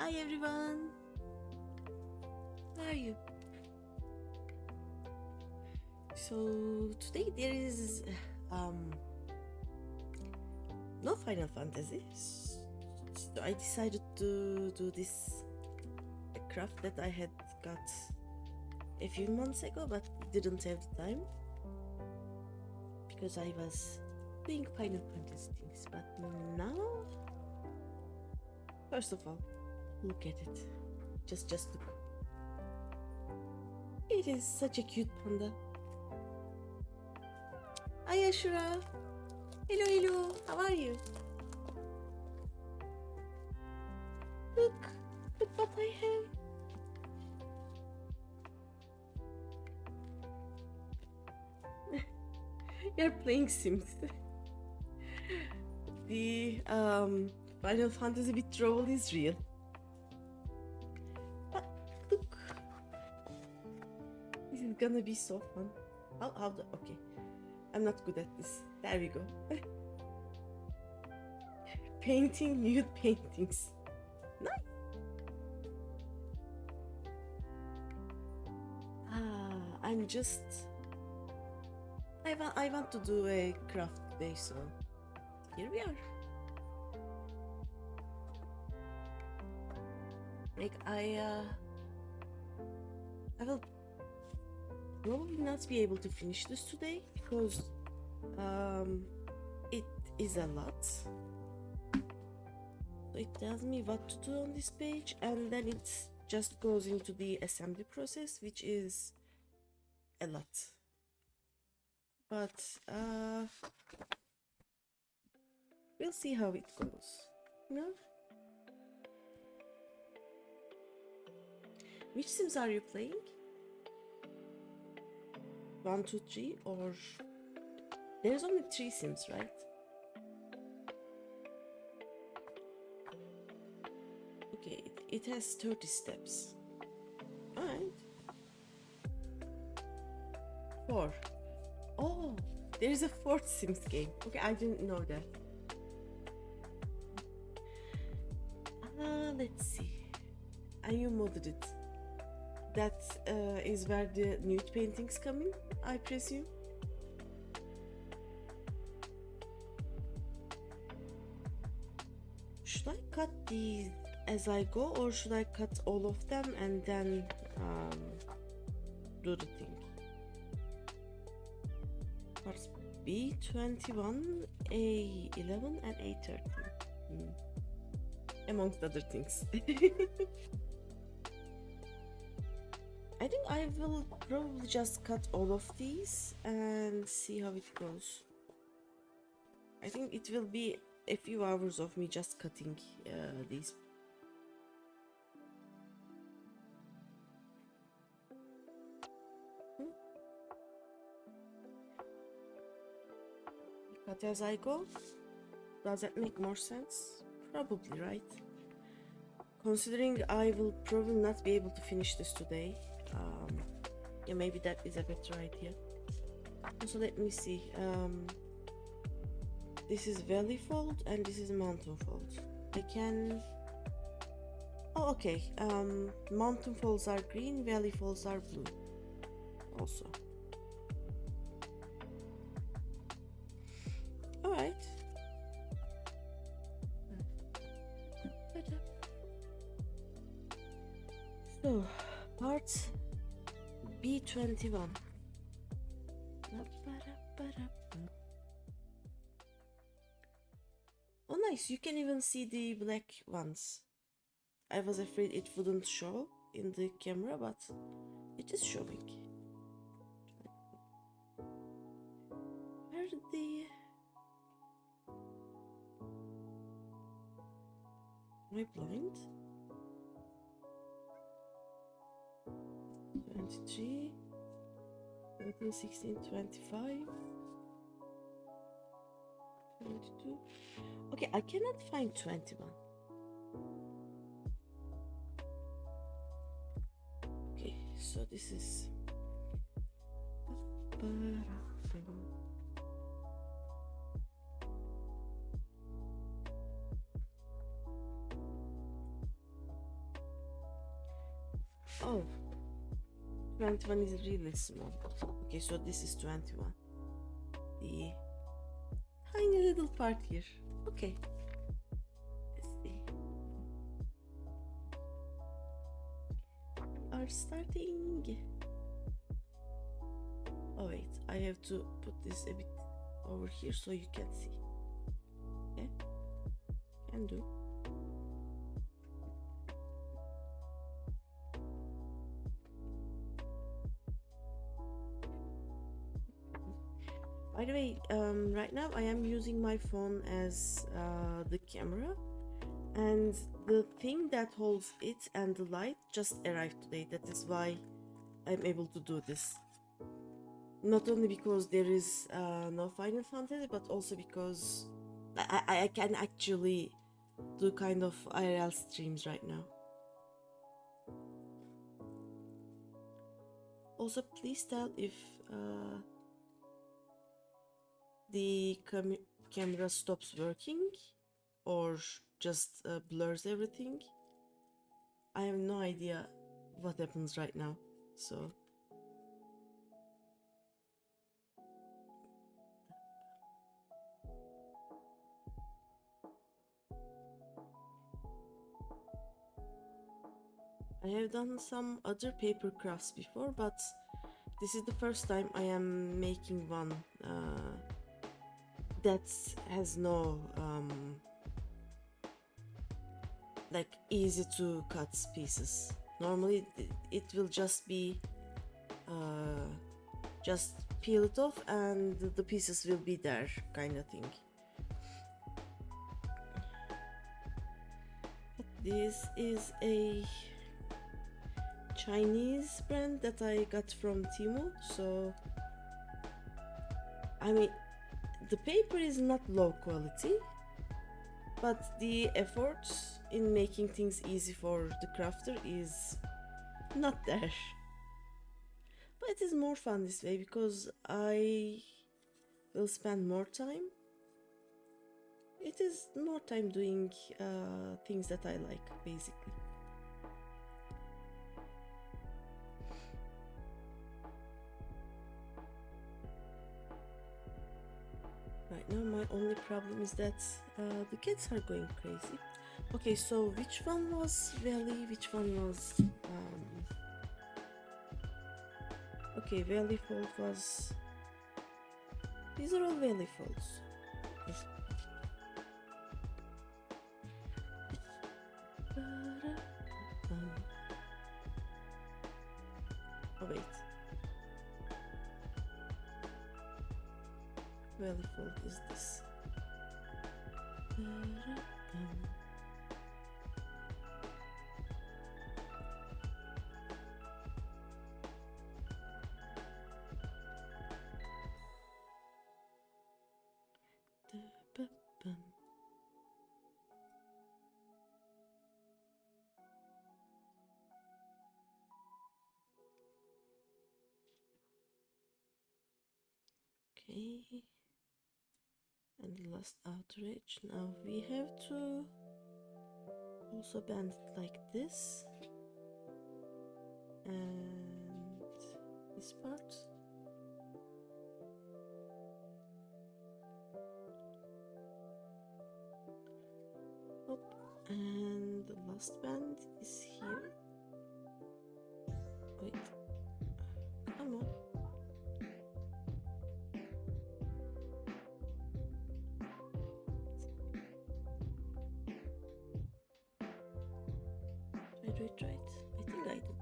Hi everyone, where are you? So today there is no Final Fantasy, so I decided to do this craft that I had got a few months ago, but didn't have the time because I was doing Final Fantasy things. But now, first of all, look at it. Just look. It is such a cute panda. Hi Ashura. Hello, how are you? Look what I have. You're playing Sims. The Final Fantasy withdrawal is real. But look, this is gonna be so fun. Okay, I'm not good at this. There we go. Painting nude paintings. Nice. I'm just. I want to do a craft day, so here we are. Like I will probably not be able to finish this today because it is a lot. So it tells me what to do on this page, and then it just goes into the assembly process, which is a lot. But we'll see how it goes. You know? Which Sims are you playing? 1, 2, 3, or there's only 3 Sims, right? Okay, it has 30 steps. Alright. 4. Oh, there's a 4th Sims game. Okay, I didn't know that. Let's see. And you modded it. That is where the nude paintings come in, I presume. Should I cut these as I go, or should I cut all of them and then do the thing? Parts B21, A11 and A13. Amongst other things. I think I will probably just cut all of these and see how it goes. I think it will be a few hours of me just cutting these. Cut as I go? Does that make more sense? Probably, right? Considering I will probably not be able to finish this today. Yeah, maybe that is a better idea. So let me see. This is valley fold and this is mountain fold. I can. Oh, okay. Mountain folds are green, valley folds are blue. Also. All right. So, part B21. Oh, nice. You can even see the black ones. I was afraid it wouldn't show in the camera, but it is showing. Where are the... Am I blind? 23, 17, 16, 25, 22. Okay, I cannot find 21. Okay, so this is... Oh, 21 is really small. Okay, so this is 21. The tiny little part here. Okay. Let's see. Are starting. Oh wait, I have to put this a bit over here so you can see. Okay, can do. By the way, right now I am using my phone as the camera, and the thing that holds it and the light just arrived today. That is why I'm able to do this. Not only because there is no Final Fantasy, but also because I can actually do kind of IRL streams right now. Also, please tell if the camera stops working or just blurs everything. I have no idea what happens right now, so I have done some other paper crafts before, but this is the first time I am making one that has no like easy to cut pieces. Normally it will just be just peel it off and the pieces will be there, kind of thing. This is a Chinese brand that I got from Temu, so I mean the paper is not low quality, but the effort in making things easy for the crafter is not there. But it is more fun this way because I will spend more time. It is more time doing things that I like, basically. Right now my only problem is that the kids are going crazy. Okay, so which one was Valley, which one was okay, Valley Fold was, these are all Valley Folds. Oh wait, Valley Fold is this. Okay, and the last outrage. Now we have to also bend it like this, and this part. Hop, and the last band is here. Wait, come on. Did I do it right? I think I did.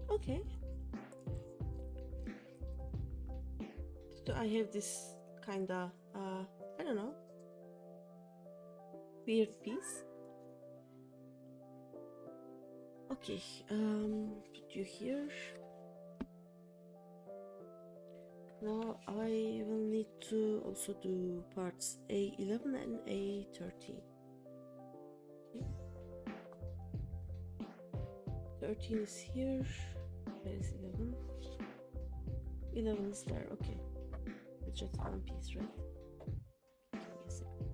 Okay. So I have this kinda, I don't know, weird piece. Okay, put you here. Now I will need to also do parts A11 and A13. Okay. 13 is here. Where is 11? 11 is there, okay. It's just one piece, right? Give me a second.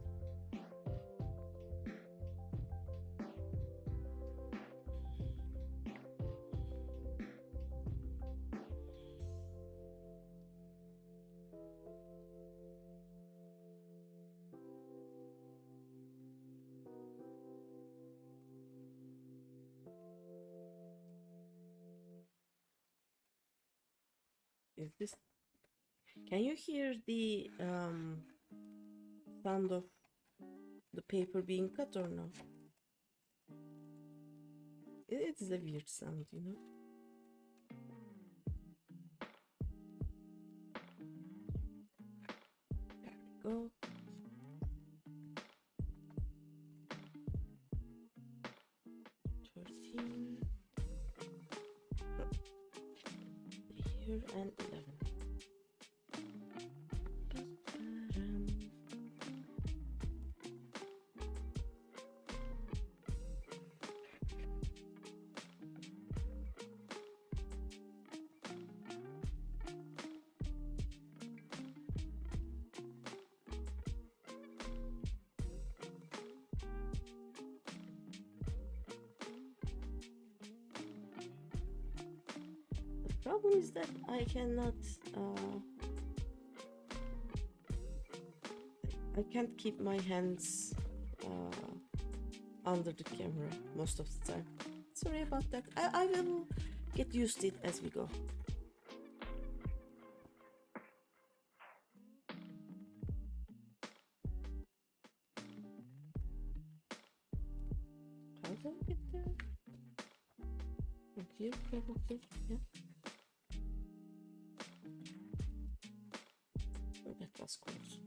Is this? Can you hear the sound of the paper being cut or no? It is a weird sound, you know. There we go. Here and 11. The problem is that I cannot I can't keep my hands under the camera most of the time. Sorry about that. I will get used to it as we go. How do I get there? From here, probably, yeah. Oh, that was close.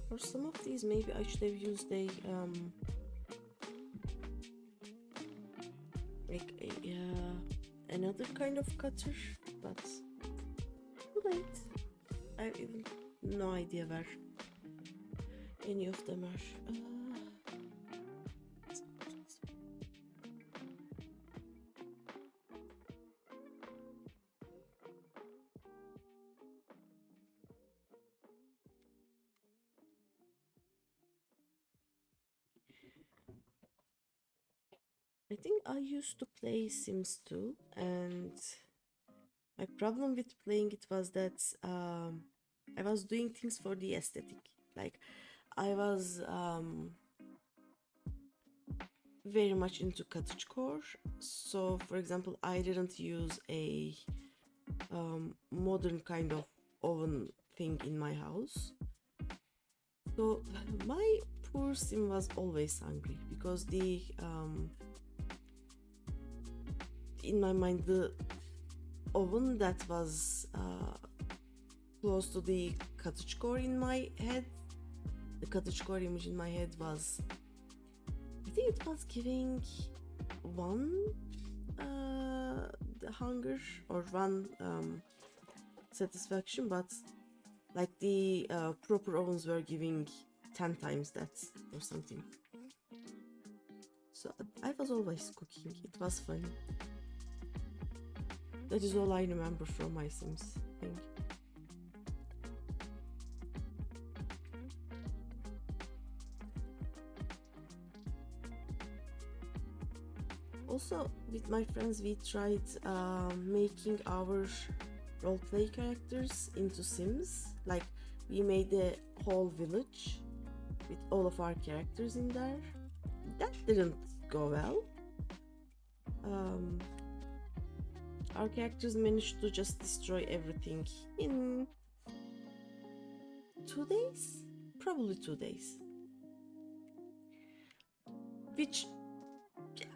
For some of these, maybe I should have used a like another kind of cutter, but too late. I have even no idea where any of them are. I think I used to play Sims 2, and my problem with playing it was that I was doing things for the aesthetic. Like, I was very much into cottagecore. So, for example, I didn't use a modern kind of oven thing in my house. So my poor sim was always hungry because the in my mind the oven that was close to the cottagecore in my head, the cottagecore image in my head was, I think it was giving one the hunger or one satisfaction, but like the proper ovens were giving 10 times that or something. So I was always cooking. It was funny. That is all I remember from my Sims thing. Also, with my friends, we tried making our roleplay characters into Sims. Like, we made a whole village with all of our characters in there. That didn't go well. Our characters managed to just destroy everything in 2 days? Probably 2 days. Which,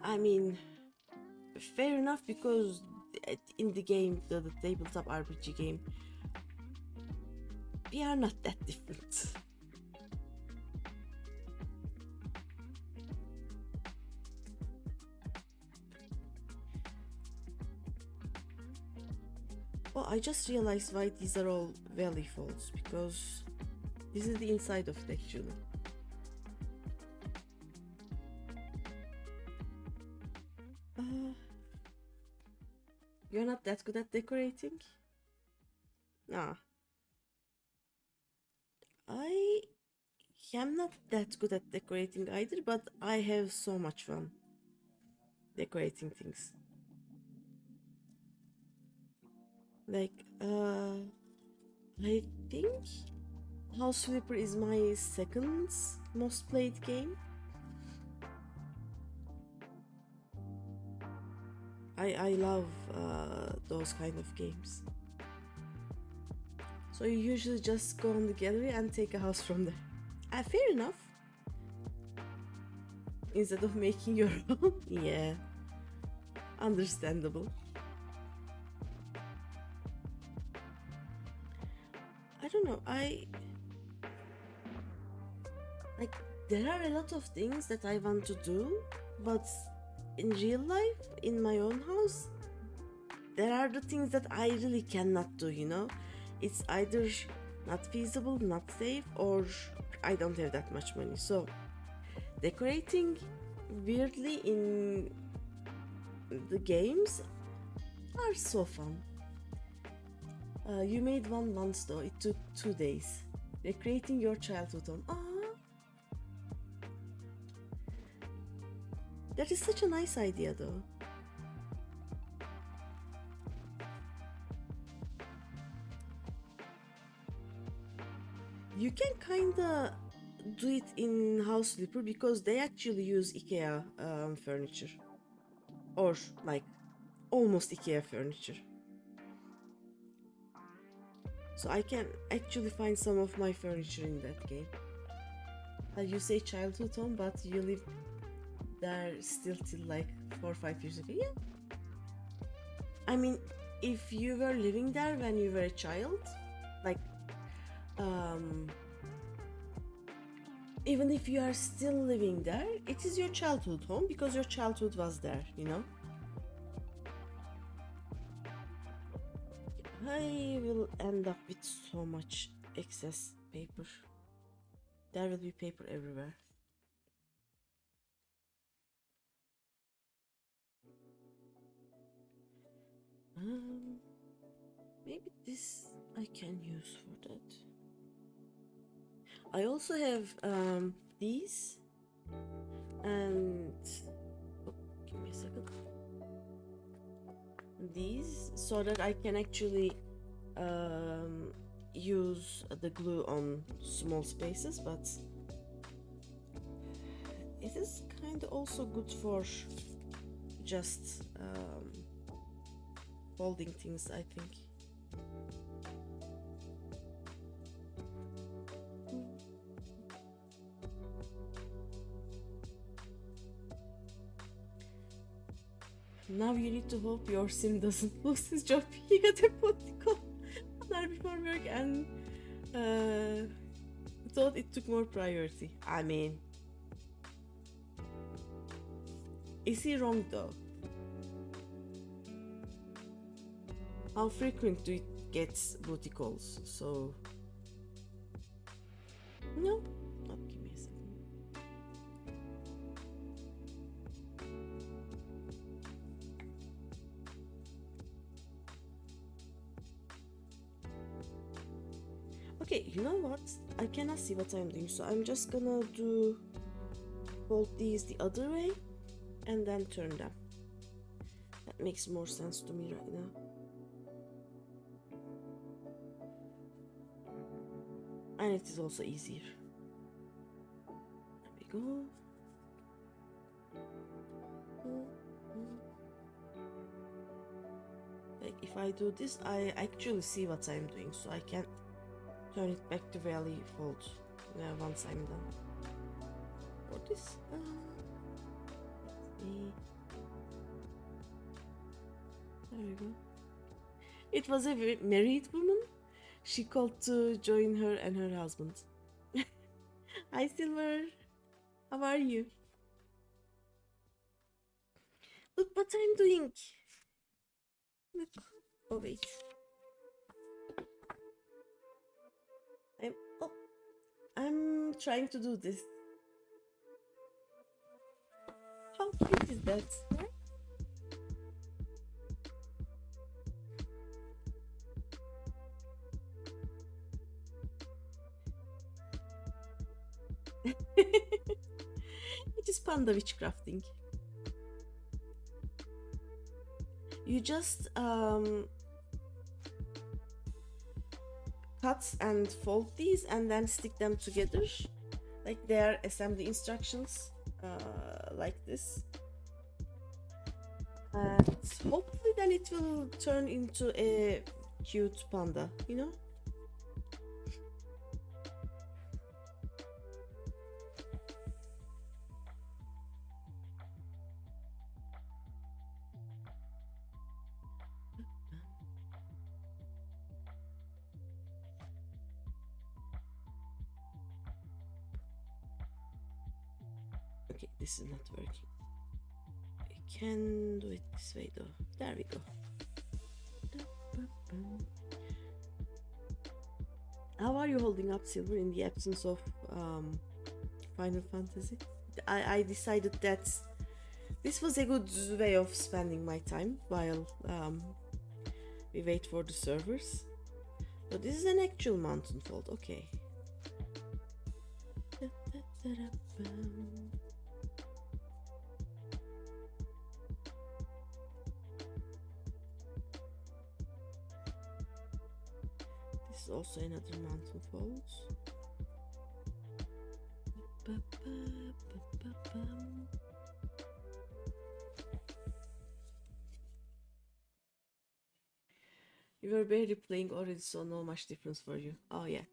I mean, fair enough, because in the game, the tabletop RPG game, we are not that different. Oh, I just realized why these are all valley folds, because this is the inside of it actually. You're not that good at decorating? Nah. I am not that good at decorating either, but I have so much fun decorating things. Like, I think House Flipper is my second most played game. I love those kind of games. So you usually just go on the gallery and take a house from there. Fair enough. Instead of making your own. Yeah. Understandable. I don't know. Like, there are a lot of things that I want to do, but in real life, in my own house, there are the things that I really cannot do, you know? It's either not feasible, not safe, or I don't have that much money. So, decorating weirdly in the games are so fun. You made one once though, it took 2 days. Recreating your childhood home. That is such a nice idea though. You can kinda do it in House Flipper because they actually use IKEA furniture. Or like almost IKEA furniture. So I can actually find some of my furniture in that game. You say childhood home, but you live there still till like 4 or 5 years ago. Yeah. I mean, if you were living there when you were a child, like, even if you are still living there, it is your childhood home because your childhood was there, you know? I will end up with so much excess paper. There will be paper everywhere. Maybe this I can use for that. I also have these, and give me a second. These, so that I can actually use the glue on small spaces, but it is kind of also good for just folding things, I think. Now you need to hope your sim doesn't lose his job. He got a political honor before work and thought it took more priority. I mean, is he wrong though? How frequent do it get booty calls? So no, not give me a second. Okay, you know what? I cannot see what I'm doing, so I'm just gonna fold these the other way and then turn them. That makes more sense to me right now. And it is also easier. There we go. Like if I do this, I actually see what I'm doing, so I can turn it back to valley fold once I'm done. For this, there we go. It was a married woman. She called to join her and her husband. Hi Silver, how are you? Look what I'm doing. Look. Oh wait. I'm trying to do this. How cute is that? It is Panda witchcrafting. You just cut and fold these and then stick them together like they are assembly instructions, like this. And hopefully then it will turn into a cute panda, you know? Okay, this is not working. I can do it this way though. There we go. How are you holding up, Silver, in the absence of Final Fantasy? I decided that this was a good way of spending my time while we wait for the servers. So this is an actual mountain fold, okay. This is also another mountain fold. You were barely playing already, so no much difference for you. Oh yeah.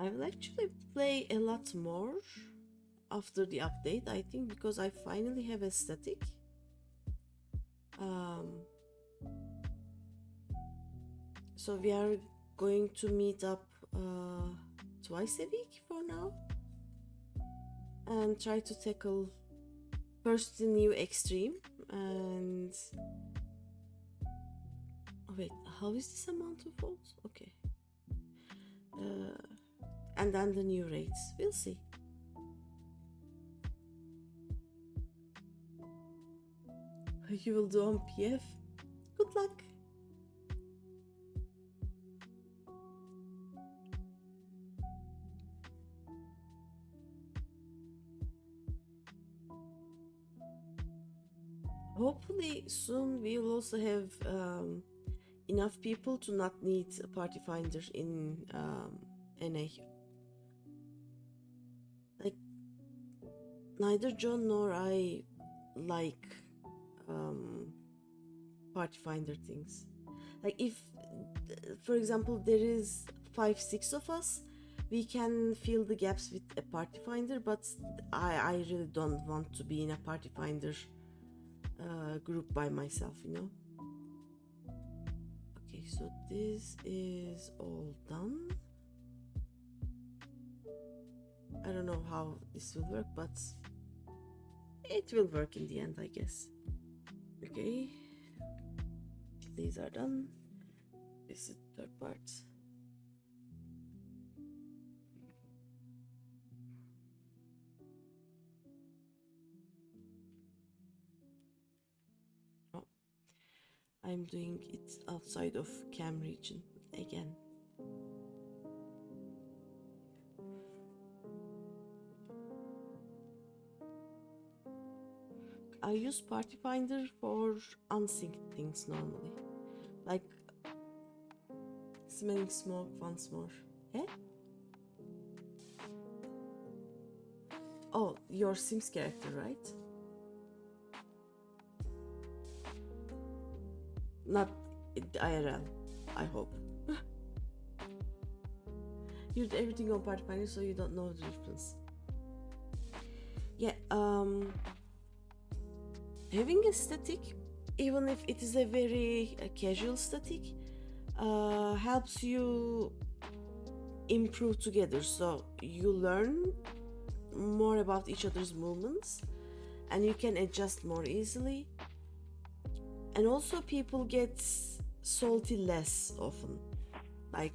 I will actually play a lot more after the update, I think, because I finally have a static. So we are going to meet up twice a week for now and try to tackle first the new extreme and oh wait, how is this a mountain fold? Okay. And then the new raids. We'll see. You will do on PF. Good luck. Hopefully soon we will also have enough people to not need a party finder in NA. Like neither John nor I like party finder things. Like if for example there is 5-6 of us, we can fill the gaps with a party finder, but I really don't want to be in a party finder group by myself, you know. Okay, so this is all done. I don't know how this will work, but it will work in the end, I guess. Okay, these are done. This is the third part. Oh, I'm doing it outside of cam region again. I use Party Finder for unsynced things normally, like smelling smoke once more. Eh? Oh, your Sims character, right? Not IRL, I hope. You did everything on Party Finder, so you don't know the difference. Yeah, having a static, even if it is a very casual static, helps you improve together. So you learn more about each other's movements and you can adjust more easily. And also people get salty less often. Like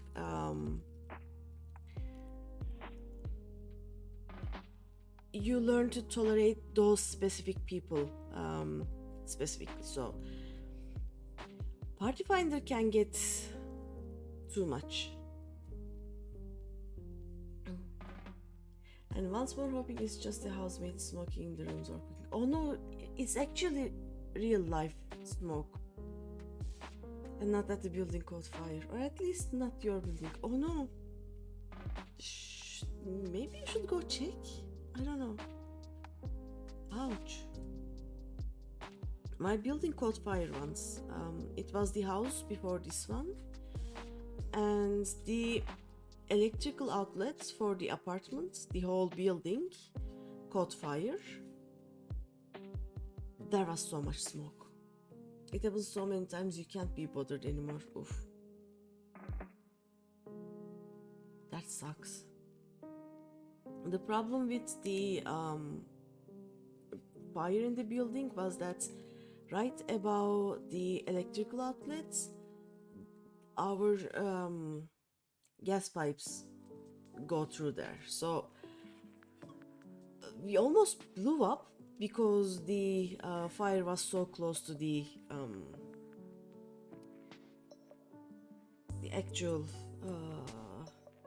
you learn to tolerate those specific people specifically. So Party Finder can get too much. And once more hoping it's just the housemates smoking in the rooms or cooking. Oh no, it's actually real life smoke. And not that the building caught fire. Or at least not your building. Oh no. Maybe you should go check. I don't know. Ouch. My building caught fire once. It was the house before this one, and the electrical outlets for the apartments, the whole building, caught fire. There was so much smoke. It happens so many times you can't be bothered anymore. Oof. That sucks. The problem with the fire in the building was that right above the electrical outlets, our gas pipes go through there. So we almost blew up because the fire was so close to the actual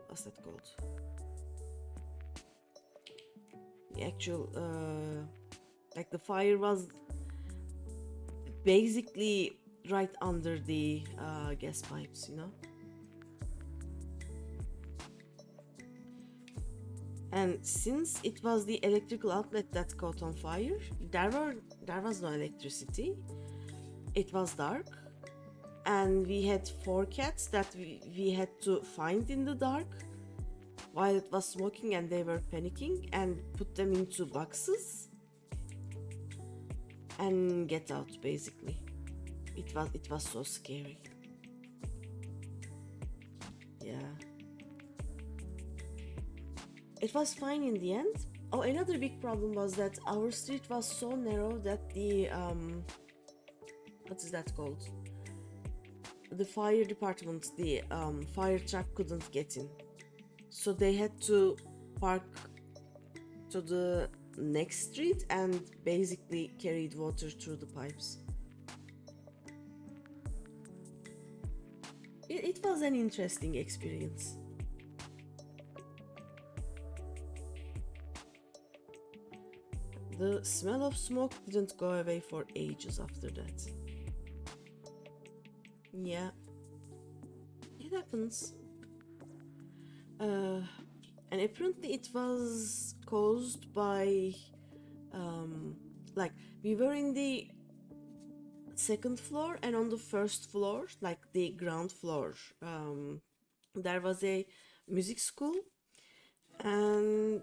what's that called? The actual like the fire was basically right under the gas pipes, you know. And since it was the electrical outlet that caught on fire, there was no electricity. It was dark, and we had 4 cats that we had to find in the dark while it was smoking, and they were panicking, and put them into boxes and get out. Basically, it was so scary. Yeah. It was fine in the end. Oh, another big problem was that our street was so narrow that the what is that called? The fire department, the fire truck couldn't get in. So they had to park to the next street and basically carried water through the pipes. It was an interesting experience. The smell of smoke didn't go away for ages after that. Yeah, it happens. And apparently it was caused by like we were in the second floor, and on the first floor, like the ground floor, there was a music school, and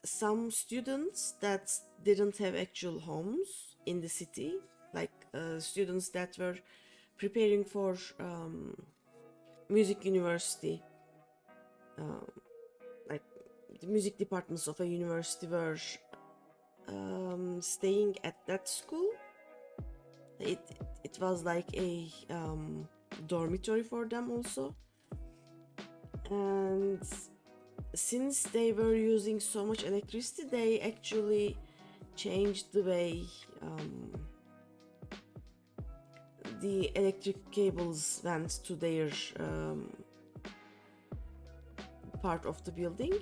some students that didn't have actual homes in the city, like students that were preparing for music university, like the music departments of a university, were staying at that school. It was like a dormitory for them also, and since they were using so much electricity, they actually changed the way the electric cables went to their part of the building,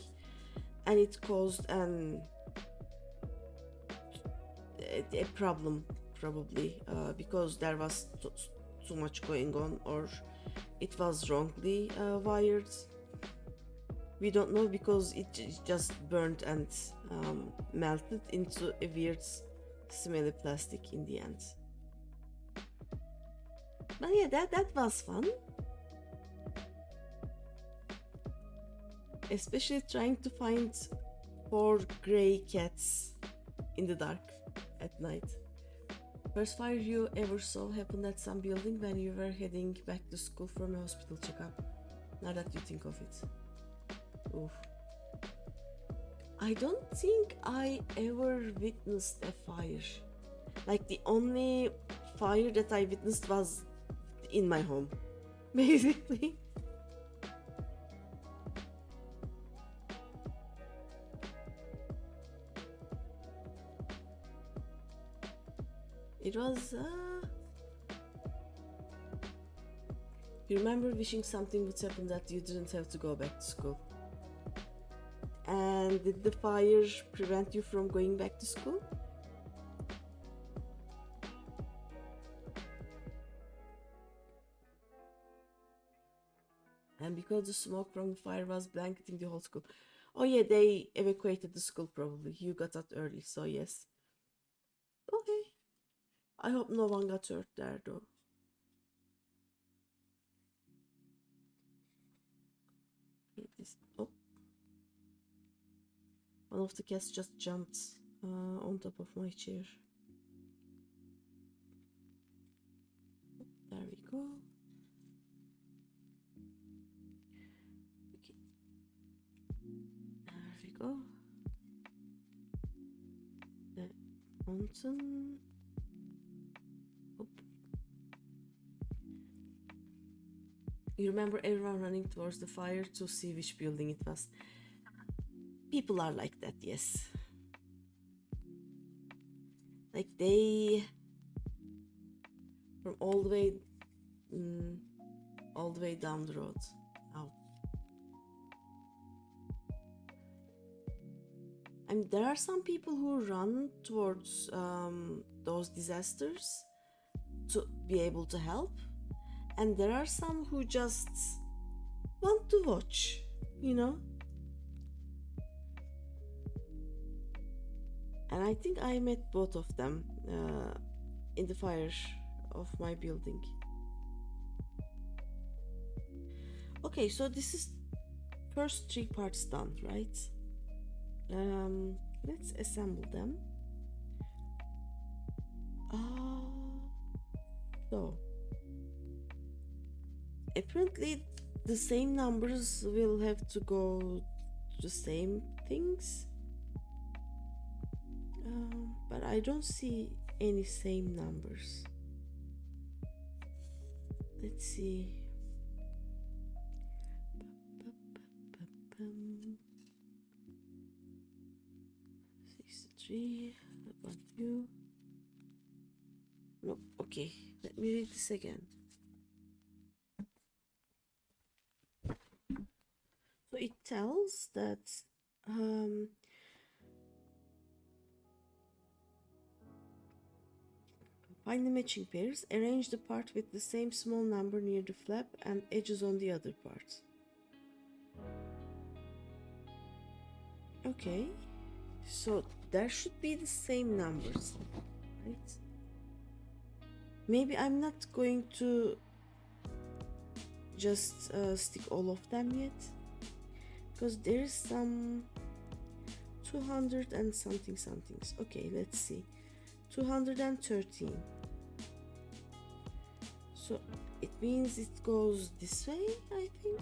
and it caused a problem, probably because there was too much going on, or it was wrongly wired. We don't know, because it just burned and melted into a weird smelly plastic in the end. But yeah, that was fun. Especially trying to find 4 gray cats in the dark at night. First fire you ever saw happened at some building when you were heading back to school from a hospital checkup. Now that you think of it. Oof. I don't think I ever witnessed a fire. Like, the only fire that I witnessed was in my home, basically. It was you remember wishing something would happen that you didn't have to go back to school? And did the fire prevent you from going back to school? And because the smoke from the fire was blanketing the whole school. Oh yeah, they evacuated the school probably. You got out early, so yes. Okay. I hope no one got hurt there though. Oh. One of the cats just jumped on top of my chair. There we go. Okay. There we go. The mountain. Oh. You remember everyone running towards the fire to see which building it was. People are like that, yes. Like they from all the way down the road. Ow. I mean, there are some people who run towards those disasters to be able to help, and there are some who just want to watch, you know. And I think I met both of them in the fire of my building. Okay, so this is first 3 parts done, right? Let's assemble them. So apparently the same numbers will have to go to the same things, but I don't see any same numbers. Let's see. 63. What about you? No, okay, let me read this again. So it tells that find the matching pairs, arrange the part with the same small number near the flap and edges on the other part. Okay, so there should be the same numbers, right? Maybe I'm not going to just stick all of them yet, because there's some 200 and somethings. Okay, let's see. 213. So it means it goes this way, I think.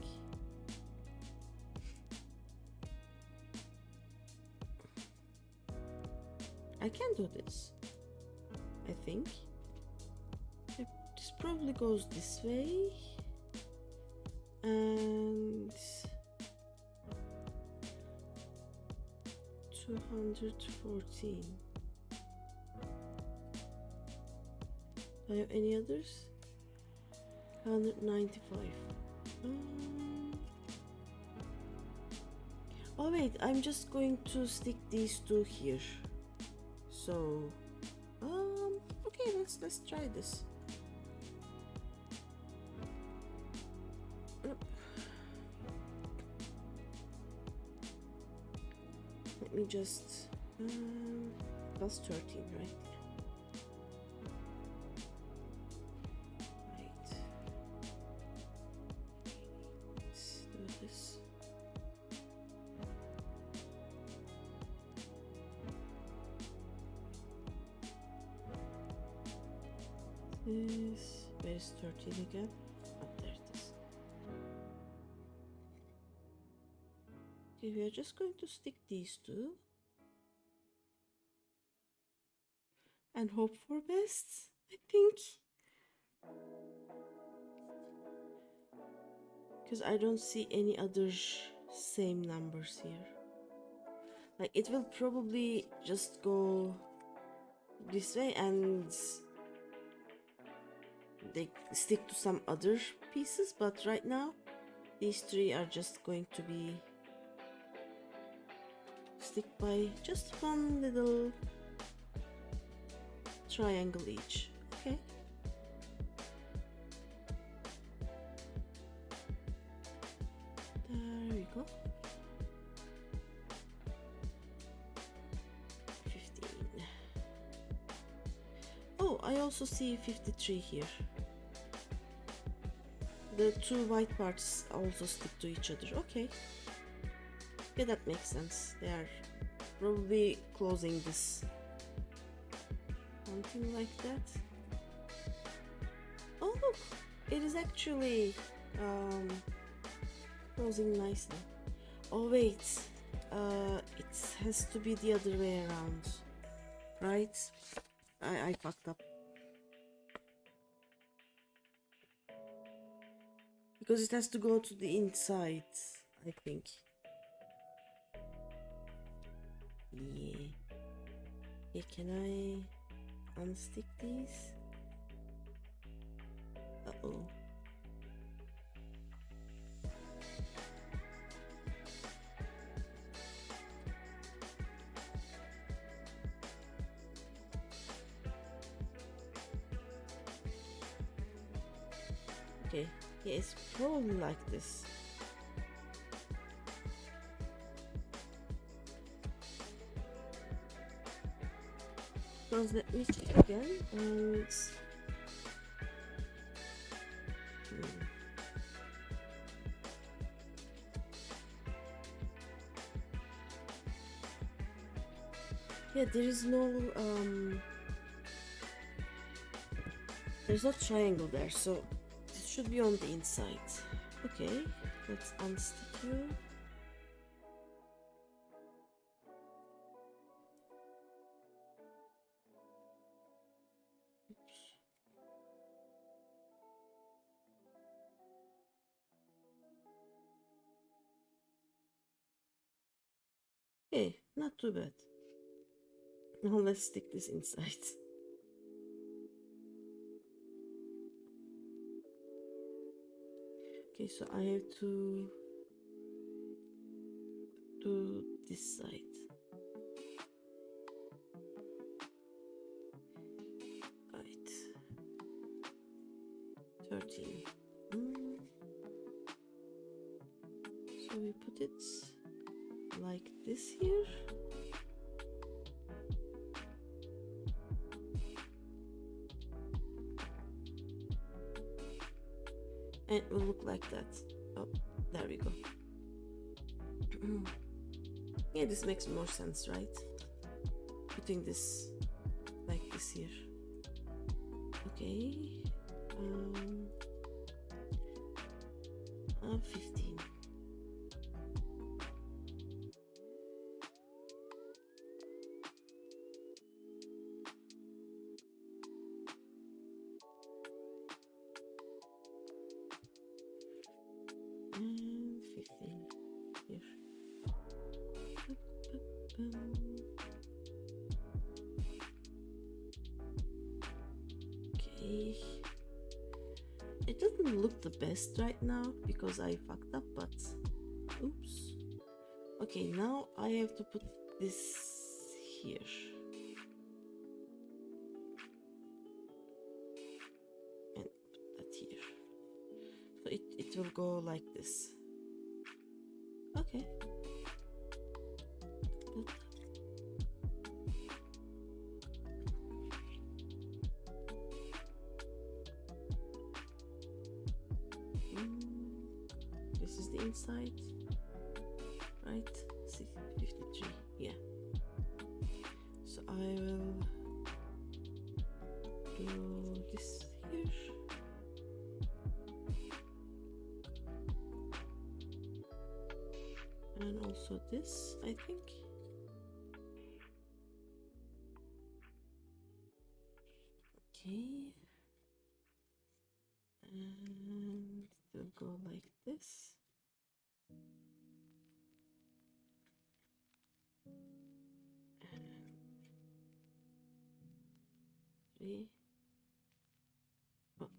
I can do this, I think. This probably goes this way. And 214. Do I have any others? 195. Oh wait, I'm just going to stick these two here. So, okay, let's try this. Let me just plus 13, right? Right. Let's do this. Where's 13 again? Oh, there it is. Okay, we are just going to stick these two and hope for best, I think, because I don't see any other same numbers here. Like, it will probably just go this way and they stick to some other pieces, but right now these three are just going to be stick by just one little triangle each. Okay. go. 15. Oh, I also see 53 here. The two white parts also stick to each other. Okay. Yeah, that makes sense. They are probably closing this. Something like that. Oh look! It is actually closing nicely. Oh wait. It has to be the other way around. Right? I fucked up. Because it has to go to the inside, I think. Yeah. Yeah, can I unstick these? Uh-oh. Okay, yeah, it's probably like this. Because let me check again, and yeah, there is no there's no triangle there, so it should be on the inside. Okay, let's unstick you. Hey, not too bad. Now let's stick this inside. Okay, so I have to do this side. Right. 13. So we put it like this here. And it will look like that. Oh, there we go. Yeah, this makes more sense, right? Putting this like this here. Okay. 15. And 15 here. Okay. It doesn't look the best right now because I fucked up, but oops. Okay, now I have to put this here. And put that here. So it will go like this. Okay. This is the inside, right? 53, yeah. So I will do this here. And also this, I think. Okay. And it will go like this. And 3. Oh.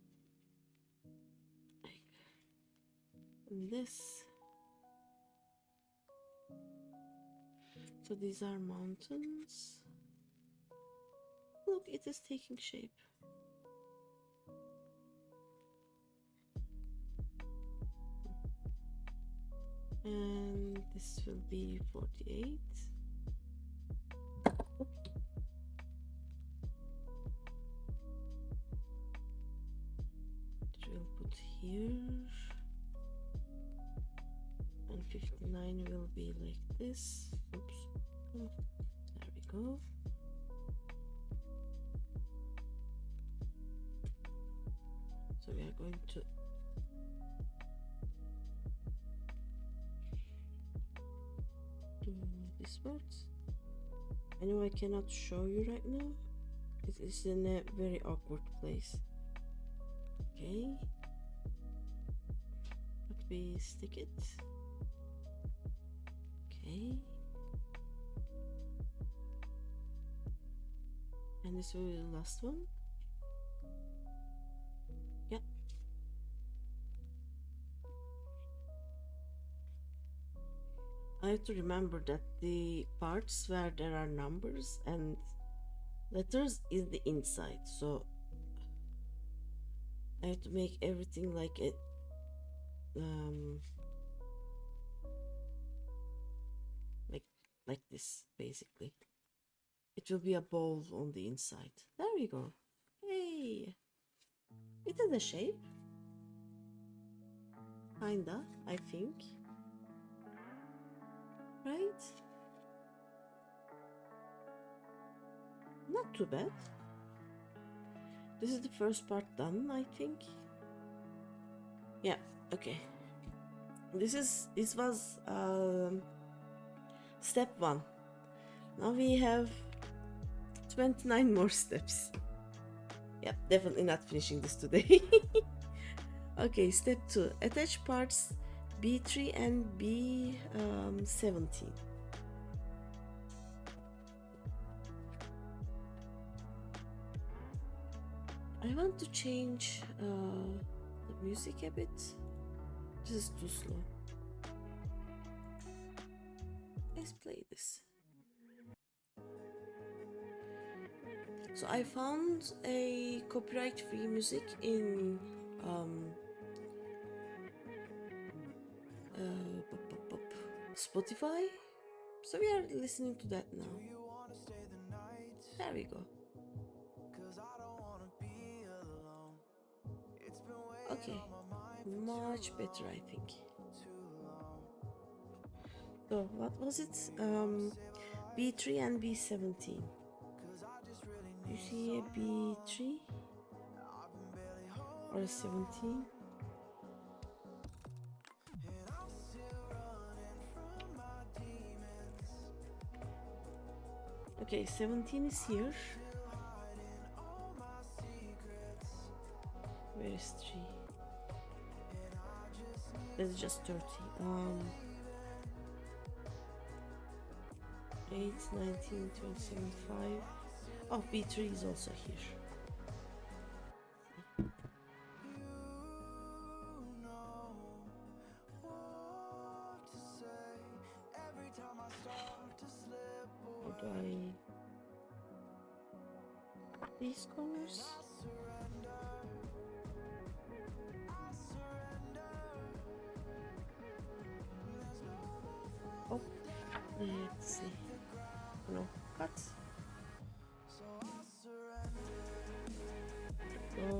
And this. So these are mountains. Look, it is taking shape. And this will be 48. It will put here. And 59 will be like this. Oops. There we go. So we are going to do this part. I know I cannot show you right now. It is in a very awkward place. Okay. But we stick it. Okay. And this will be the last one. Yeah. I have to remember that the parts where there are numbers and letters is the inside, so I have to make everything like it like this basically. It will be a bowl on the inside. There we go. Hey, it has a shape. Kinda, I think. Right? Not too bad. This is the first part done, I think. Yeah, okay. This was step 1. Now we have 29 more steps. Yeah, definitely not finishing this today. Okay, step 2. Attach parts B3 and B17. I want to change the music a bit. This is too slow. Let's play this. So I found a copyright-free music in Spotify. So we are listening to that now. There we go. Okay, much better, I think. So what was it? B3 and B17. You see a B3 or a 17? Okay, 17 is here. Where is 3? That's just 30. 8, 19, 27, 5. Oh, B3 is also here. How do I... these corners? Oh, let's see. No, cut. Go.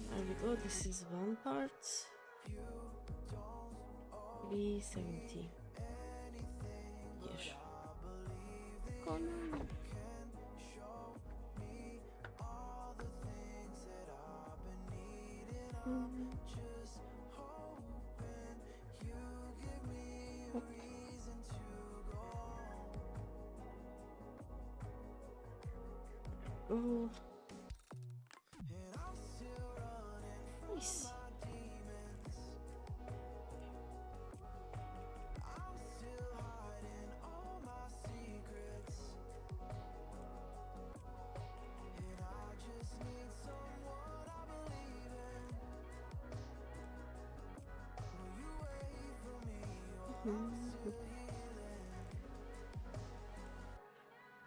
There we go, this is one part. B17 here. Corner. Oh, nice.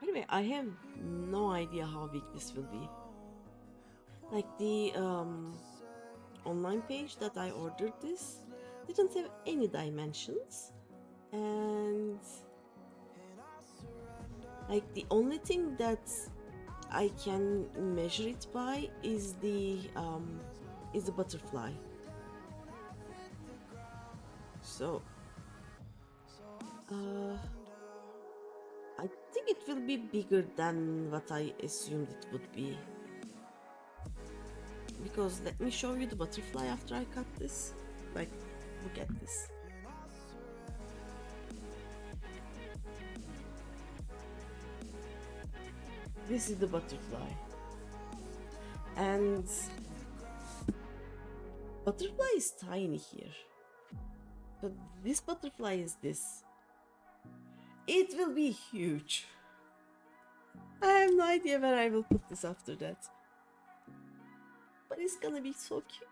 Anyway, I have no idea how big this will be. Like the online page that I ordered this didn't have any dimensions, and like the only thing that I can measure it by is the butterfly. So uh, I think it will be bigger than what I assumed it would be. Because let me show you the butterfly after I cut this. Like, look at this. This is the butterfly. And butterfly is tiny here. But this butterfly is this. It will be huge. I have no idea where I will put this after that. But it's gonna be so cute.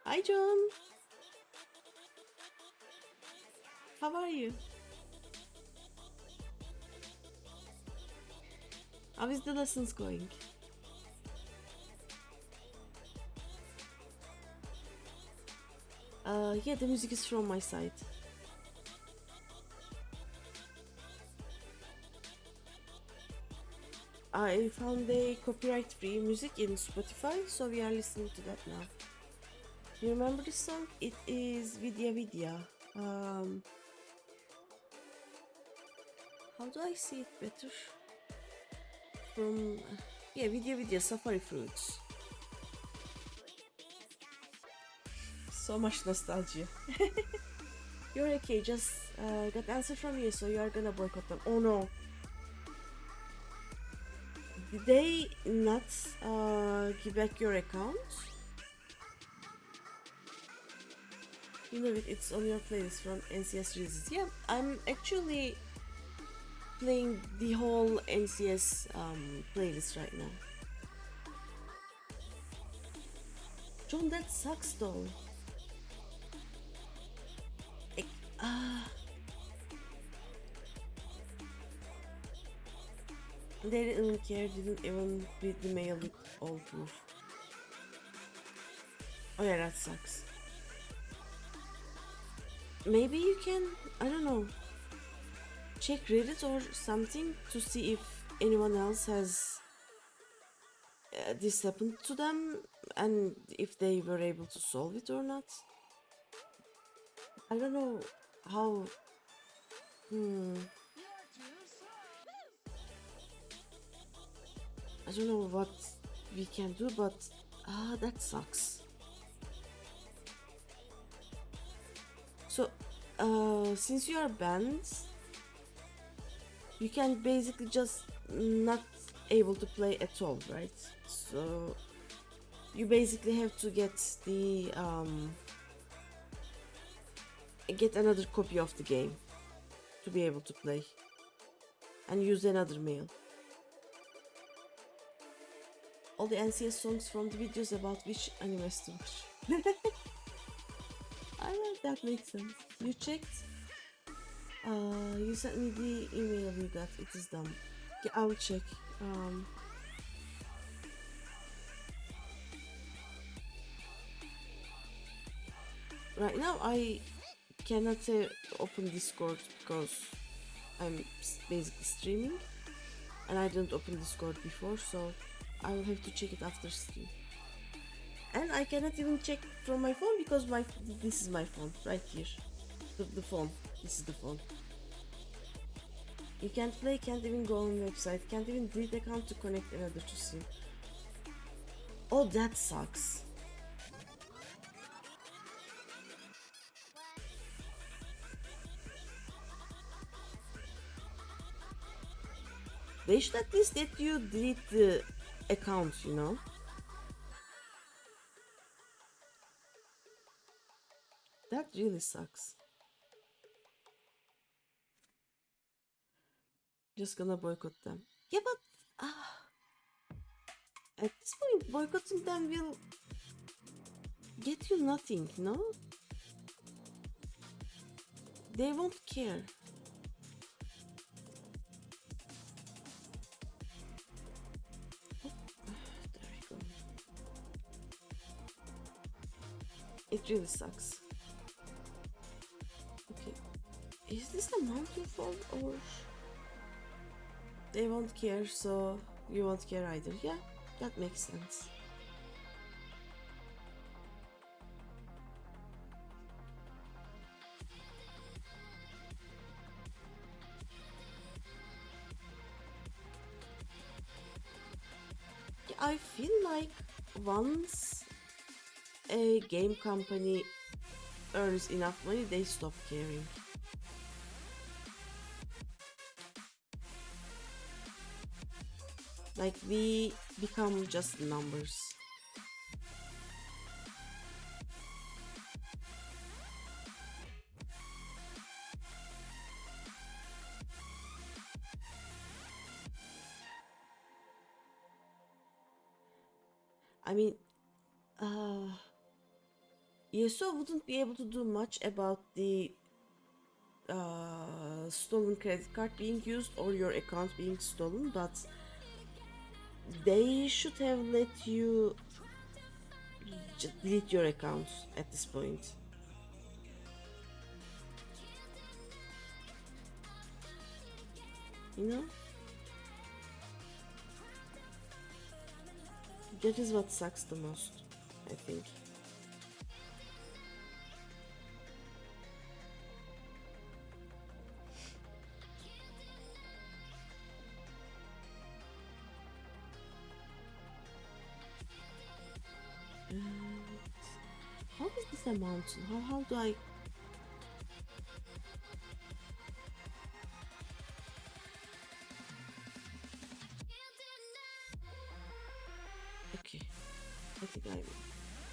Hi John, how are you? How is the lessons going? Yeah, the music is from my side. I found a copyright-free music in Spotify, so we are listening to that now. You remember this song? It is Vidya Vidya. How do I see it better? From yeah, Vidya Vidya Safari Fruits. So much nostalgia. You're okay, just got answer from you, so you are gonna boycott them. Oh no. Did they not give back your account? You know it, it's on your playlist from NCS releases. Yeah, I'm actually playing the whole NCS playlist right now. John, that sucks though. Like, they didn't care, didn't even read the mail with all proof. Oh yeah, that sucks. Maybe you can, I don't know, check Reddit or something to see if anyone else has this happened to them and if they were able to solve it or not. I don't know how. I don't know what we can do, but that sucks. So, since you are banned, you can basically just not able to play at all, right? So, you basically have to get the get another copy of the game to be able to play and use another mail. All the NCS songs from the videos about which animes to watch. I know that makes sense. You checked? You sent me the email you got. It is done. Yeah, I'll check. Right now I cannot open Discord because I'm basically streaming and I didn't open Discord before, so I will have to check it after stream. And I cannot even check from my phone because this is my phone right here. The phone. This is the phone. You can't play, can't even go on website, can't even delete account to connect another to stream. Oh, that sucks. They should at least let you delete the account, you know? That really sucks. Just gonna boycott them. Yeah, but at this point, boycotting them will get you nothing, no? They won't care. Oh, there we go. It really sucks. Okay, is this a mountain fall or they won't care, so you won't care either? Yeah, that makes sense. I feel like once a game company earns enough money, they stop caring. Like, we become just numbers. I mean, ESO wouldn't be able to do much about the stolen credit card being used or your account being stolen, but they should have let you delete your account at this point. You know? That is what sucks the most, I think. How is this a mountain? How do I... Okay, I think I'm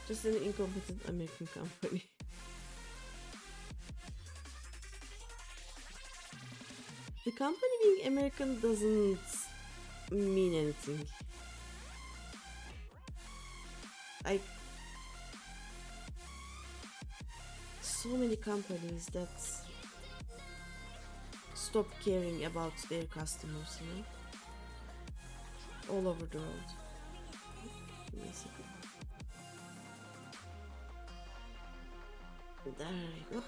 just an incompetent American company. The company being American doesn't mean anything. So many companies that stop caring about their customers, you know, all over the world. Give me a second. There we go.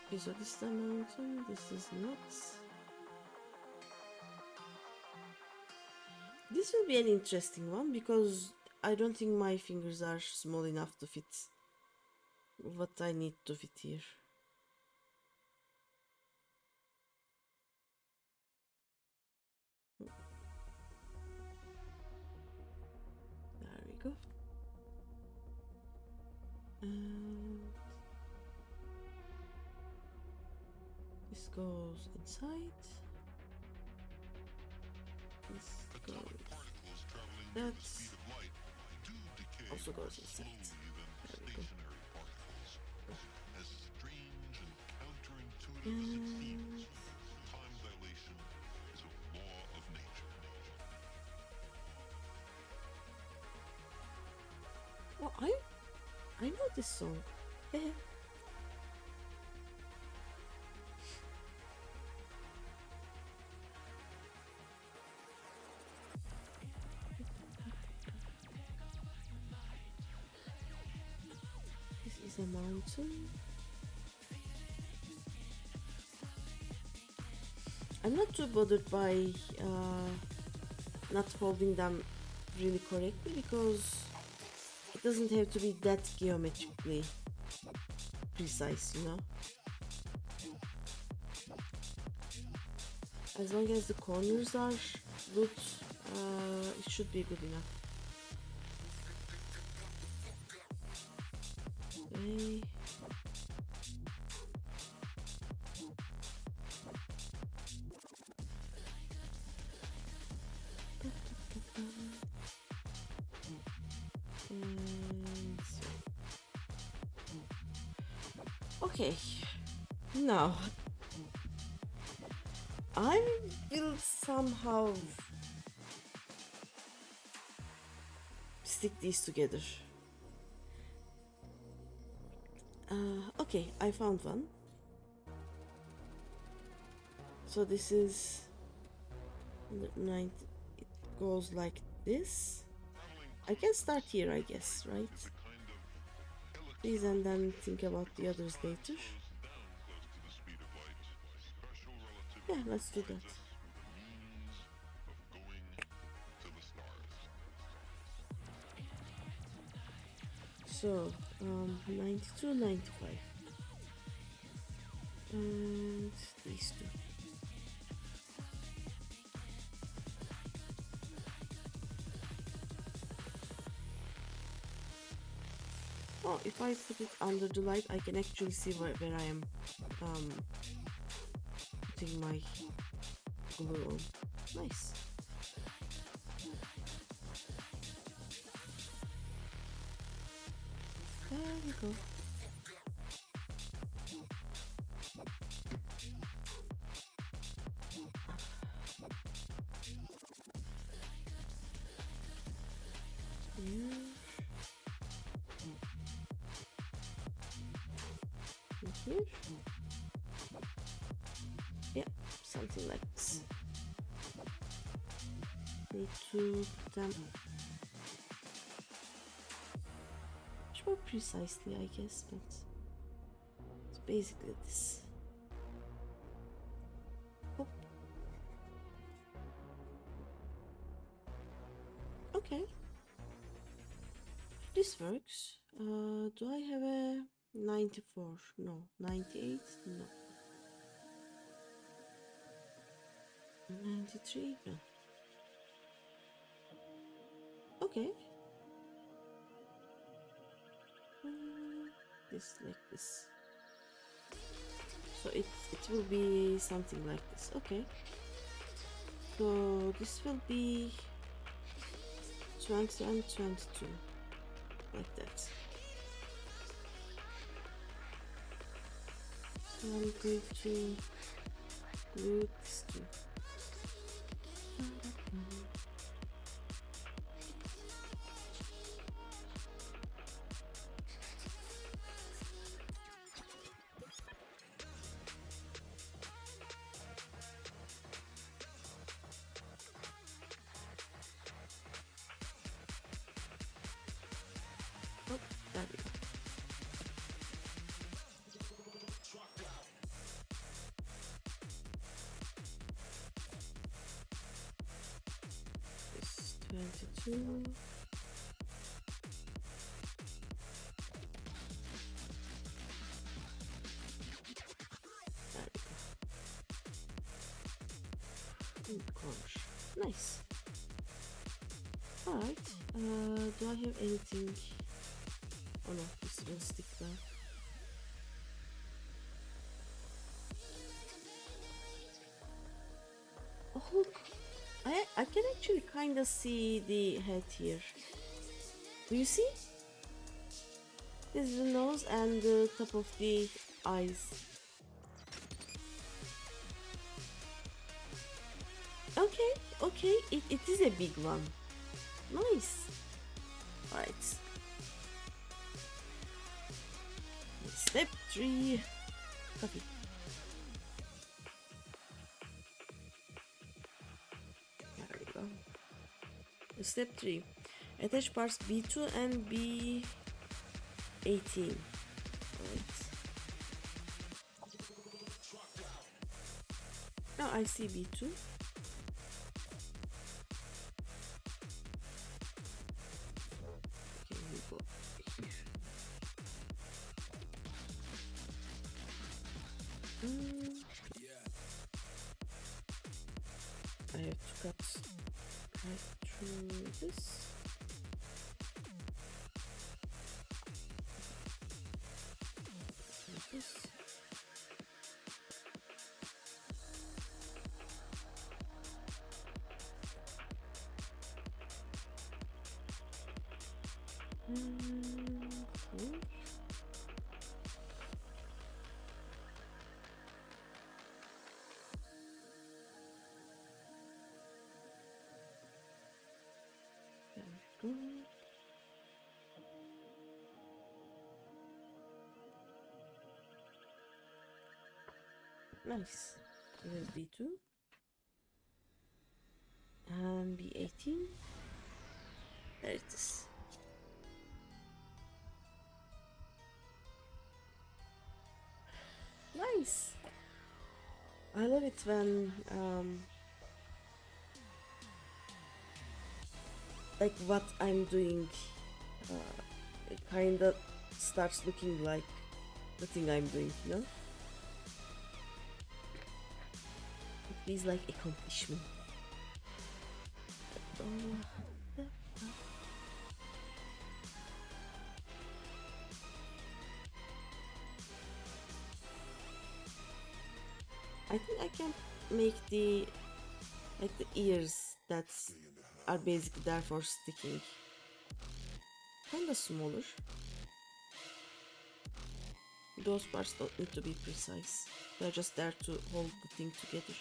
Okay, so this is the mountain, this is not. This will be an interesting one because I don't think my fingers are small enough to fit what I need to fit here. There we go. And this goes inside. This goes. That also goes inside. There we go. And well, I know this song. This is a mountain. I'm not too bothered by not folding them really correctly because it doesn't have to be that geometrically precise, you know. As long as the corners are good, it should be good enough. Okay. And so. Okay, now I will somehow stick these together. Okay, I found one. So this is 90. It goes like this. I can start here, I guess, right? Please, and then think about the others later. Yeah, let's do that. So, 92, 95. And these two. Oh, if I put it under the light, I can actually see where I am putting my glue on. Nice. There we go. Here. Yeah, something like this. Need to put them much more precisely, I guess, but it's basically this. Oh. Okay, this works. Do I have a 94? No. 98? No. 93? No. Okay. This like this. So it will be something like this. Okay. So this will be 20 and 22. Like that. So I'm going to glue this too. Oh, there we go. This 22. Gosh, nice. Alright, do I have anything? Oh no, this will stick now. Oh, I can actually kind of see the head here. Do you see? This is the nose and the top of the eyes. Okay, okay, it is a big one. Nice. Alright. Step 3. Coffee. There we go. Step 3. Attach parts B2 and B18. Right. Now I see B2. Okay, we go here. I have to cut right through this. Like this. Cool. There we go. Nice. There's B2 and B18. There it is. Nice. I love it when like what I'm doing it kind of starts looking like the thing I'm doing, you know? It feels like accomplishment. I think I can make the ears that are basically there for sticking kind of smaller. Those parts don't need to be precise. They're just there to hold the thing together.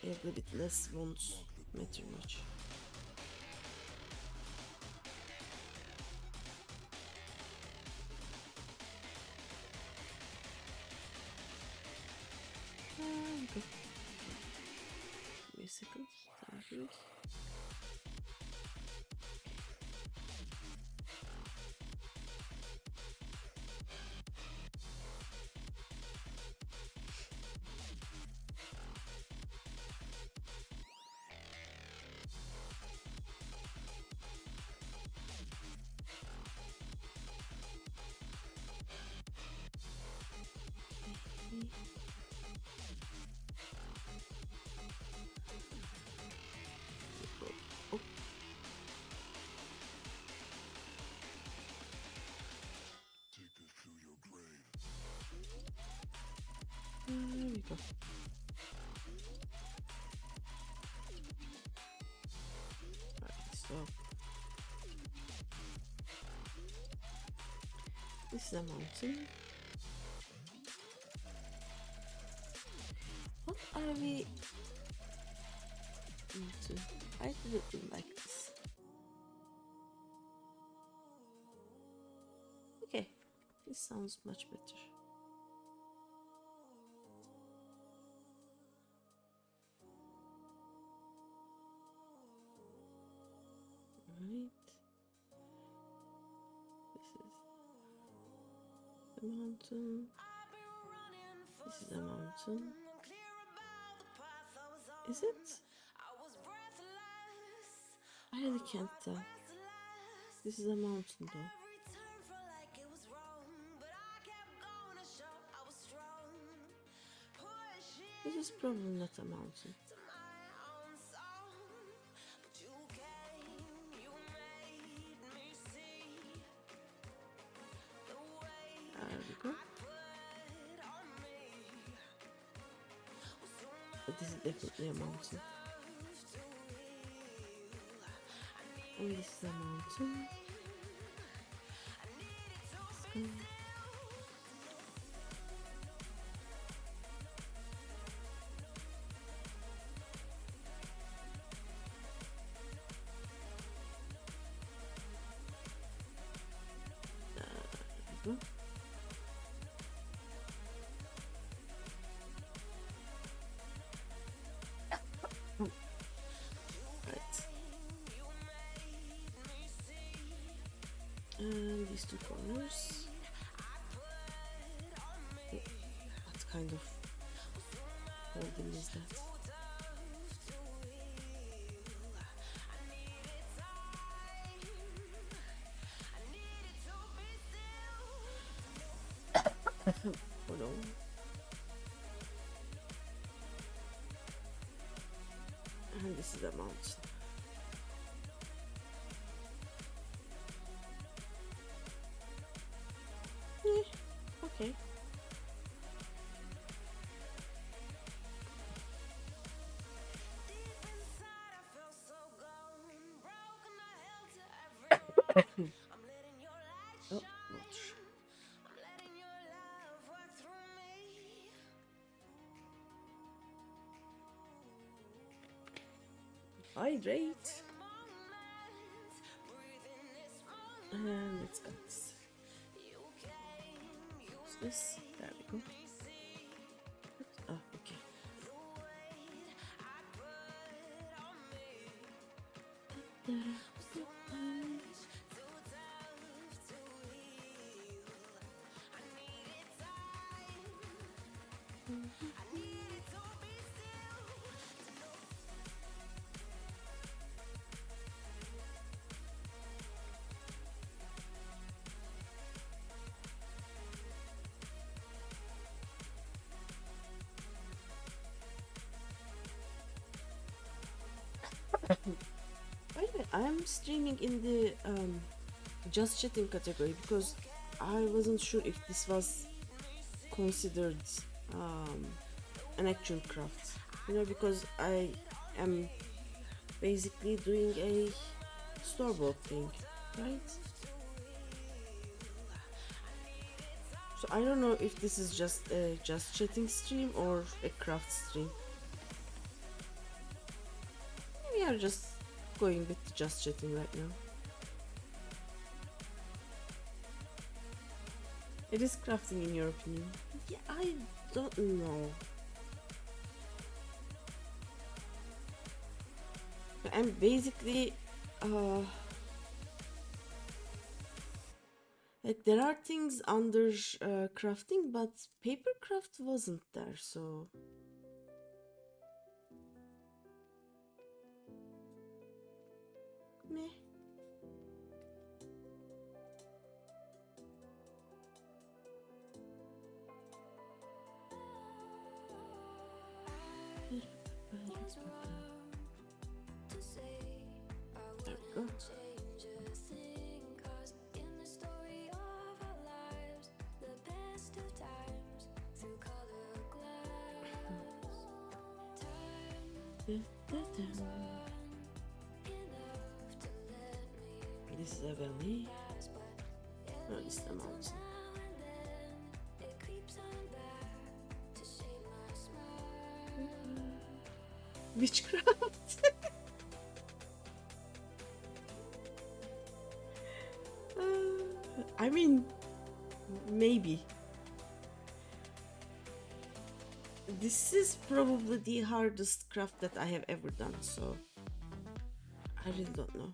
A little bit less won't matter much. Go. Give me a second. Thank you. Oh. There we go. Right, so this is a mountain. What are we into? I didn't like this. Okay, this sounds much better. Right. This is the mountain. This is a mountain. Is it? I really can't tell. This is a mountain though. This is probably not a mountain. There we go. But this is definitely a mountain. And this is a mountain. Let's go. There we go. And these two corners. What kind of holding is that? Oh no. And this is a mountain. Okay. Oh, water. Hydrate. And let's go. What's this? There we go. Oh, okay. By the way, I'm streaming in the just chatting category because I wasn't sure if this was considered um, an actual craft. You know, because I am basically doing a store-bought thing, right? So I don't know if this is just a just chatting stream or a craft stream. We are just going with just chatting right now. It is crafting in your opinion? Yeah, I don't know. I'm basically like there are things under crafting, but paper craft wasn't there, so meh. There we go. This is a valley. No, this is a mountain. Witchcraft. I mean, maybe. This is probably the hardest craft that I have ever done, so I really don't know.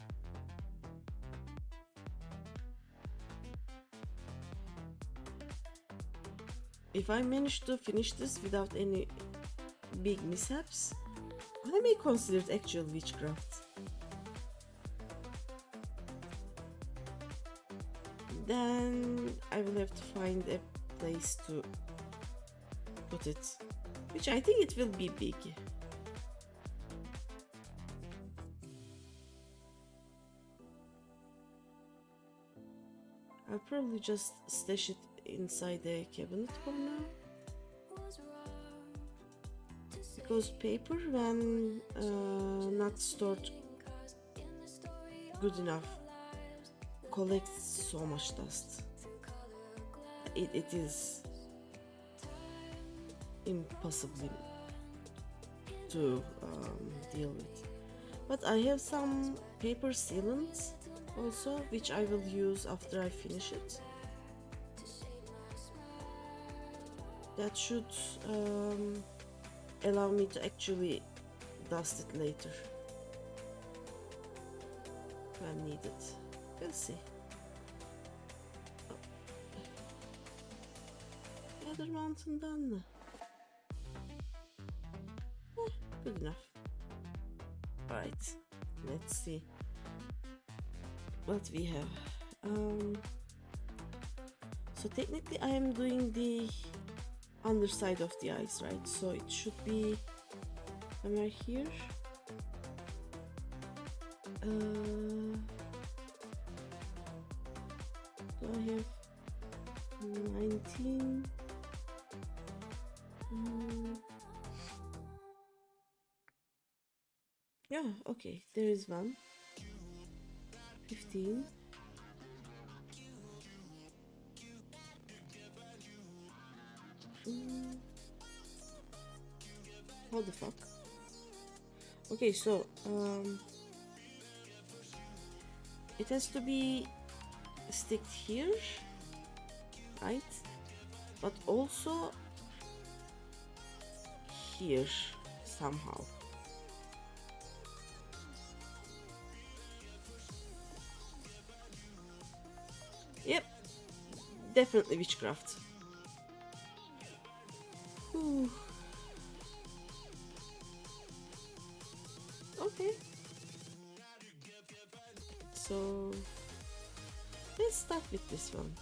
If I manage to finish this without any big mishaps, I may consider it actual witchcraft. Then I will have to find a place to put it, which I think it will be big. I'll probably just stash it inside the cabinet for now. Because paper, when not stored good enough, collects so much dust. It is impossible to deal with. But I have some paper sealants also, which I will use after I finish it. That should allow me to actually dust it later when needed. We'll see. Other mountain done. Good enough. Alright, let's see what we have. So technically I am doing the underside of the eyes, right? So it should be somewhere here. Do I have 19? Yeah, okay, there is one. 15. Mm. How the fuck? Okay, so it has to be sticked here, right? But also here somehow. Yep, definitely witchcraft. Ooh. Okay. So let's start with this one.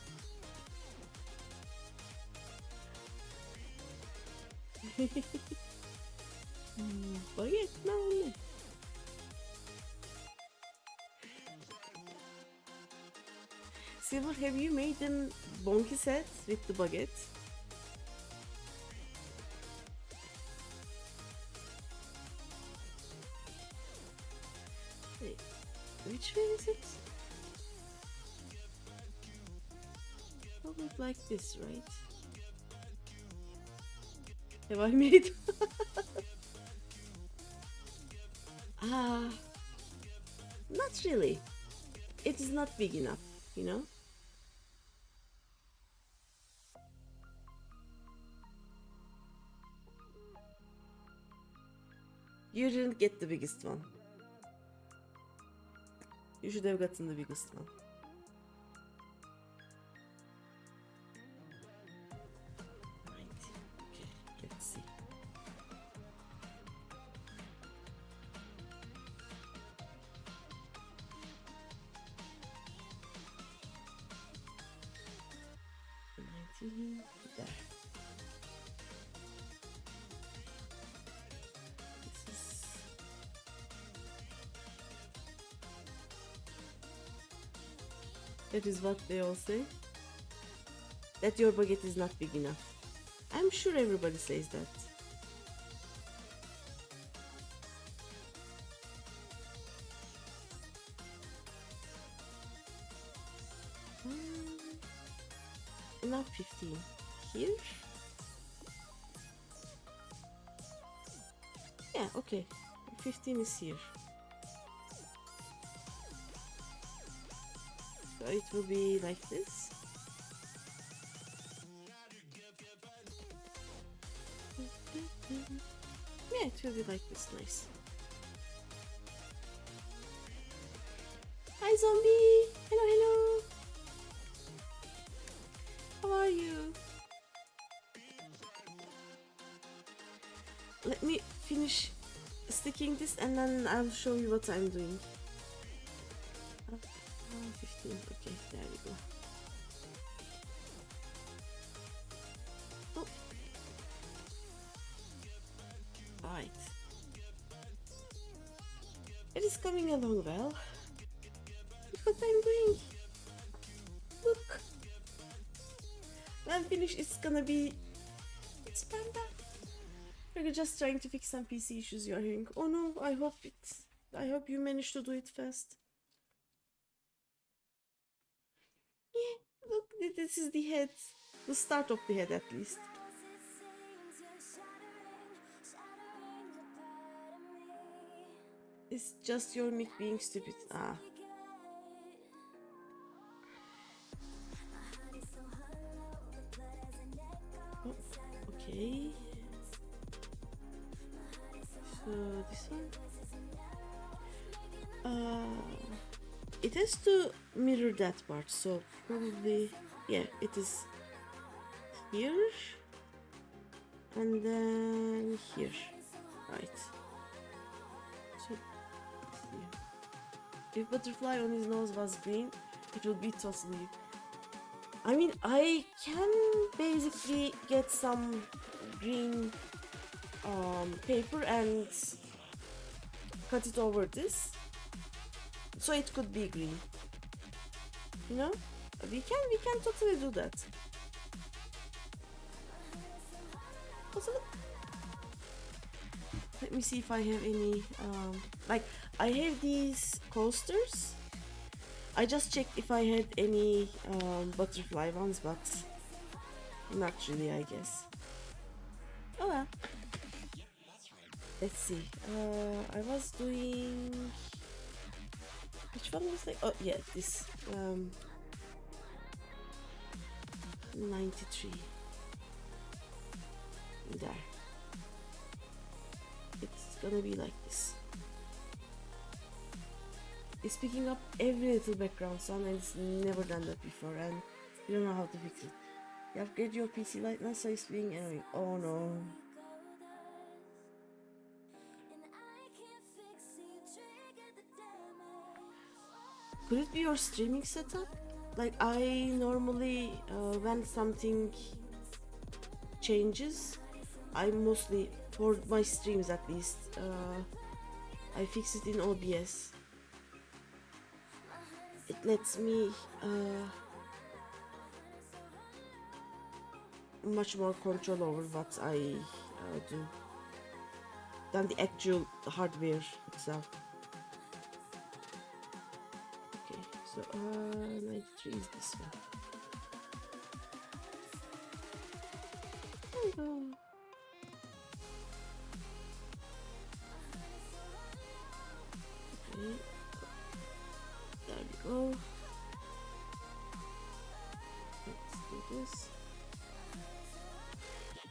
Baguette now. Silver, have you made them bonky sets with the baguette? Wait, which way is it? Probably like this, right? Have I made? Ah, not really. It is not big enough, you know? You didn't get the biggest one. You should have gotten the biggest one. Right. Okay, let's see. There. This is... That is what they all say. That your baguette is not big enough. I'm sure everybody says that. Not 15. Here? Yeah, okay. 15 is here. So it will be like this. Yeah, it will be like this. Nice. Hi, zombie! Hello, hello! How are you? Let me finish sticking this and then I'll show you what I'm doing. 15. Okay, there we go. Oh. Right. It is coming along well. Look what I'm doing. Look. When I'm finished, it's gonna be... It's Panda. We're just trying to fix some PC issues you're hearing. Oh no, I hope you managed to do it fast. Yeah, look, this is the head. The start of the head at least. It's just your mic being stupid. Ah. Oh, okay. So this one. It has to mirror that part, so probably, yeah, it is here and then here, right? So if butterfly on his nose was green, it would be totally... I mean, I can basically get some green paper and cut it over this, so it could be green. You know, we can totally do that. Also, let me see if I have any like I have these coasters. I just checked if I had any butterfly ones, but not really, I guess. Oh well. Let's see. I was doing. Which one was like? Oh yeah, this. 93. There. It's gonna be like this. It's picking up every little background sound and it's never done that before and you don't know how to fix it. You upgrade your PC right now so it's being annoying. Oh no. Could it be your streaming setup? Like I normally, when something changes, I mostly, for my streams at least, I fix it in OBS. It lets me much more control over what I do than the actual hardware itself. Okay, so 93 is this one. There we go. Okay. There we go. Let's do this.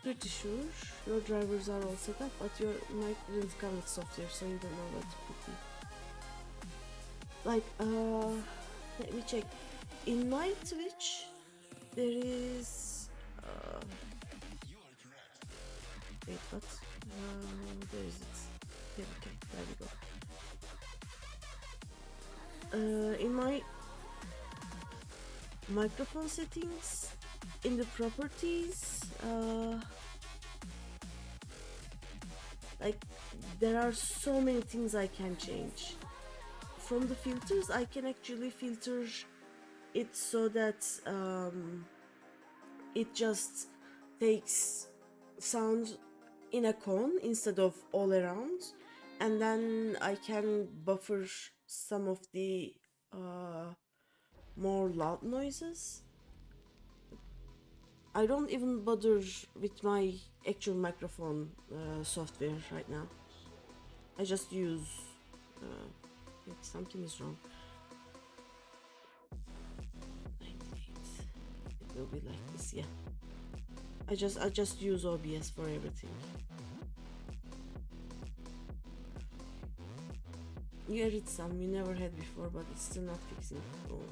Pretty sure your drivers are all set up, but your mic didn't come with software, so you don't know what to put. Like, let me check. In my Twitch, there is. Wait, what? Where is it? Here, okay, there we go. In my microphone settings, in the properties, like there are so many things I can change. From the filters, I can actually filter it so that it just takes sound in a cone instead of all around, and then I can buffer some of the more loud noises. I don't even bother with my actual microphone software right now. I just use wait, something is wrong. 98. It will be like this, yeah. I just use OBS for everything. You added some you never had before, but it's still not fixing. Oh.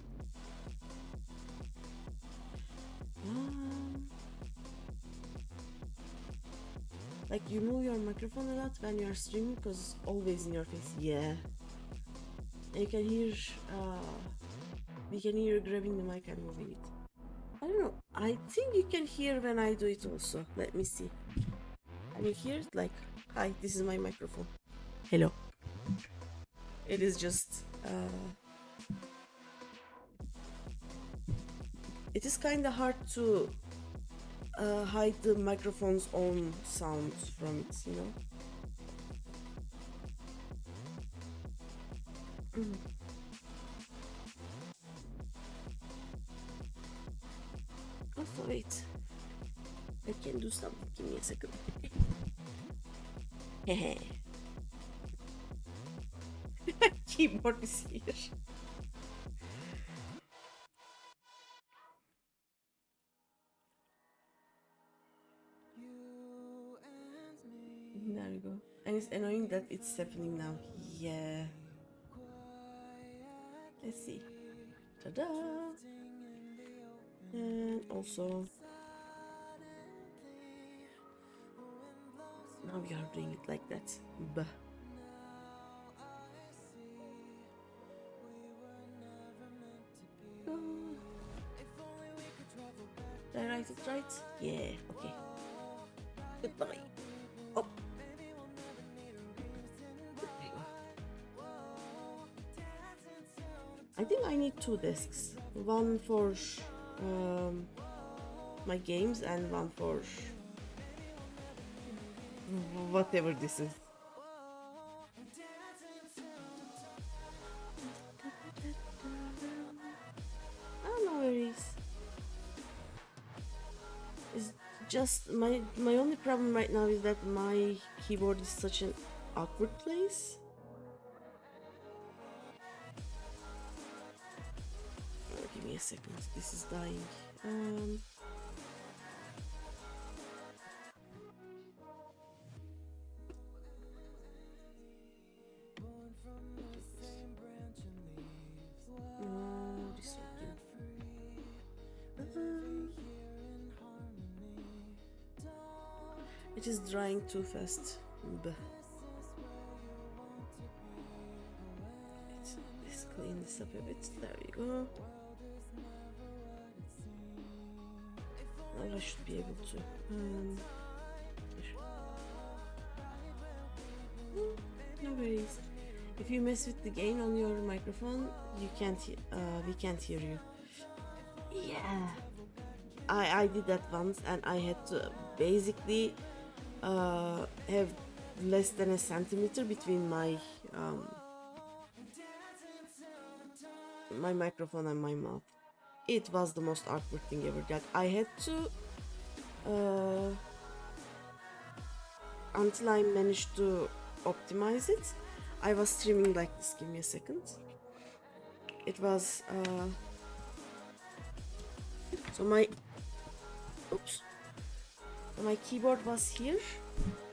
Like you move your microphone a lot when you are streaming because it's always in your face. Yeah. You can hear we can hear you grabbing the mic and moving it. I don't know. I think you can hear when I do it also. Let me see. Can you hear it? Like, hi, this is my microphone. Hello. It is just it is kind of hard to hide the microphone's own sound from it, you know? Also, wait. I can do something. Give me a second. Keyboard is here. There we go. And it's annoying that it's happening now. Yeah. Let's see. Ta-da! And also, now we are doing it like that. Bah. Oh. Did I write it right? Yeah, okay. Goodbye. Oh. I think I need 2 desks. One for my games and one for whatever this is. Oh, no worries. Just my only problem right now is that my keyboard is such an awkward place. Give me a second. This is dying. No, this one. It is drying too fast. Let's clean this up a bit. There we go. Now I should be able to. No worries. If you mess with the gain on your microphone, we can't hear you. Yeah, I did that once, and I had to basically have less than a centimeter between my my microphone and my mouth. It was the most awkward thing ever. That I had to until I managed to optimize it. I was streaming like this. Give me a second. It was so my keyboard was here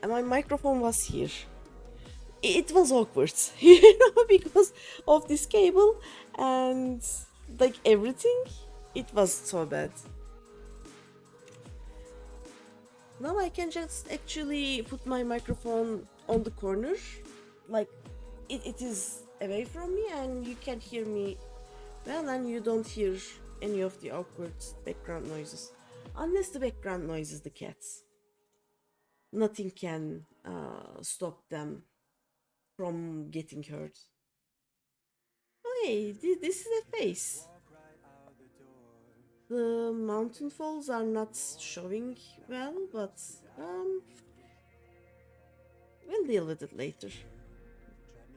and my microphone was here. It was awkward, you know, because of this cable and like everything. It was so bad. Now I can just actually put my microphone on the corner, like it is away from me, and you can hear me well, and you don't hear any of the awkward background noises. Unless the background noise is the cats. Nothing can stop them from getting heard. Okay, this is a face. The mountain falls are not showing well, but we'll deal with it later.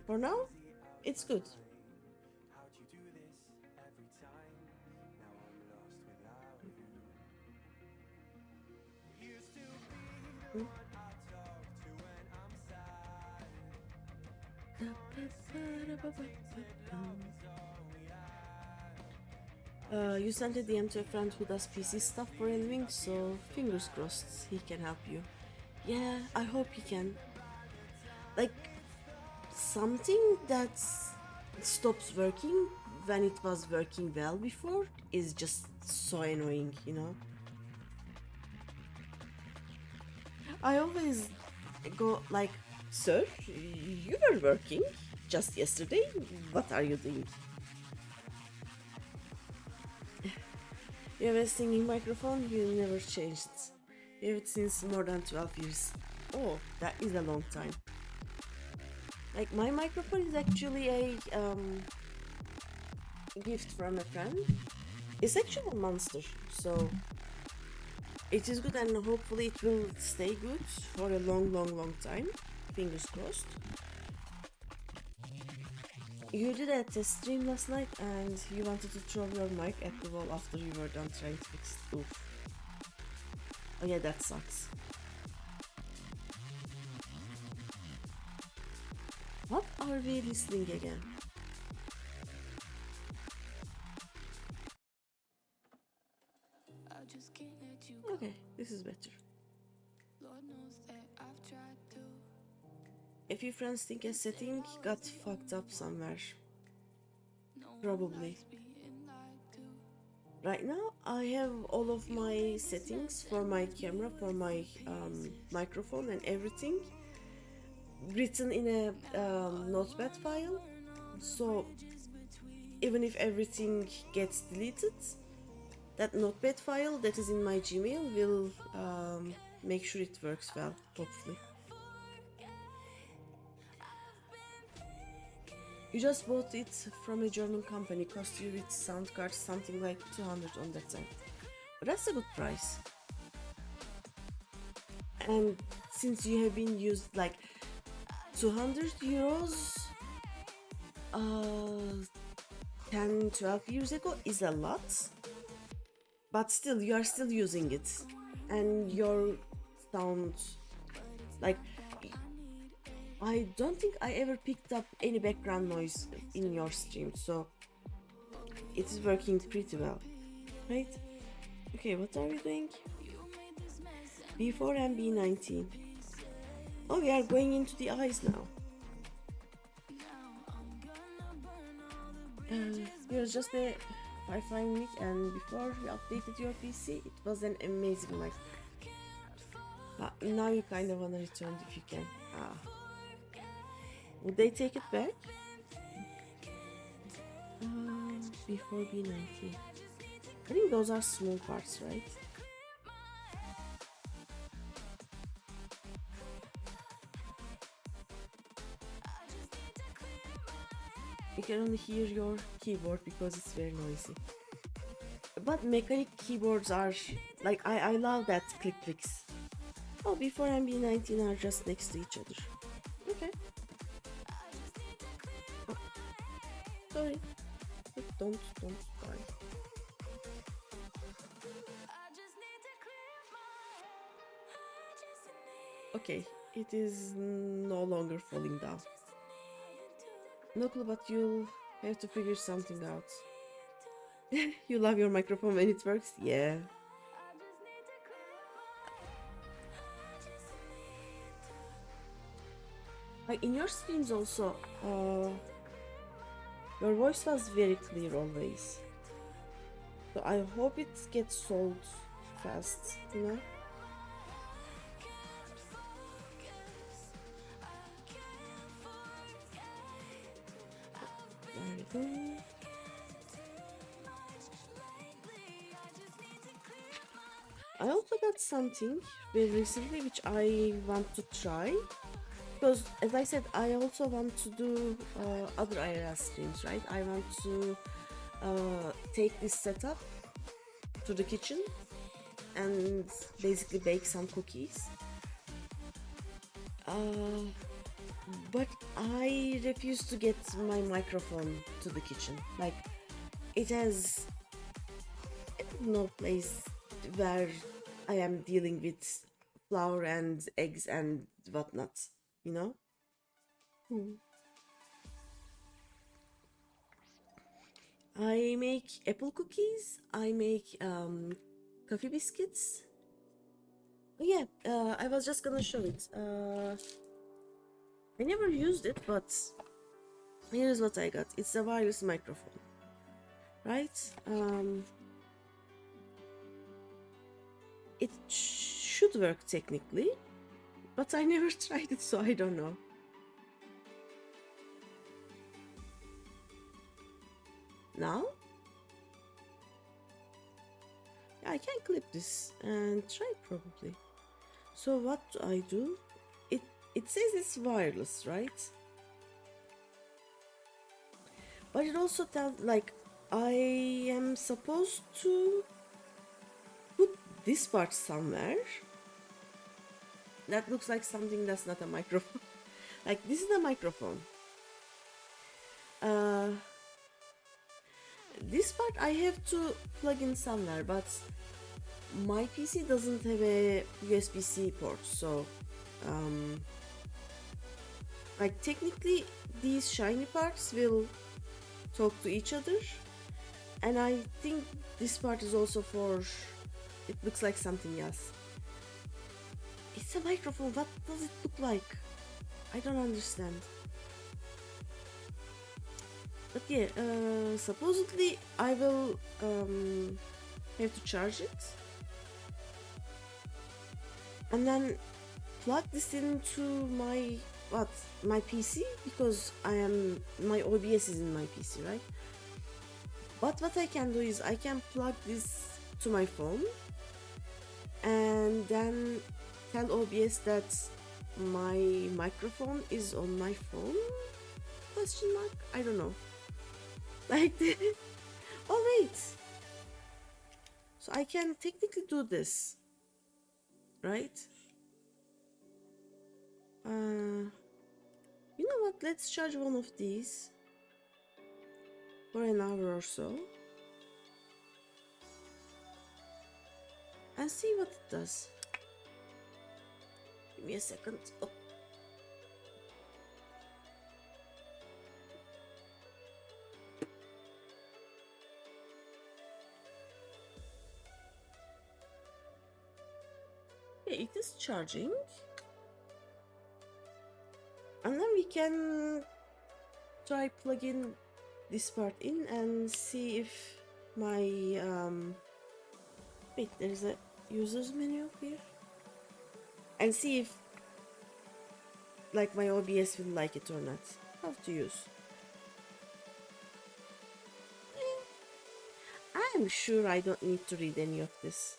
For now, it's good. You sent a DM to a friend who does PC stuff for a living, so fingers crossed he can help you. Yeah, I hope he can. Like, something that stops working when it was working well before is just so annoying, you know? I always go like, sir, you were working just yesterday. What are you doing? You have a singing microphone, you never changed it. You have it since more than 12 years. Oh, that is a long time. Like, my microphone is actually a gift from a friend. It's actually a monster, so it is good, and hopefully it will stay good for a long time. Fingers crossed. You did a test stream last night and you wanted to throw your mic at the wall after you were done trying to fix it. Oof. Oh yeah, that sucks. What are we listening again? Okay, this is better. A few friends think a setting got fucked up somewhere. Probably. Right now, I have all of my settings for my camera, for my microphone and everything written in a notepad file. So even if everything gets deleted, that notepad file that is in my Gmail will make sure it works well, hopefully. You just bought it from a German company, cost you with sound cards something like 200 on that side. But that's a good price. And since you have been used like 200 euros 10-12 years ago is a lot, but still you are still using it, and your sound, like, I don't think I ever picked up any background noise in your stream, so it is working pretty well, right? Okay, what are we doing? B4 and B19. Oh, we are going into the eyes now. It was just a 5 week, and before you updated your PC, it was an amazing life. But now you kind of wanna return if you can. Would they take it back? Before B19. I think those are small parts, right? You can only hear your keyboard because it's very noisy. But mechanic keyboards are like, I love that click clicks. Oh, before and B19 are just next to each other. Okay. Oh, sorry. Don't die. Okay, it is no longer falling down. No clue, but you'll have to figure something out. You love your microphone when it works? Yeah. Like in your streams also, your voice was very clear always. So I hope it gets solved fast, you know? There we go. I also got something very recently which I want to try, because as I said, I also want to do other IRL streams, right? I want to take this setup to the kitchen and basically bake some cookies. But I refuse to get my microphone to the kitchen. Like, it has no place where I am dealing with flour and eggs and whatnot, you know? I make apple cookies, I make coffee biscuits. Oh, yeah, I was just gonna show it. I never used it, but here's what I got. It's a wireless microphone, right? It should work technically, but I never tried it, so I don't know. Now? Yeah, I can clip this and try probably. So what do I do? It says it's wireless, right? But it also tells, like, I am supposed to put this part somewhere. That looks like something that's not a microphone. Like, this is a microphone. This part I have to plug in somewhere, but my PC doesn't have a USB-C port, so like technically these shiny parts will talk to each other, and I think this part is also for, it looks like something else. It's a microphone, what does it look like? I don't understand. But yeah, supposedly I will have to charge it and then plug this into my PC, because my OBS is in my PC, right? But what I can do is I can plug this to my phone and then tell OBS that my microphone is on my phone? Question mark? I don't know. Like, oh wait. So I can technically do this, right? You know what? Let's charge one of these for an hour or so. and see what it does. Give me a second. Oh. Okay, it is charging. And then we can try plugging this part in and see if my wait, there's a users menu here, and see if like my OBS will like it or not. How to use. I'm sure I don't need to read any of this.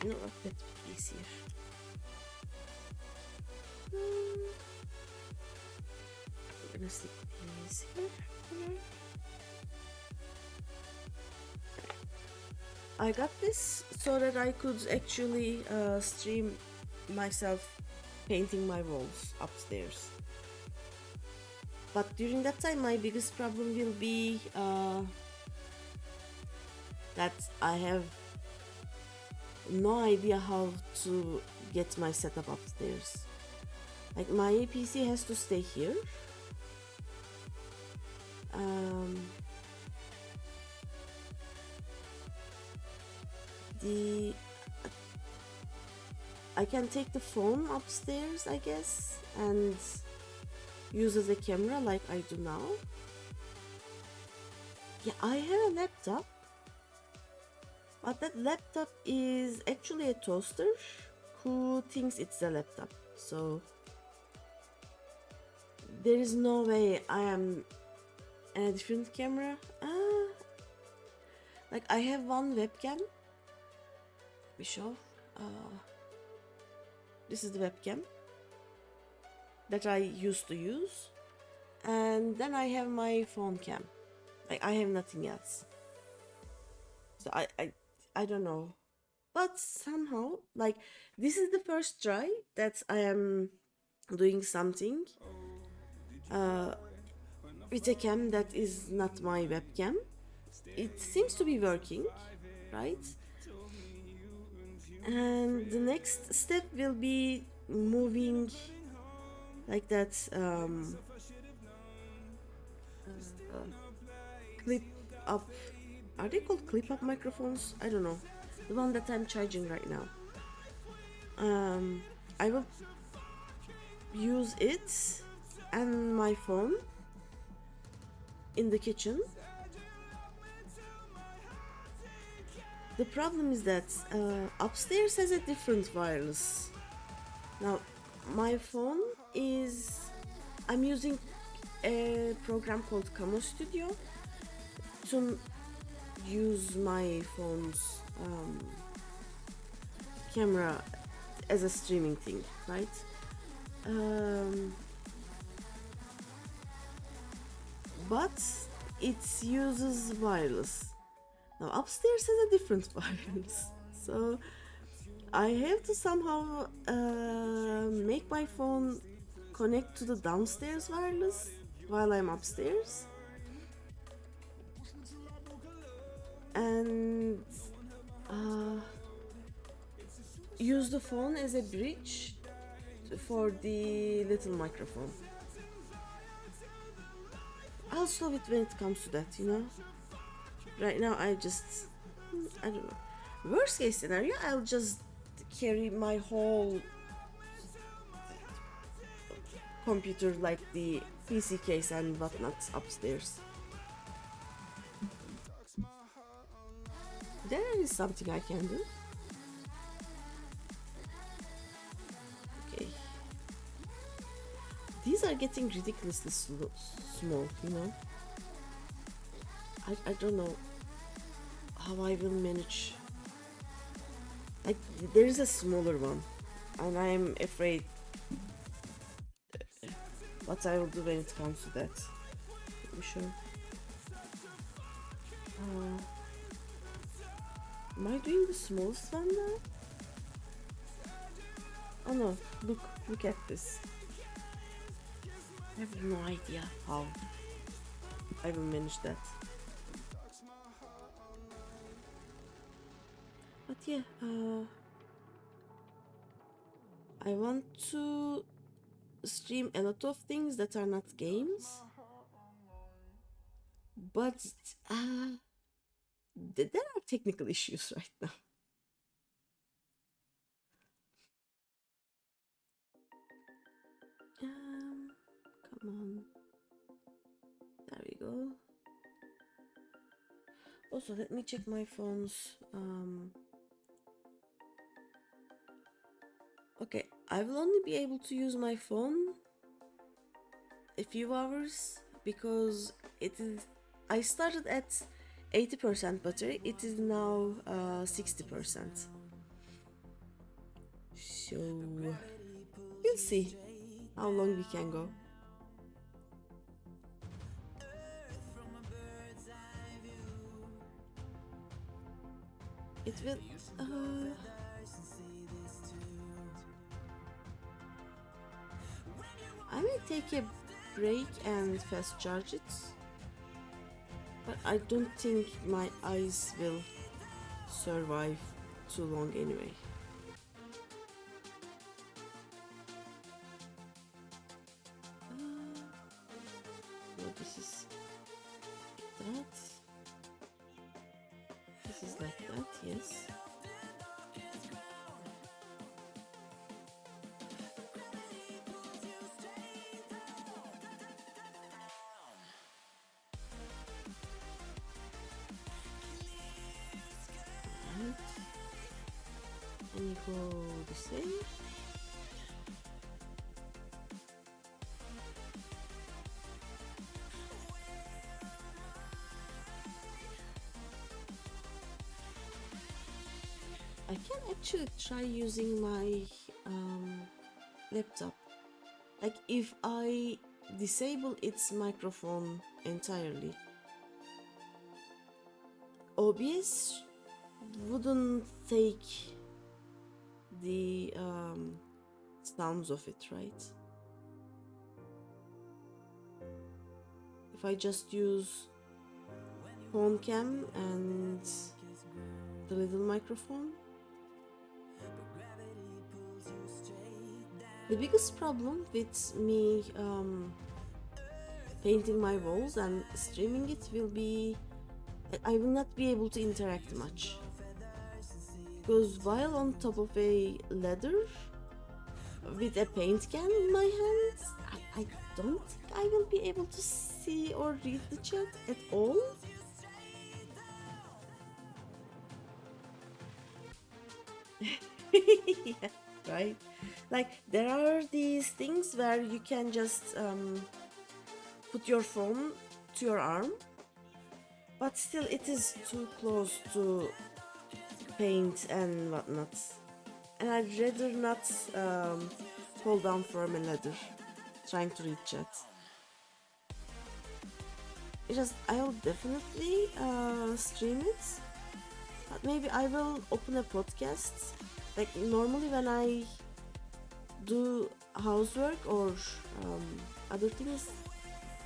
No, that's easier. I'm gonna stick these here. I got this so that I could actually stream myself painting my walls upstairs. But during that time, my biggest problem will be that I have no idea how to get my setup upstairs. Like my PC has to stay here. I can take the phone upstairs, I guess, and use as a camera like I do now. Yeah, I have a laptop, but that laptop is actually a toaster who thinks it's a laptop. So there is no way I am a different camera. Like I have one webcam. We show. This is the webcam that I used to use, and then I have my phone cam. Like I have nothing else. So I don't know, but somehow like this is the first try that I am doing something with a cam that is not my webcam. It seems to be working, right? And the next step will be moving like that clip up. Are they called clip up microphones? I don't know. The one that I'm charging right now. I will use it and my phone in the kitchen. The problem is that upstairs has a different wireless. Now, my phone is... I'm using a program called Camo Studio to use my phone's camera as a streaming thing, right? But it uses wireless. Now upstairs has a different wireless, so I have to somehow make my phone connect to the downstairs wireless while I'm upstairs, and use the phone as a bridge for the little microphone. I'll solve it when it comes to that, you know. Right now I don't know. Worst case scenario, I'll just carry my whole computer, like the PC case and whatnot, upstairs. There is something I can do. Okay. These are getting ridiculously small, you know. I don't know how I will manage. Like there is a smaller one, and I am afraid what I will do when it comes to that. Let me show. Am I doing the smallest one now? Oh no! Look at this. I have no idea how. I will manage that. But yeah, I want to stream a lot of things that are not games, but there are technical issues right now. Come on. There we go. Also, let me check my phone's. Okay, I will only be able to use my phone a few hours because it is. I started at 80% battery. It is now 60%. So we'll see how long we can go. It will. I may take a break and fast charge it, but I don't think my eyes will survive too long anyway. No, this is that. This is like that, yes. And you go the same. I can actually try using my laptop. Like if I disable its microphone entirely, OBS wouldn't take the sounds of it, right? If I just use phone cam and the little microphone. The biggest problem with me painting my walls and streaming it will be I will not be able to interact much. Because while on top of a ladder with a paint can in my hands, I don't think I will be able to see or read the chat at all. Yeah, right. Like there are these things where you can just put your phone to your arm, but still it is too close to paint and whatnot. And I'd rather not fall down from a ladder trying to read chat. I'll definitely stream it, but maybe I will open a podcast. Like normally when I do housework or other things,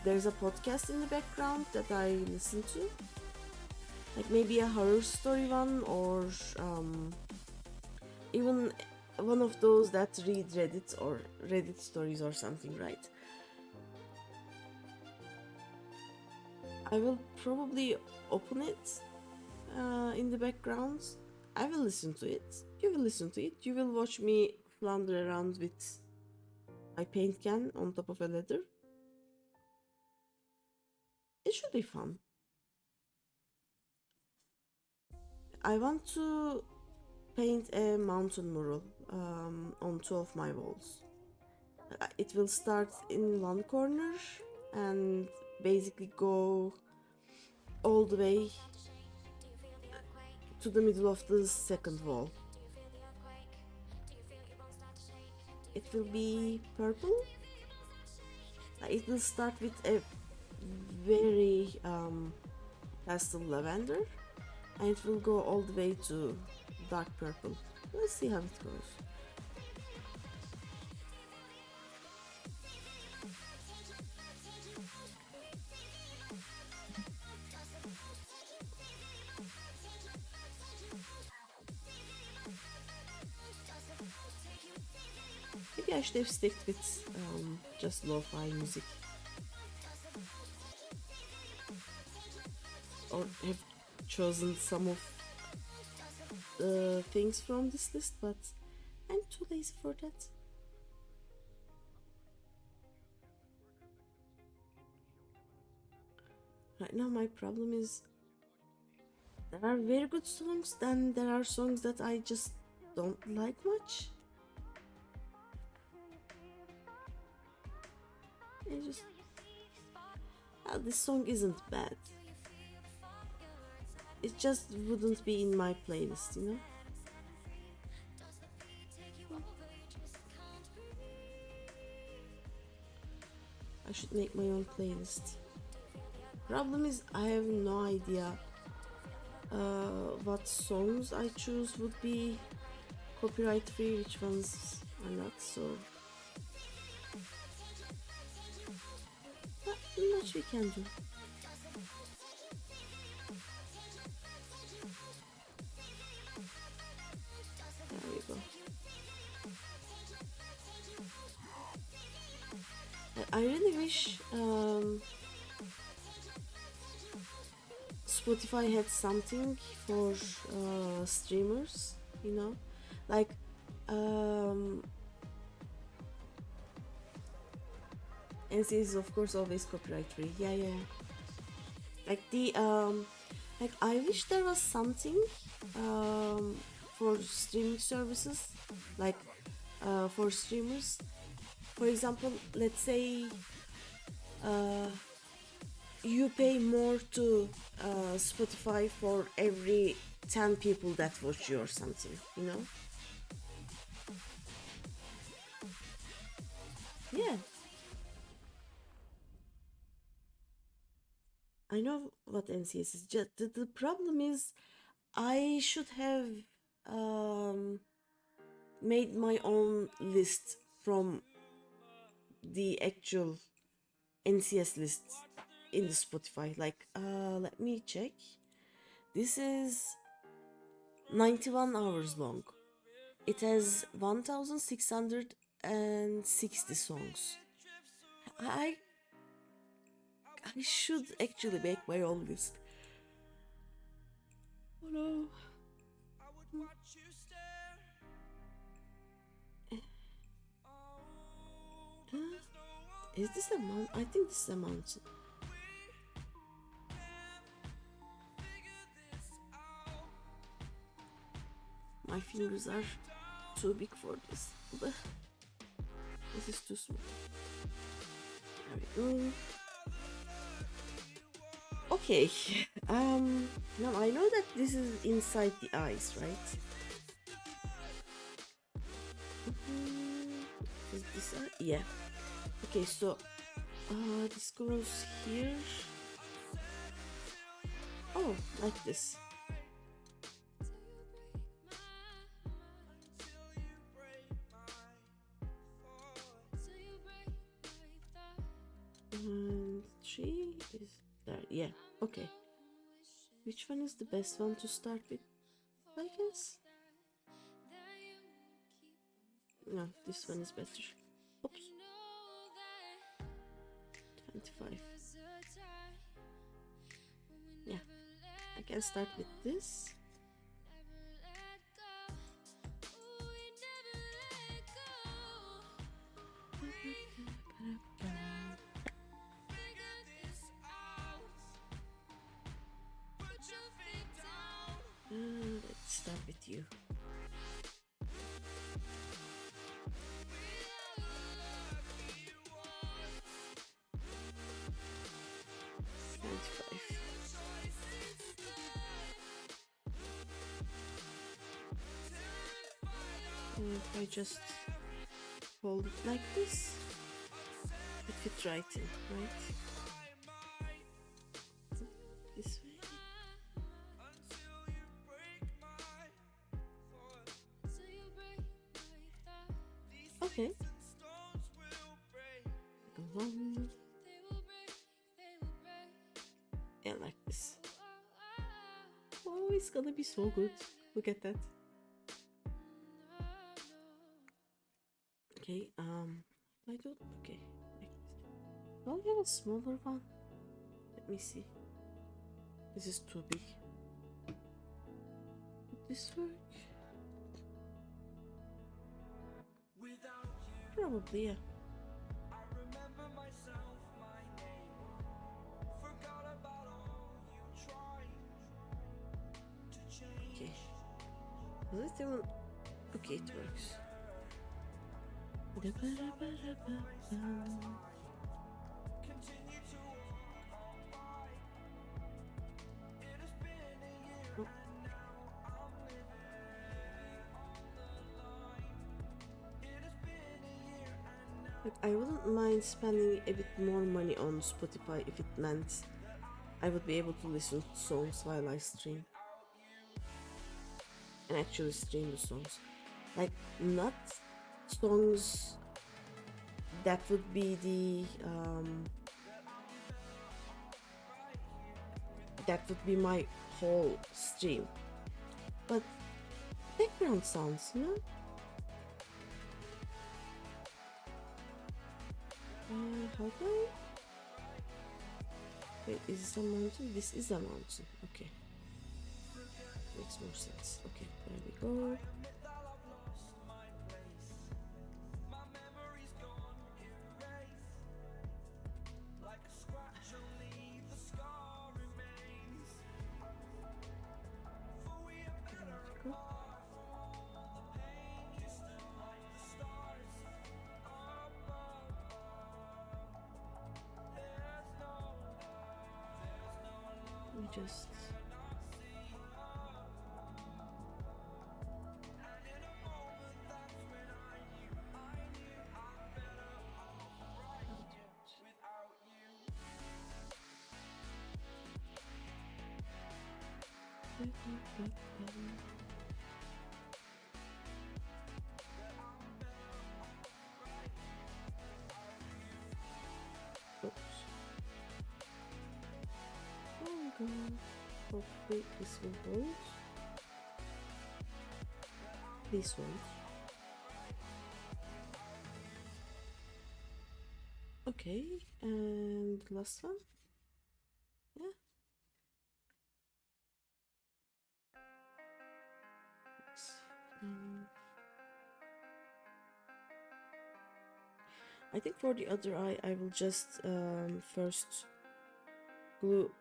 there's a podcast in the background that I listen to. Like maybe a horror story one or even one of those that read Reddit or Reddit stories or something, right? I will probably open it in the background. I will listen to it. You will listen to it. You will watch me flounder around with my paint can on top of a ladder. It should be fun. I want to paint a mountain mural on two of my walls. It will start in one corner and basically go all the way to the middle of the second wall. It will be purple. It will start with a very pastel lavender and it will go all the way to dark purple. Let's see how it goes. maybe I should have stuck with just lo-fi music, or have chosen some of the things from this list, but I'm too lazy for that. Right now my problem is there are very good songs, then there are songs that I just don't like much. This song isn't bad. It just wouldn't be in my playlist, you know? I should make my own playlist. Problem is, I have no idea what songs I choose would be copyright free, which ones are not, so not much we can do. There we go. I really wish Spotify had something for streamers, you know, like NC is of course always copyright free. Yeah. Like the like I wish there was something for streaming services, like for streamers. For example, let's say you pay more to Spotify for every 10 people that watch you or something, you know? Yeah. I know what NCS is. Just the problem is I should have made my own list from the actual NCS list in the Spotify. Like, let me check. This is 91 hours long. It has 1660 songs. I should actually make my own list. Oh no. Is this a mountain? I think this is a mountain. My fingers are too big for this. This is too small. There we go. Okay. Now I know that this is inside the eyes, right? Is this yeah. Okay, so this goes here. Oh, like this. And 3 is there. Yeah, okay. Which one is the best one to start with, I guess? No, this one is better. Oops. 25. Yeah, I can start with this. Let's start with you. If I just hold it like this, it fits right in, right? This way. Okay. Yeah, like this. Oh, it's gonna be so good. Look at that. Okay, I do, okay, like this. Do I have a smaller one? Let me see. This is too big. Would this work? Probably, yeah. Okay. Does it even... Okay, it works. Oh. Like, I wouldn't mind spending a bit more money on Spotify if it meant I would be able to listen to songs while I stream. And actually stream the songs. Like, not songs that would be that would be my whole stream, but background sounds, you know. How do I... Wait, is this a mountain? This is a mountain. Okay, makes more sense. Okay, there we go. We just... Oops. There we go. Hopefully this will hold. This one. Okay, and last one. Yeah. I think for the other eye, I will just first put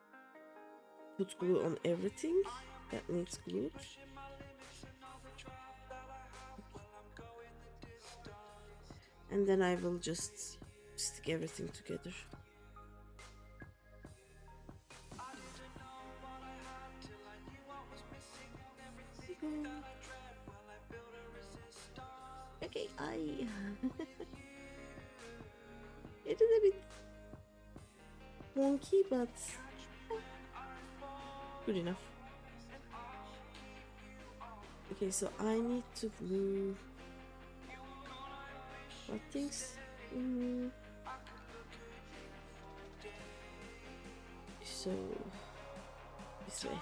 glue on everything that needs glue. And then I will just stick everything together. Okay, it is a bit wonky, but good enough. Okay, so I need to glue what things? So this way.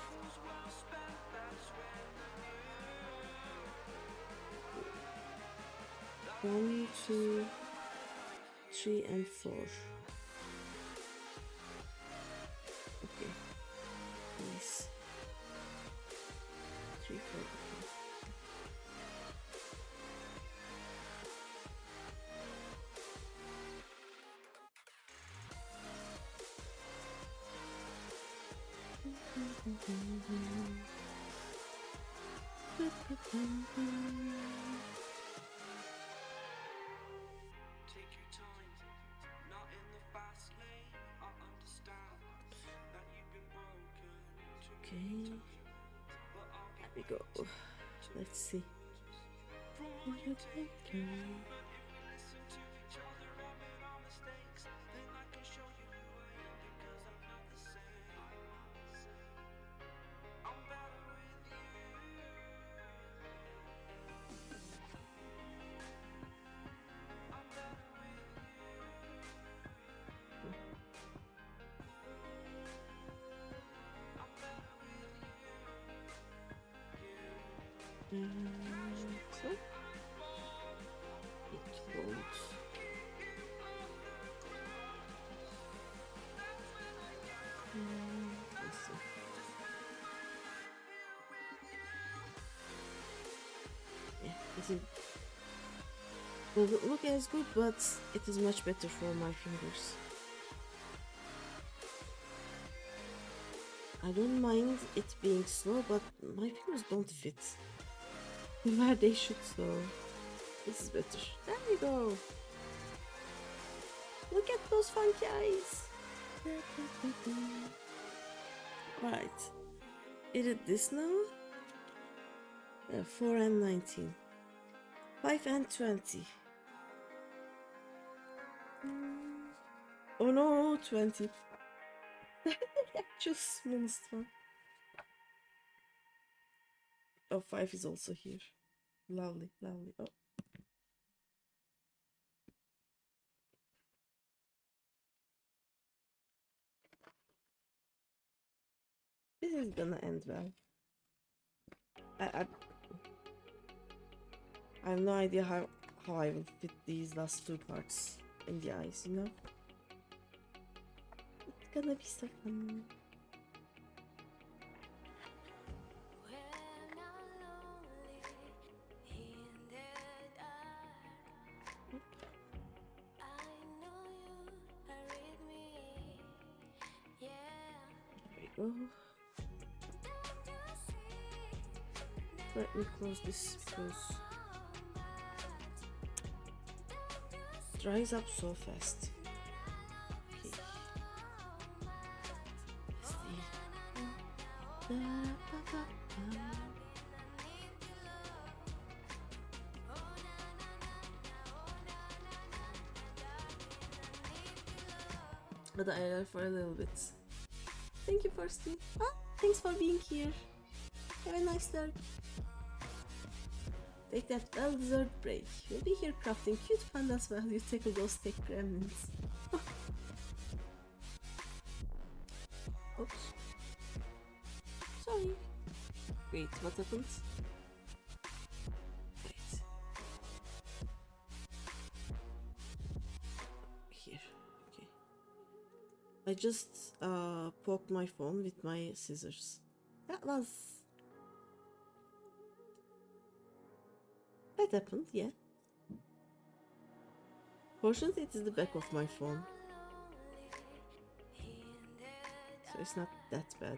1, 2, 3, and 4. Okay. Nice. 3, 4. Okay, there we go. Let's see. So it won't doesn't look as good, but it is much better for my fingers. I don't mind it being slow, but my fingers don't fit where they should, so this is better. There we go. Look at those funky eyes. Right. Edit this now. 4 and 19. 5 and 20. Oh no, 20. Just smallest one. Oh, 5 is also here. Lovely, lovely. Oh. This is gonna end well. I have no idea how I will fit these last 2 parts in the eyes, you know? It's gonna be so fun. There we go. Let me close this because it dries up so fast. Okay. Let's see. But I for a little bit. Thank you for staying. Thanks for being here. Have a nice day. Take that well-deserved break. We'll be here crafting cute pandas while you tackle those tech gremlins. Oops. Sorry. Wait, what happened? Wait. Here. Okay. I just poked my phone with my scissors. That happened, yeah. Fortunately, it is the back of my phone, so it's not that bad.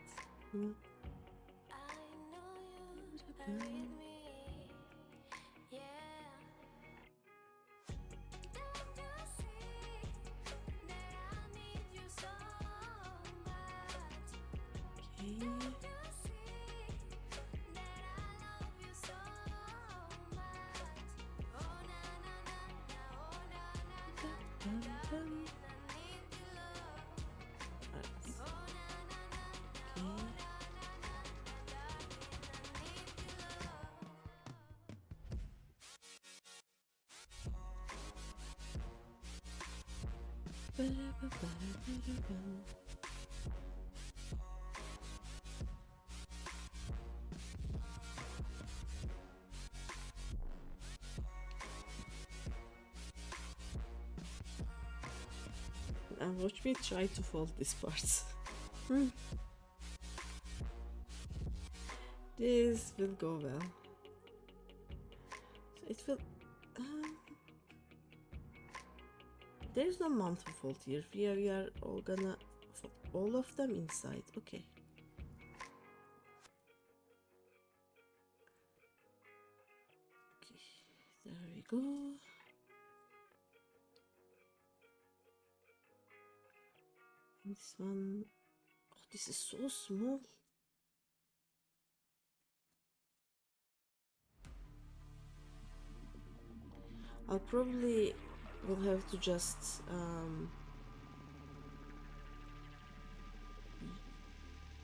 And watch me try to fold this part. This will go well. So it will. There's no mount to fold here. We are all gonna fold all of them inside. Okay. Okay, there we go. This one, oh, this is so small. I'll probably will have to just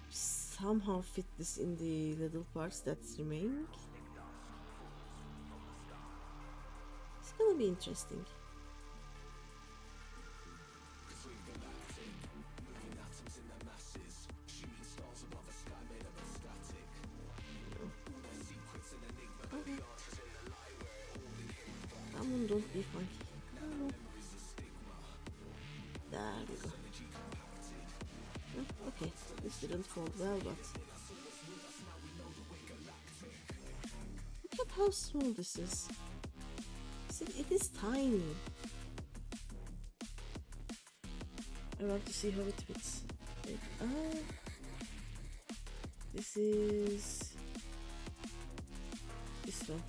somehow fit this in the little parts that's remaining. It's gonna be interesting. Don't be funky. Oh. There we go. Oh, okay, this didn't fold well, but look at how small this is. See, it is tiny. I want to see how it fits. This is this one.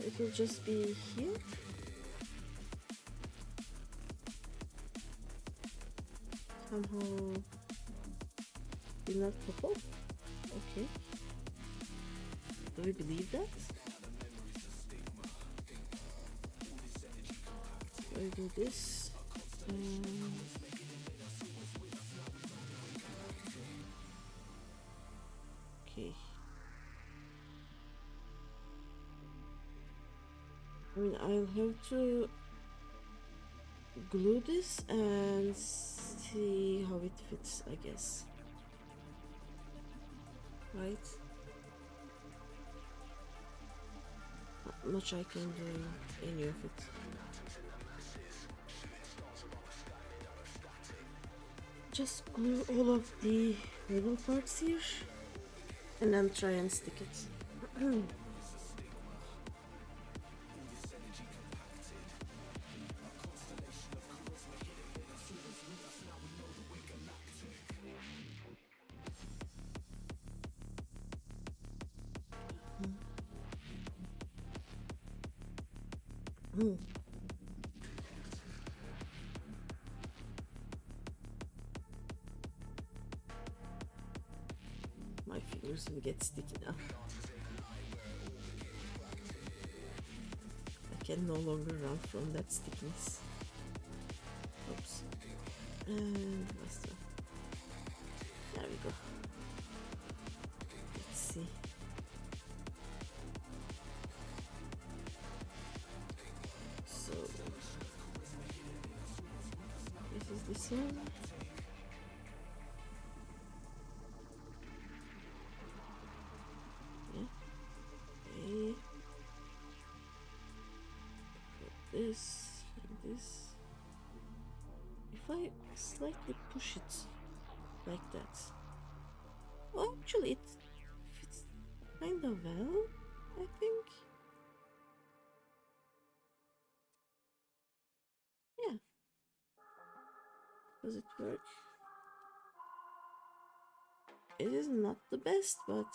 It will just be here. Somehow did not pop up. Okay. Do we believe that? I do this. Okay. I mean, I'll have to glue this and see how it fits, I guess. Right? Not much I can do any of it. Just glue all of the middle parts here and then try and stick it. My fingers will get sticky now. I can no longer run from that stickiness. Oops. And last one. There we go. Let's see. So this is this one. This and this. If I slightly push it like that, well, actually it fits kind of well, I think. Yeah. Does it work? It is not the best, but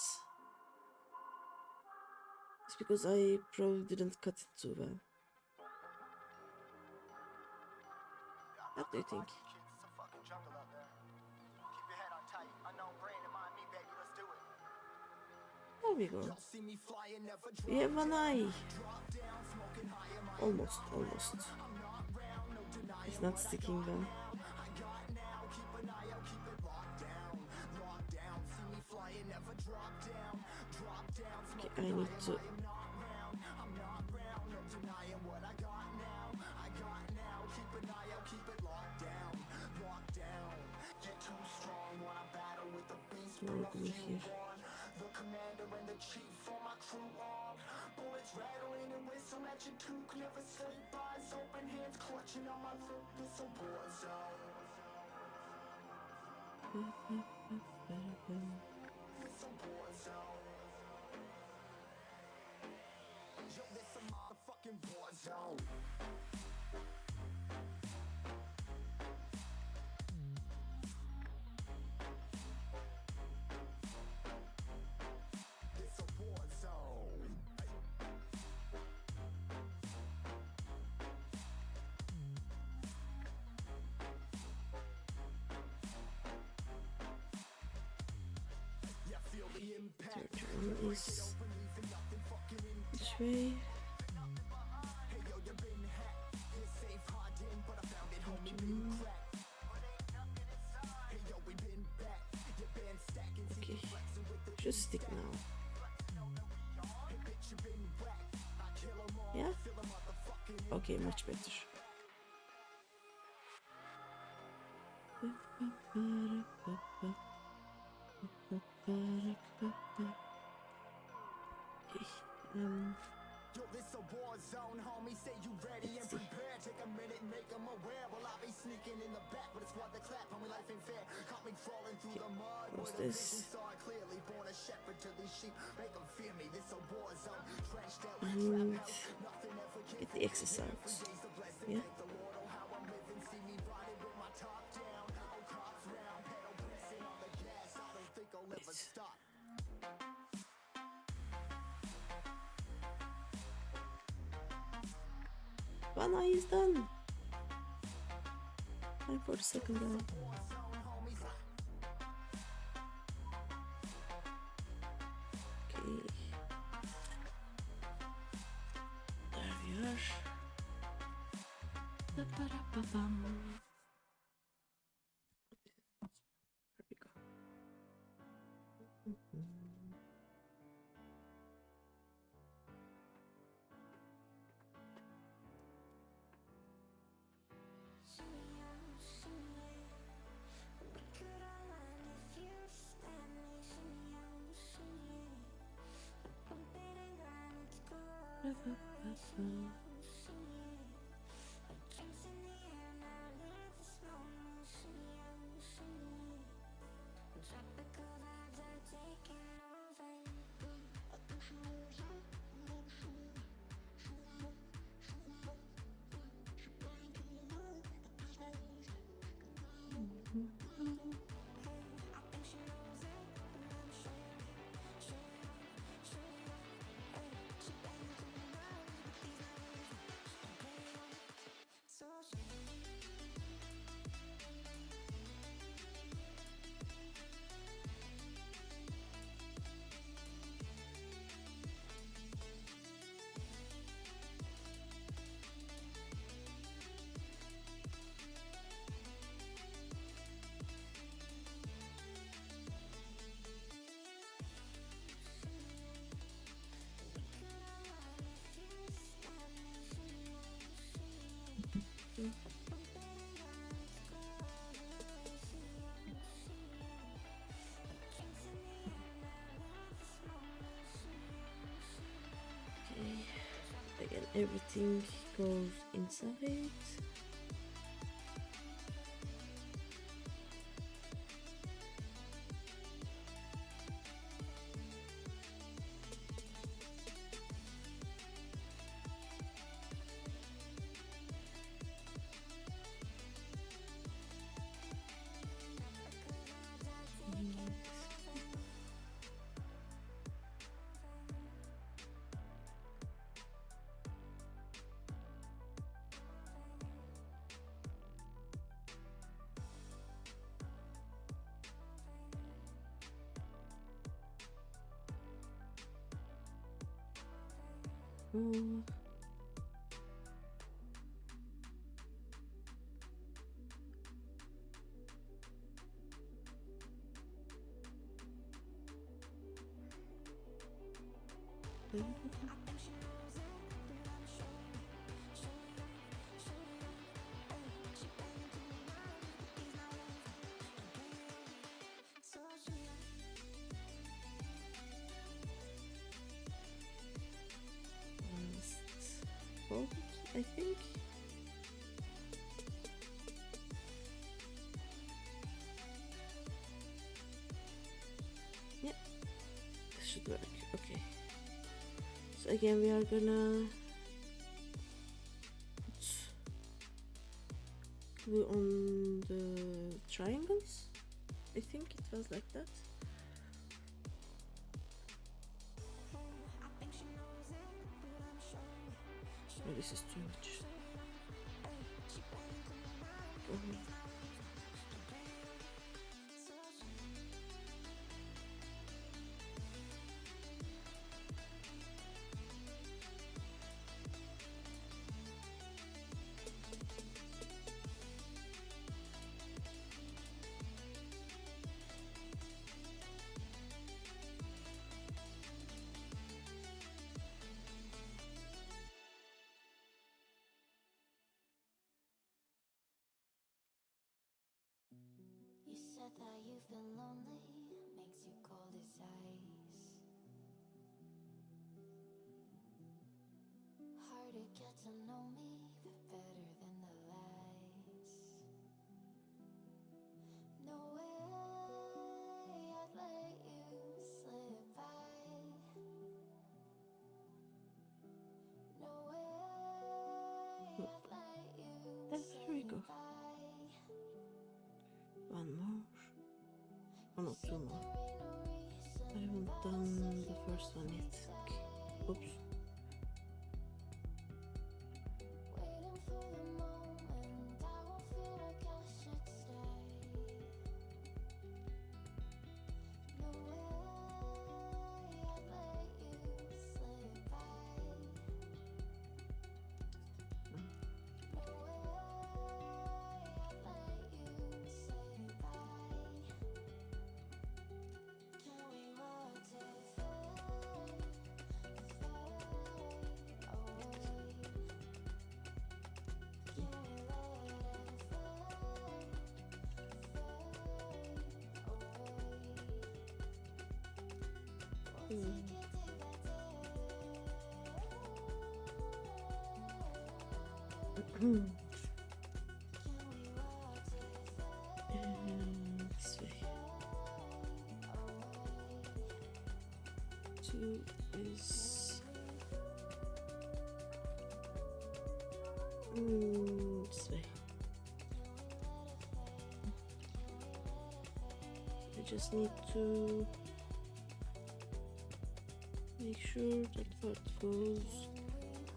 it's because I probably didn't cut it too well. What do you think? There we go. We have an eye. Almost. It's not sticking well. Okay, I need to. Glue here. The commander and the chief for my crew on. Bullets rattling and whistle at your toque. Never sleep, eyes open, hands clutching on my throat. This a war zone. This a war zone. Yo, this a motherfucking war zone. Turn is which way? Okay, just stick now. Yeah? Okay, much better. Okay, Yo, this a war zone, homie. Say you ready and prepared. Take a minute, make a What's this? And get the exercise. Yeah. One eye is done. Time for the second eye. Okay. There we are. Da-ba-da-ba-bum. There we go. Okay, again, everything goes inside. Mm. Hold, I think. Yeah, this should work. Okay. So again, we are gonna put glue on the triangles. I think it was like that. Oh, this is too much. You said that you've been lonely, makes you cold as ice. Hard to get to know me, but better than the lies. done the first one yet. Okay. Oops. Waiting for the moment I won't feel like I should stay. No way I'd let you slip by. No way I'd let you say bye. Can we watch it fade away? Can we let it fade away? We'll take it day by day. Can we watch it This way. fade away? 2 is this way. I just need to make sure that part goes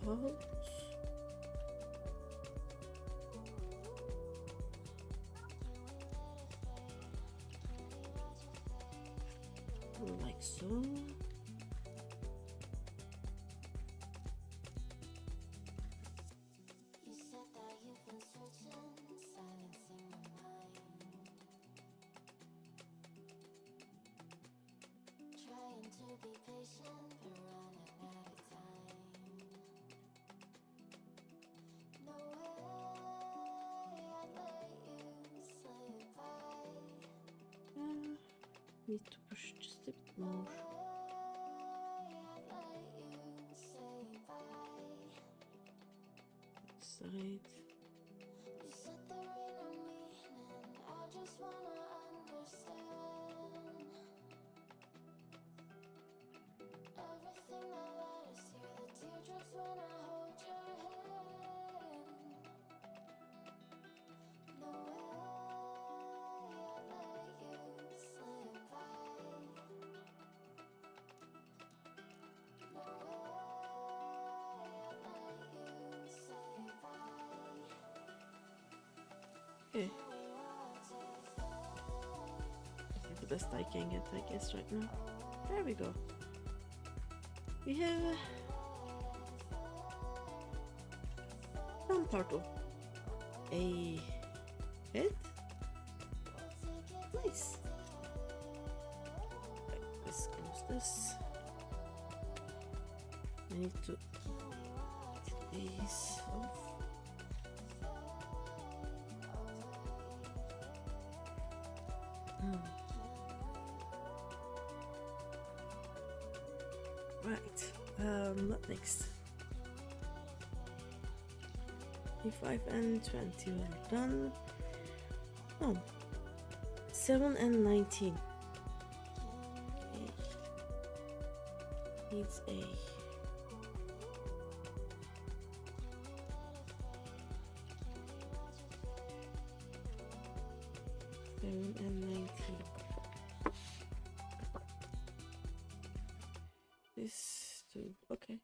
out. Like so. You said that you've been searching, silencing my mind. Trying to be patient, but running out of time. No way I'd let you slip by. Need to push just a bit No more. way I'd let you say bye. Side. You said there ain't no meaning, I just wanna understand. Everything that led us here, the teardrops when I hold your hand. No way I'd let you slip by. No way I'd let you say bye. Okay. Can we watch it fade This is the best I can get, I guess, right now. There we go. We have some part of a head. Nice. Right, let's close this. I need to get these off. Right, what next? 25 and 20 are done. Oh, 7 and 19. Okay. Needs a seven and 19. This too. Okay.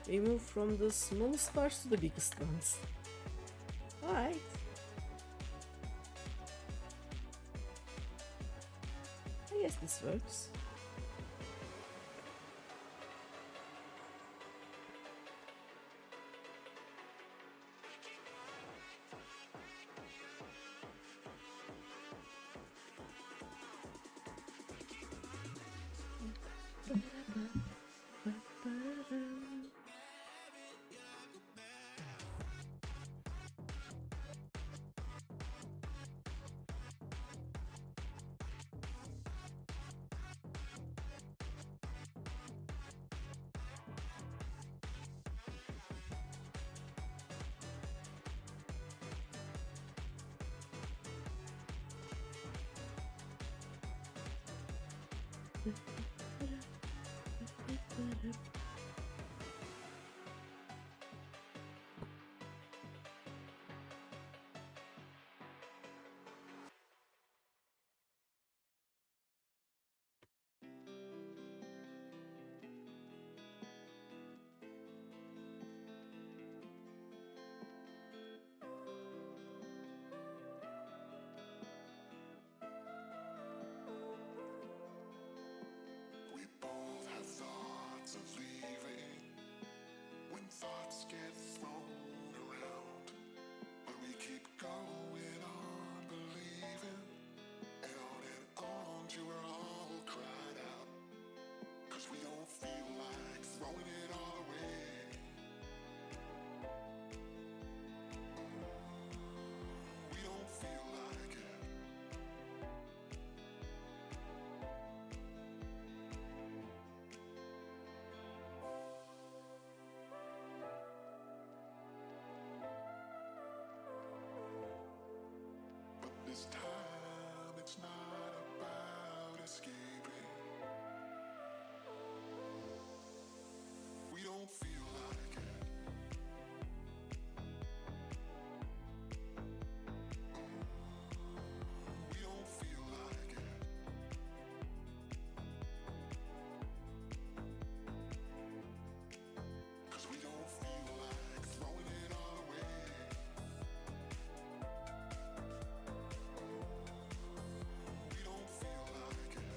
We move from the smallest parts to the biggest ones. Alright. I guess this works. We both have thoughts of leaving when thoughts get thrown around. But we keep going on believing and on till we're all cried out. 'Cause we don't feel like throwing it all away. We don't feel like it. But this time it's not about escaping. We don't feel like it. We don't feel like it. 'Cause we don't feel like throwing it all away. We don't feel like it.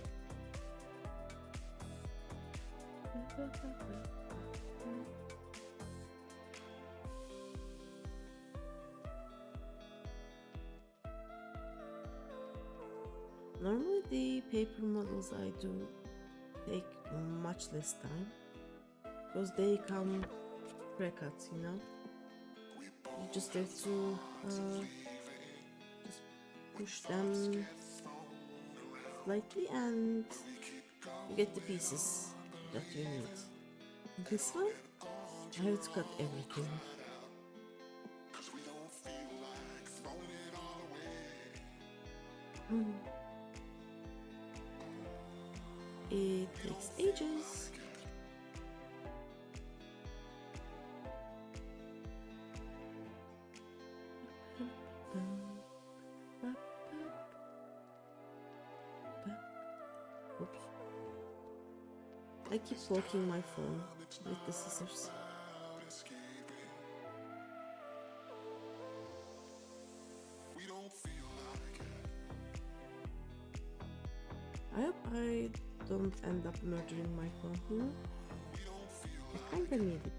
Normally the paper models I do take much less time because they come pre-cut, you know. You just have to just push them slightly and you get the pieces that you need. This one, I have to cut everything. 'Cause we don't feel like throwing it all away. It takes ages. Oops. I keep poking my phone with the scissors. About escaping. We don't feel like it. I hope I don't end up murdering my phone, you know? We don't feel I like kinda need it.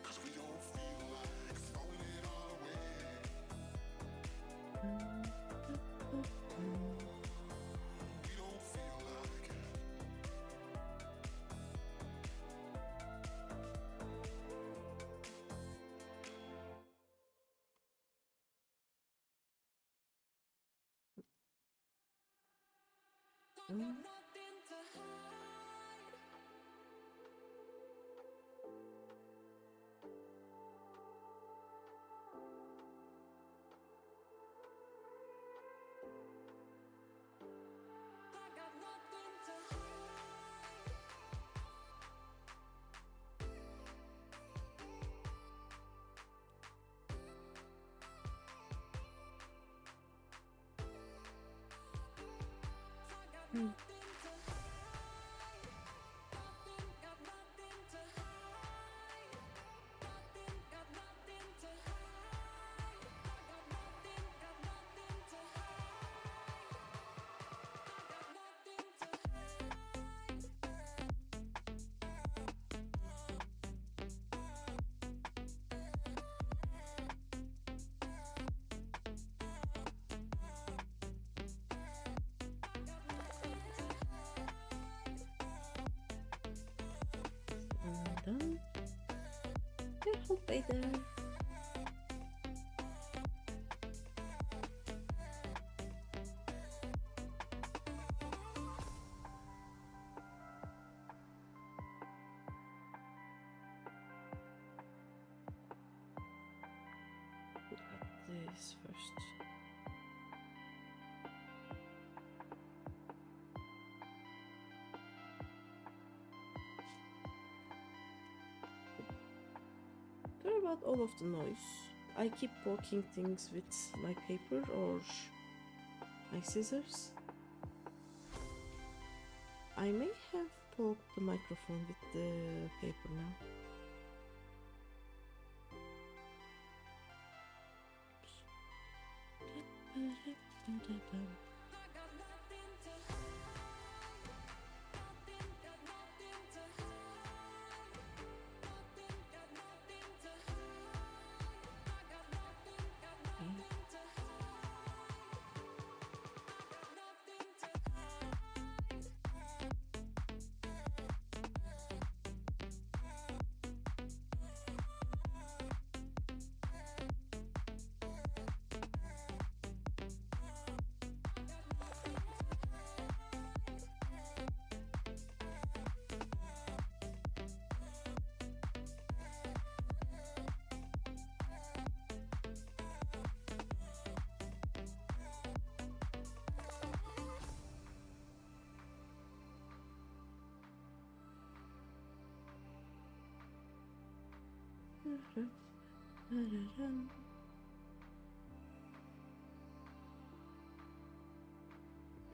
Cause we don't feel like throwing it all away. We don't feel like it. Done. Careful, Peter. Cut this first. about all of the noise? I keep poking things with my paper or my scissors. I may have poked the microphone with the paper now.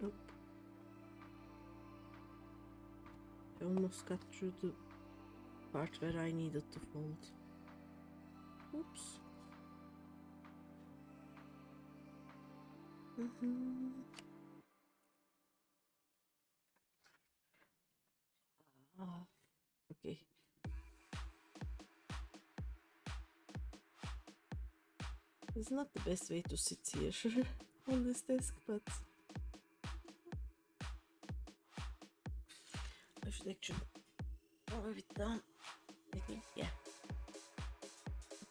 Nope. I almost got through the part where I needed to fold. Oops. Okay. It's not the best way to sit here on this desk, but I should actually move it down. I think, yeah.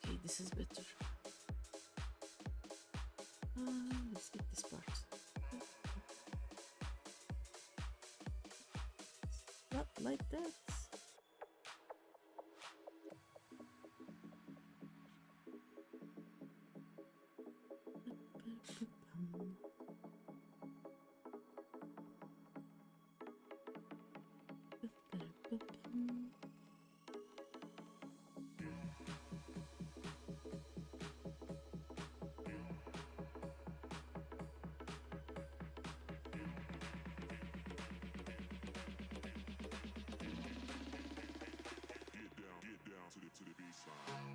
Okay, this is better. Let's get this part. Not like that. To the B-side.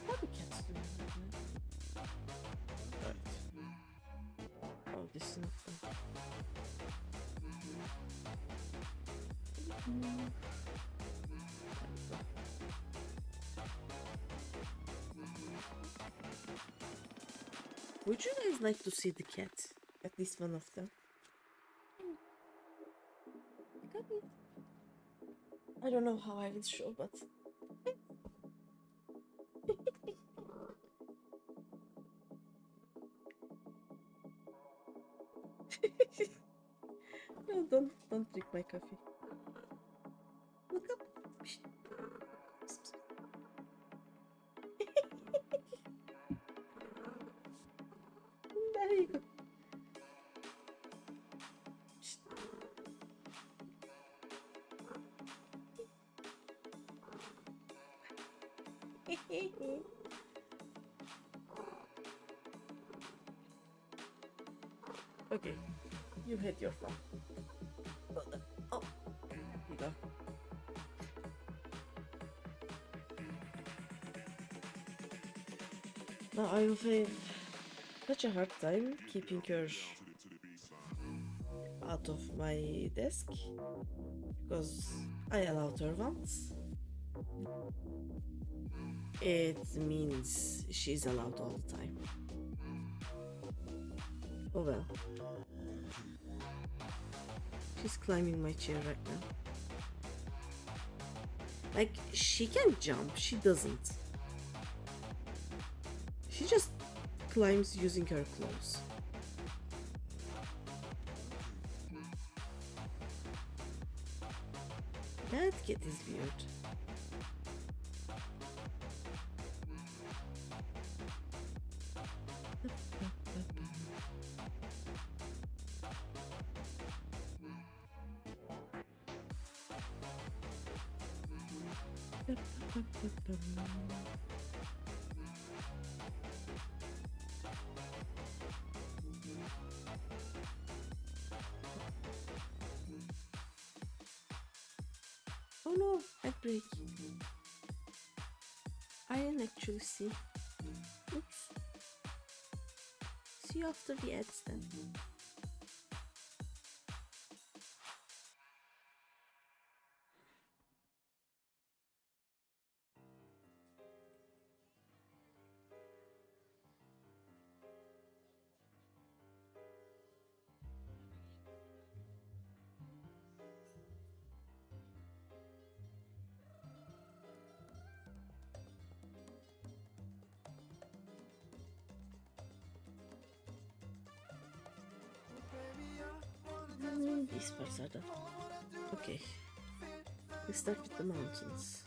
What the cat's doing? Right. Oh, this is not good. Would you guys like to see the cat? At least one of them. I got it. I don't know how I will show, but no, don't drink my coffee. Look up. Psst. There you go. Psst. Okay, you had your fun. Oh, here you go. Now I will have such a hard time keeping her out of my desk because I allowed her once. It means she's allowed all the time. Oh well. She's climbing my chair right now. Like, she can jump, she doesn't. She just climbs using her claws. That cat is weird. Oh no, ad break. I didn't actually see. Oops. See you after the ads then. These parts are done. Okay, let's start with the mountains.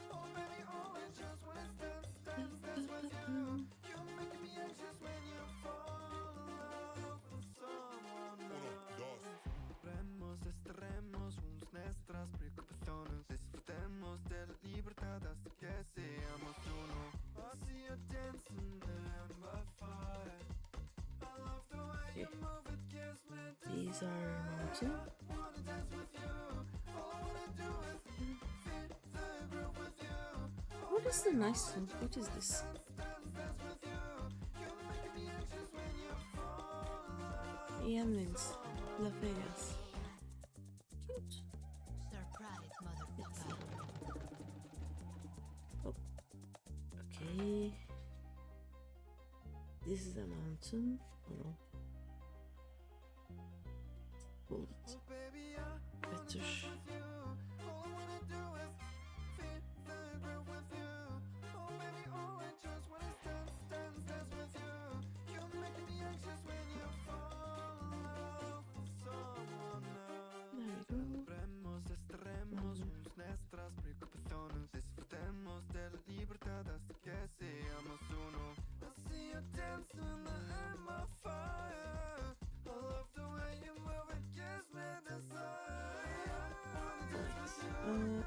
Okay. These are mountain. What is the nice one? What is this? Ian wins. La Vegas. Cute. Surprise, motherfucker. Oh. Okay. This is a mountain. Oh no. Hold it. Better.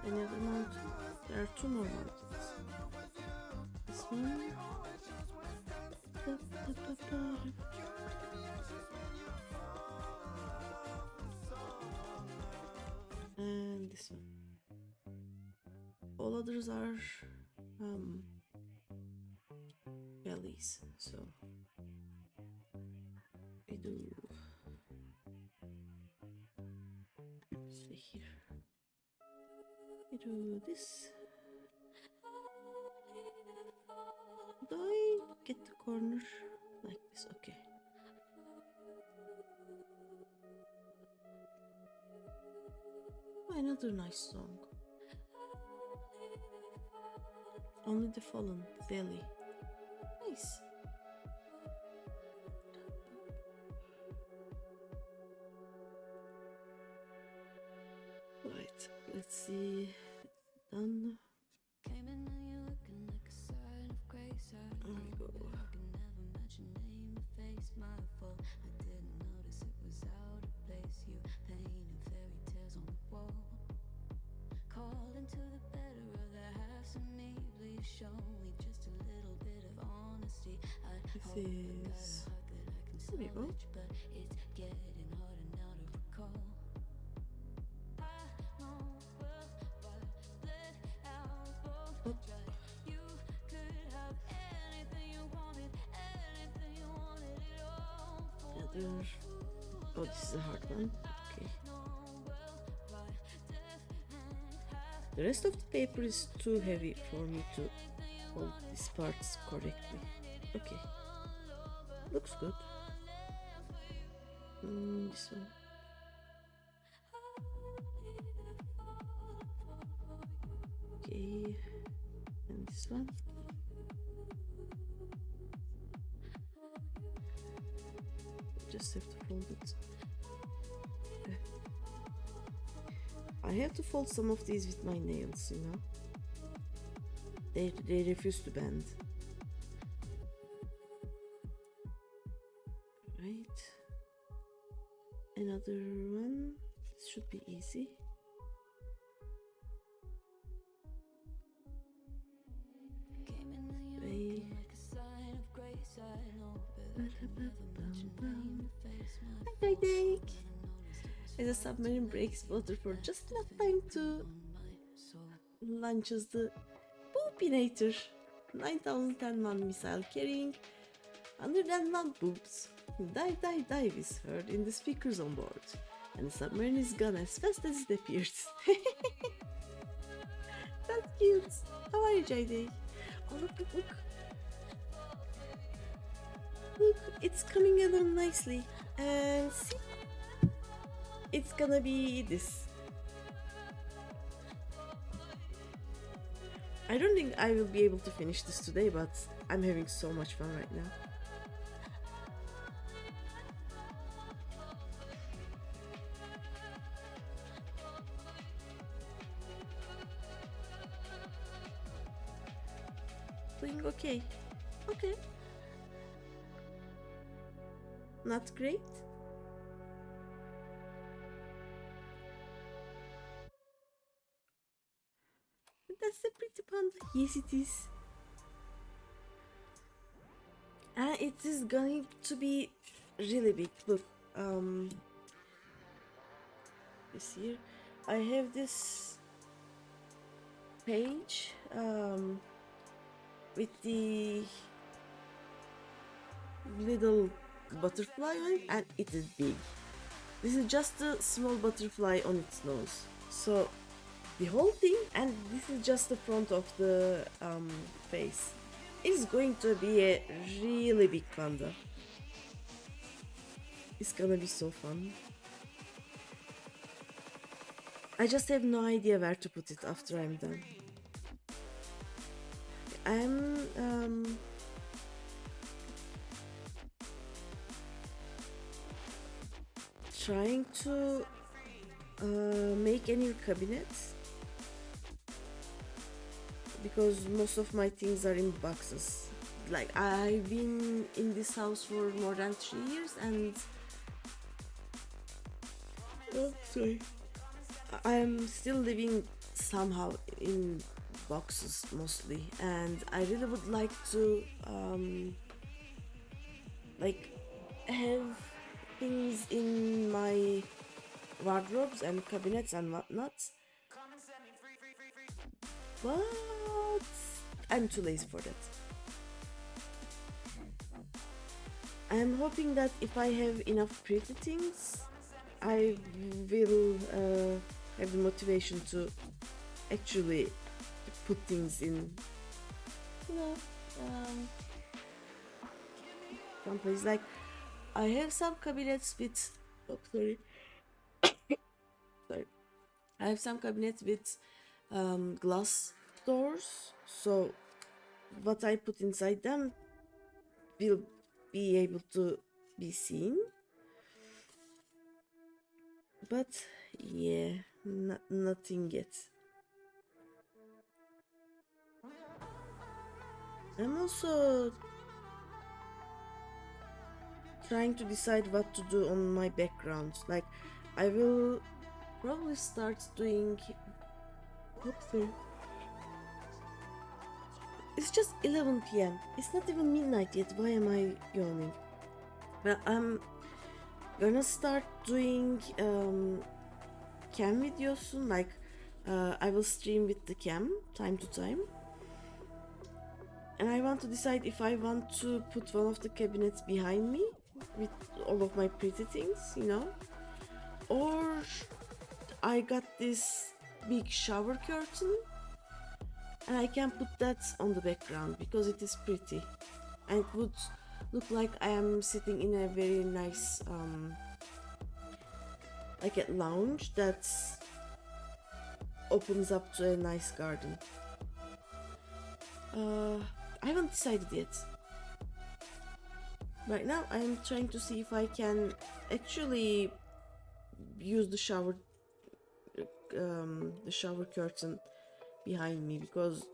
Any other mountain? There are two more mountains. This one. And this one. All others are valleys. So we do stay here. We do this. Do I get the corner like this? Okay. Oh, another nice song. Only the Fallen, Delhi. Nice. Right, let's see. Done. Came in and you looking like a sign of grace. There we go. I can never match your name or face. My fault. I didn't notice it was out of place. You painted fairy tales on the wall. Calling to the better of the halves of me. Please show me just a little bit of honesty. I This hope I got a is. heart that I can There we go. salvage, but it's getting harder now to recall. I know well what let out both Oh. dry. You could have anything you wanted it all for The other. Oh, this is a hard one. Okay. The rest of the paper is too heavy for me to hold these parts correctly. Okay. Looks good. This one. Okay. And this one. just have to fold it. I have to fold some of these with my nails, you know. They refuse to bend. Right. Another one. This should be easy. Hi, Dick. As a submarine breaks water for just enough time to launches the Boopinator 9010 missile carrying 101 boops. Dive, dive, dive is heard in the speakers on board, and the submarine is gone as fast as it appeared. That's cute. How are you, JD? Oh, look, look, look. Look, it's coming along nicely. And see? It's gonna be this. I don't think I will be able to finish this today, but I'm having so much fun right now. Doing okay. Okay. Not great. But that's a pretty panda. Yes, it is. And it is going to be really big. Look, this here, I have this page, with the little butterfly on it, and it is big. This is just a small butterfly on its nose. So the whole thing, and this is just the front of the face, is going to be a really big panda. It's gonna be so fun. I just have no idea where to put it after I'm done. I'm trying to make a new cabinet, because most of my things are in boxes. Like, I've been in this house for more than 3 years, and sorry, I'm still living somehow in boxes mostly, and I really would like to like have things in my wardrobes and cabinets and whatnot, but I'm too lazy for that. I'm hoping that if I have enough pretty things, I will have the motivation to actually put things in, you know, some place. Like, I have some cabinets with, oh, sorry, sorry. I have some cabinets with glass doors, so what I put inside them will be able to be seen. But yeah, nothing yet. I'm also trying to decide what to do on my background. Like, I will probably start doing. Oops, it's just 11 p.m. It's not even midnight yet. Why am I yawning? Well, I'm gonna start doing cam videos soon. Like, I will stream with the cam time to time, and I want to decide if I want to put one of the cabinets behind me with all of my pretty things, you know, or I got this big shower curtain and I can put that on the background because it is pretty and it would look like I am sitting in a very nice like a lounge that opens up to a nice garden. I haven't decided yet. Right now, I'm trying to see if I can actually use the shower curtain behind me, because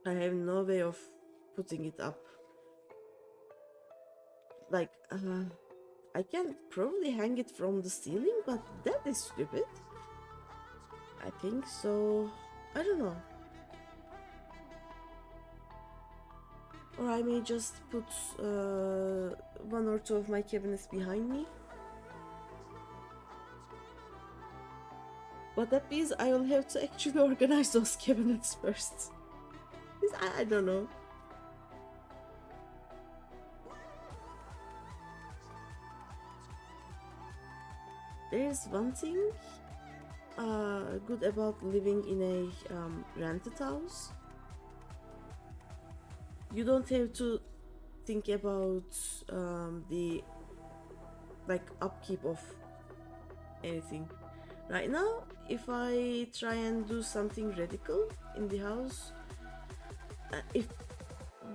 I have no way of putting it up. Like, I can probably hang it from the ceiling, but that is stupid. I think so. I don't know. Or I may just put one or two of my cabinets behind me. But that means I will have to actually organize those cabinets first. I don't know. There's one thing good about living in a rented house. You don't have to think about the upkeep of anything. Right now, if I try and do something radical in the house, if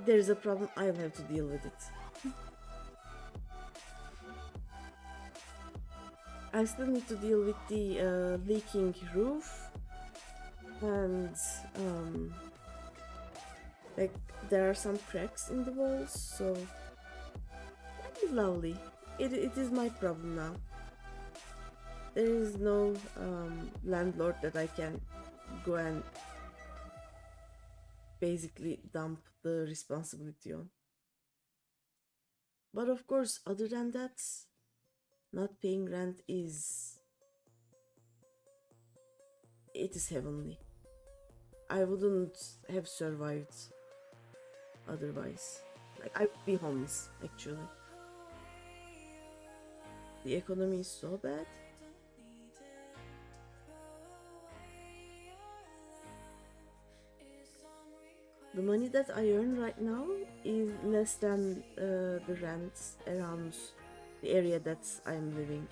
there's a problem, I'll have to deal with it. I still need to deal with the leaking roof, and like there are some cracks in the walls, so that is lovely. It is my problem now. There is no landlord that I can go and basically dump the responsibility on. But of course, other than that, not paying rent is heavenly. I wouldn't have survived otherwise. Like, I would be homeless actually. The economy is so bad. The money that I earn right now is less than the rent around the area that I'm living.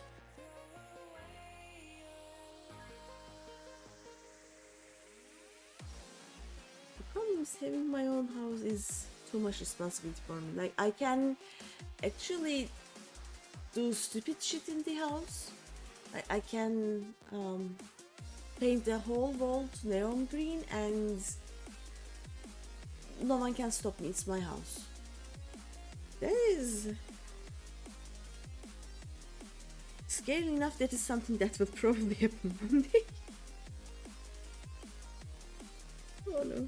The problem is having my own house is too much responsibility for me. Like, I can actually do stupid shit in the house. I can paint the whole wall to neon green and no one can stop me. It's my house. That is scary enough. That is something that will probably happen one day. Oh no.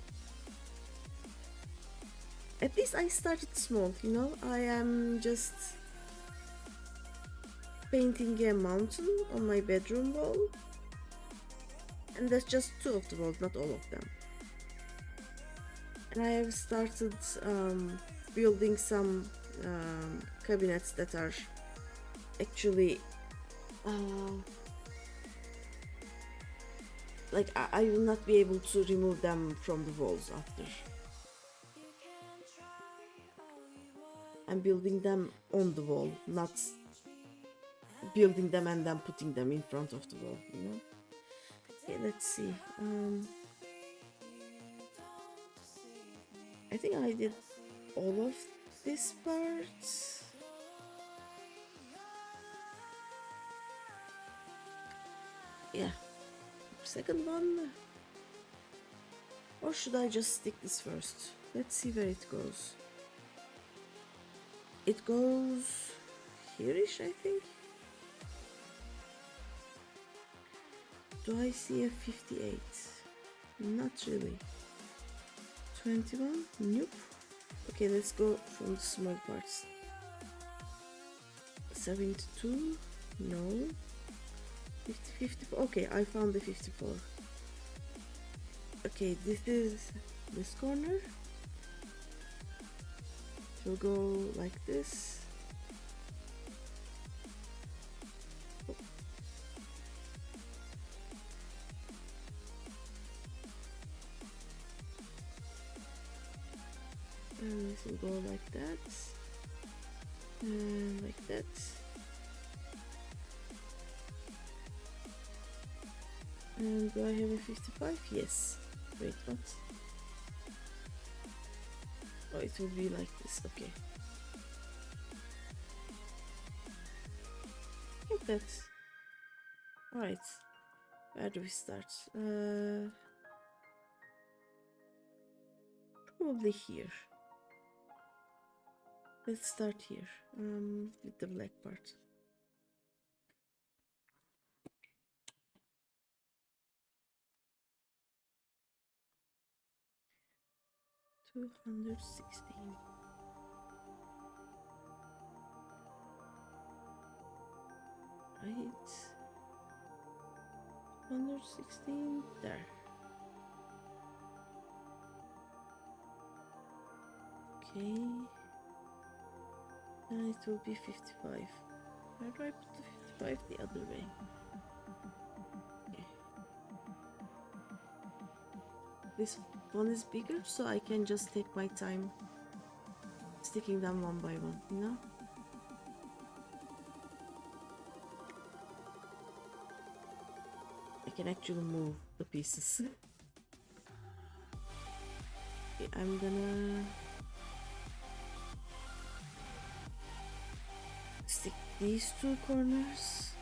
At least I started small, you know? I am just painting a mountain on my bedroom wall. And that's just two of the walls, not all of them. And I have started building some cabinets that are actually like I will not be able to remove them from the walls after. I'm building them on the wall, not building them and then putting them in front of the wall, you know? Okay, let's see. I think I did all of this part. Yeah. Second one. Or should I just stick this first? Let's see where it goes. It goes here-ish, I think. Do I see a 58? Not really. 21? Nope. Okay, let's go from the small parts. 72? No. 50, 54? Okay, I found the 54. Okay, this is this corner. It will go like this. Oh. And this will go like that. And like that. And do I have a 55? Yes. Wait, what? Oh, it will be like this. Okay. think that's right. Where do we start? Probably here. Let's start here. With the black part. $216. Right. 216 there. Okay. And it will be 55. Where do I put the 55? The other way. Okay. This one is bigger, so I can just take my time sticking them one by one, you know? I can actually move the pieces. Okay, I'm gonna stick these two corners.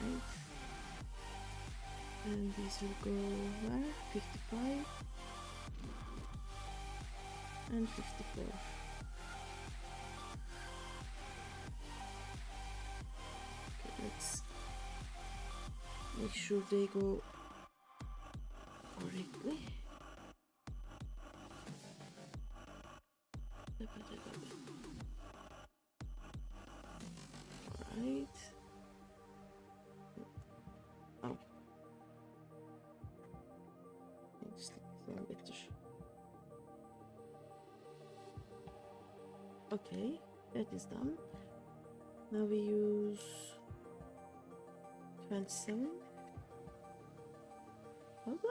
Right. And these will go where? 55 and 54. Okay, let's make sure they go correctly. Alright. Oh. Just a little better. Okay, that is done. Now we use 27. Hold on.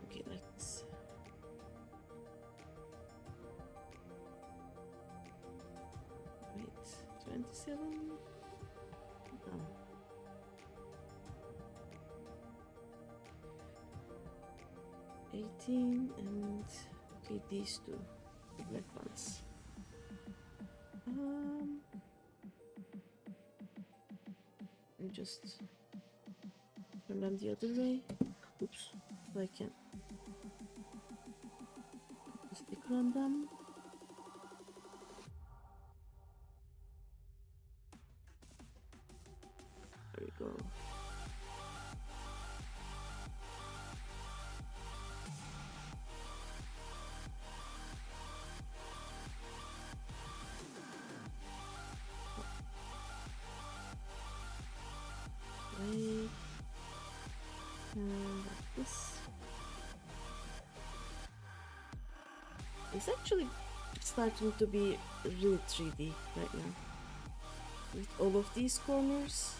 Okay, like this. Wait, 27. Done. $18 and okay, these two, the black ones. And just turn them the other way. Oops, so I can put the sticker on them. There we go. Right. And like this. It's actually starting to be really 3D right now. With all of these corners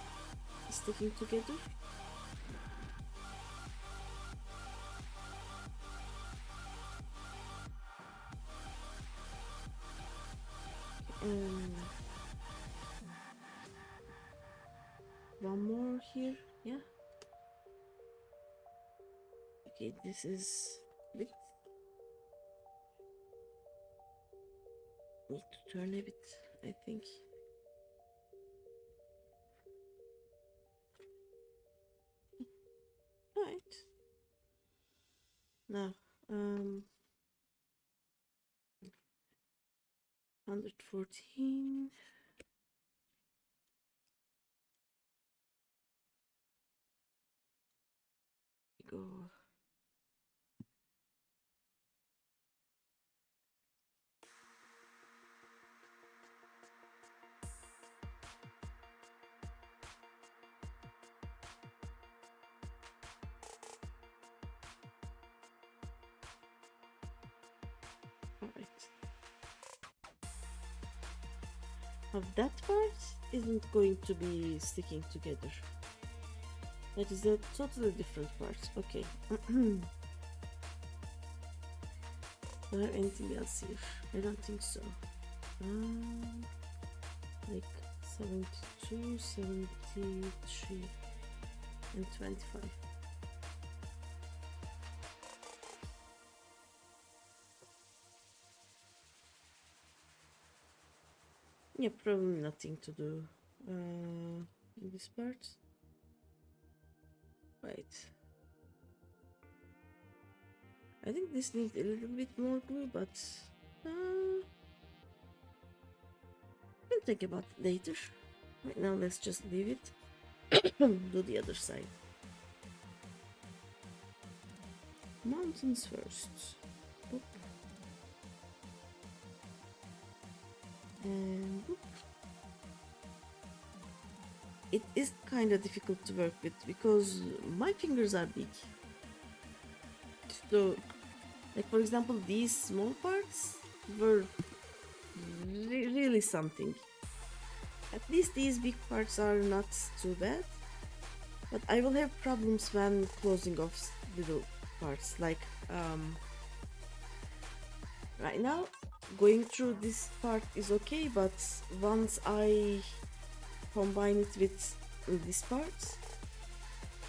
sticking together. And one more here, yeah. Okay, this is a bit. Need to turn a bit, I think. Right. Now, 114. Go. Alright. Now that part isn't going to be sticking together. That is a totally different part. Okay. Is there anything else here? I don't think so. like 72, 73, and 25. Yeah, probably nothing to do in this part. Right. I think this needs a little bit more glue, but we'll think about it later. Right now, let's just leave it. Do the other side. Mountains first. Boop. And boop. It is kind of difficult to work with because my fingers are big. So, like for example, these small parts were really something. At least these big parts are not too bad. But I will have problems when closing off little parts. Like right now, going through this part is okay, but once I combine it with this part,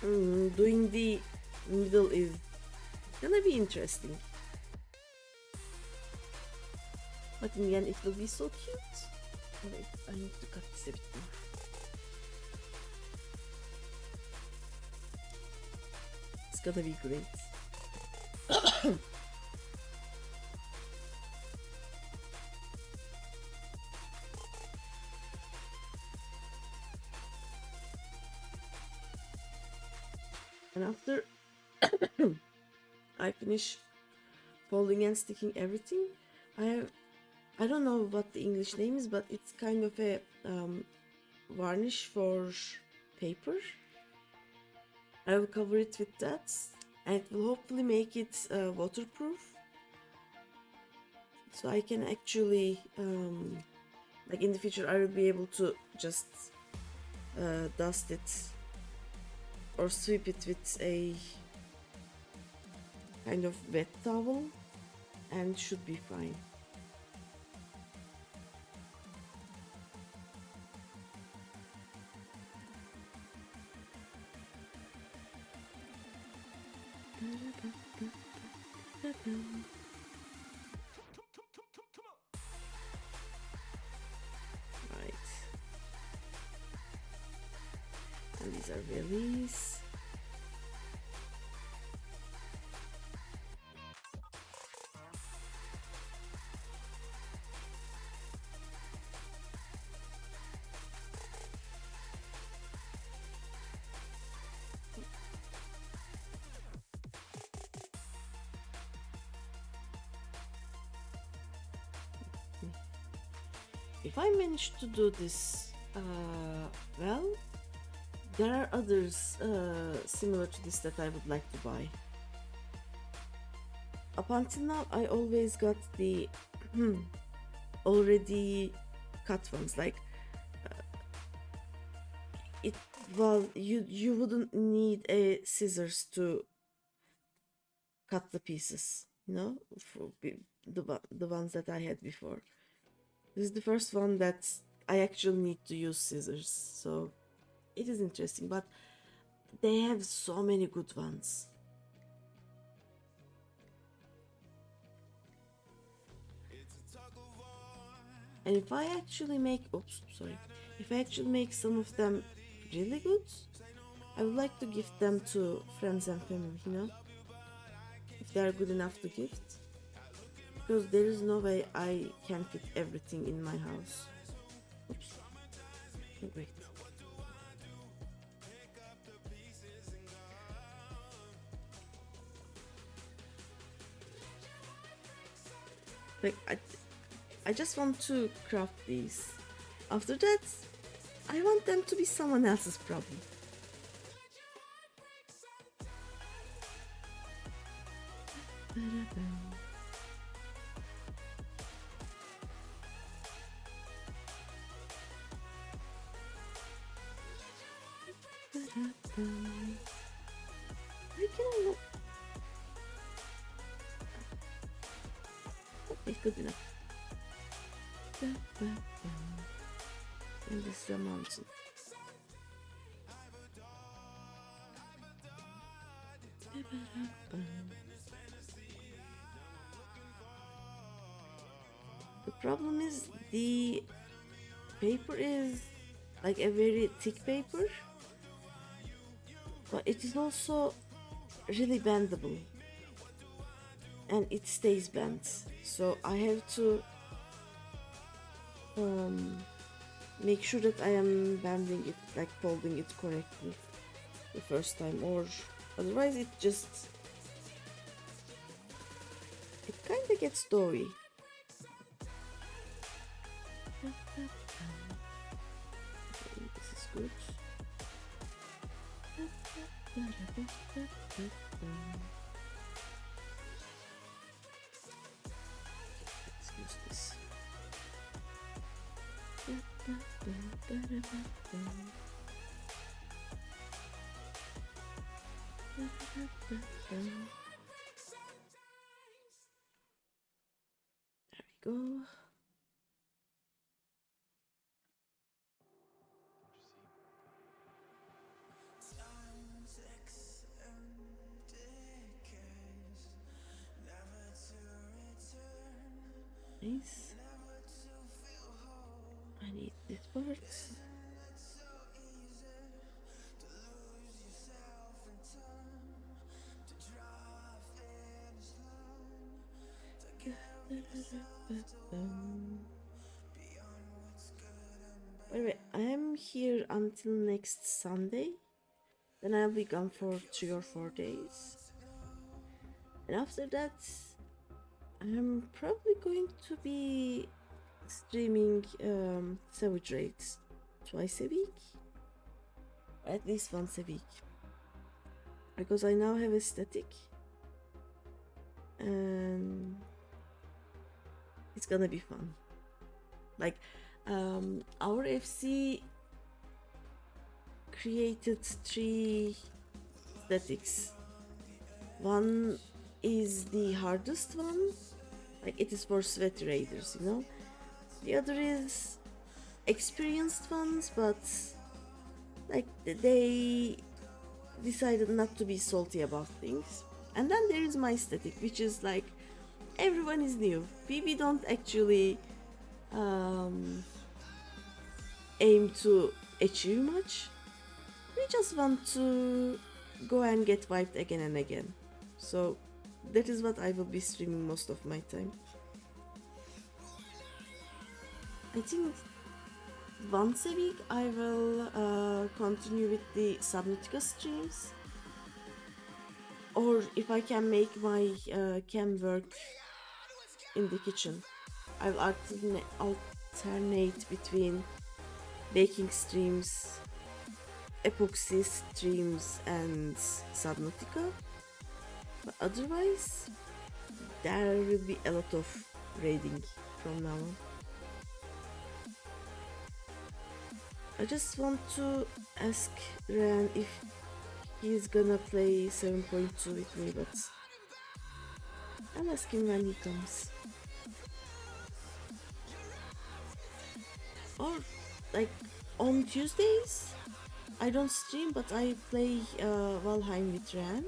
doing the middle is gonna be interesting. But in the end, it will be so cute. Wait, I need to cut this a bit more. It's gonna be great. And after I finish folding and sticking everything, I don't know what the English name is, but it's kind of a varnish for paper. I will cover it with that, and it will hopefully make it waterproof, so I can actually like in the future I will be able to just dust it or sweep it with a kind of wet towel and should be fine. Right. And these are bellies. If I manage to do this well, there are others similar to this that I would like to buy. Up until now, I always got the already cut ones. Like it, well, you wouldn't need a scissors to cut the pieces, you know, for the ones that I had before. This is the first one that I actually need to use scissors, so it is interesting, but they have so many good ones. And if I actually make, if I actually make some of them really good, I would like to gift them to friends and family, you know, if they are good enough to gift. Because there is no way I can fit everything in my house. Oops. Oh, wait. Like I just want to craft these. After that, I want them to be someone else's problem. Why can I not? Okay, good enough. And this is a mountain. The problem is the paper is like a very thick paper, but it is also really bendable and it stays bent. So I have to make sure that I am bending it, like folding it correctly the first time, or otherwise it kind of gets doughy. Okay, this is good. Let's use this. There we go. Nice. I need this part. By the way, I am here until next Sunday. Then I'll be gone for 3 or 4 days. And after that, I'm probably going to be streaming Savage Raids twice a week. Or at least once a week. Because I now have a static. And it's gonna be fun. Like, our FC created 3 statics. One is the hardest one, like it is for sweaty raiders, you know. The other is experienced ones, but like they decided not to be salty about things. And then there is my static, which is like everyone is new. We don't actually aim to achieve much. We just want to go and get wiped again and again. So that is what I will be streaming most of my time. I think once a week I will continue with the Subnautica streams. Or if I can make my cam work in the kitchen, I'll alternate between baking streams, epoxy streams and Subnautica. But otherwise, there will be a lot of raiding from now on. I just want to ask Ran if he's gonna play 7.2 with me, but I'll ask him when he comes. Or like on Tuesdays, I don't stream, but I play Valheim with Ran.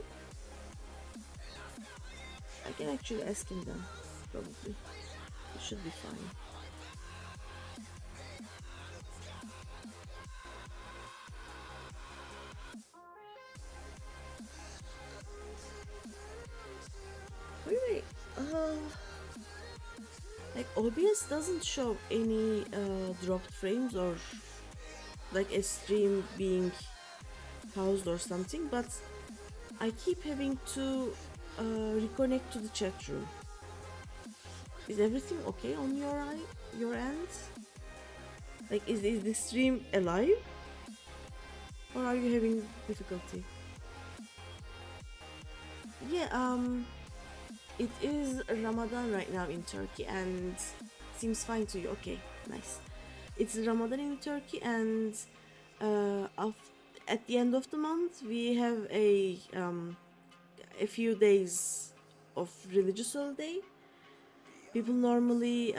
I can actually ask him then, probably. It should be fine. Wait, like OBS doesn't show any dropped frames or like a stream being paused or something, but I keep having to reconnect to the chat room. Is everything okay on your end? Like, is the stream alive? Or are you having difficulty? Yeah, it is Ramadan right now in Turkey and seems fine to you. Okay, nice. It's Ramadan in Turkey and at the end of the month we have a few days of religious holiday. People normally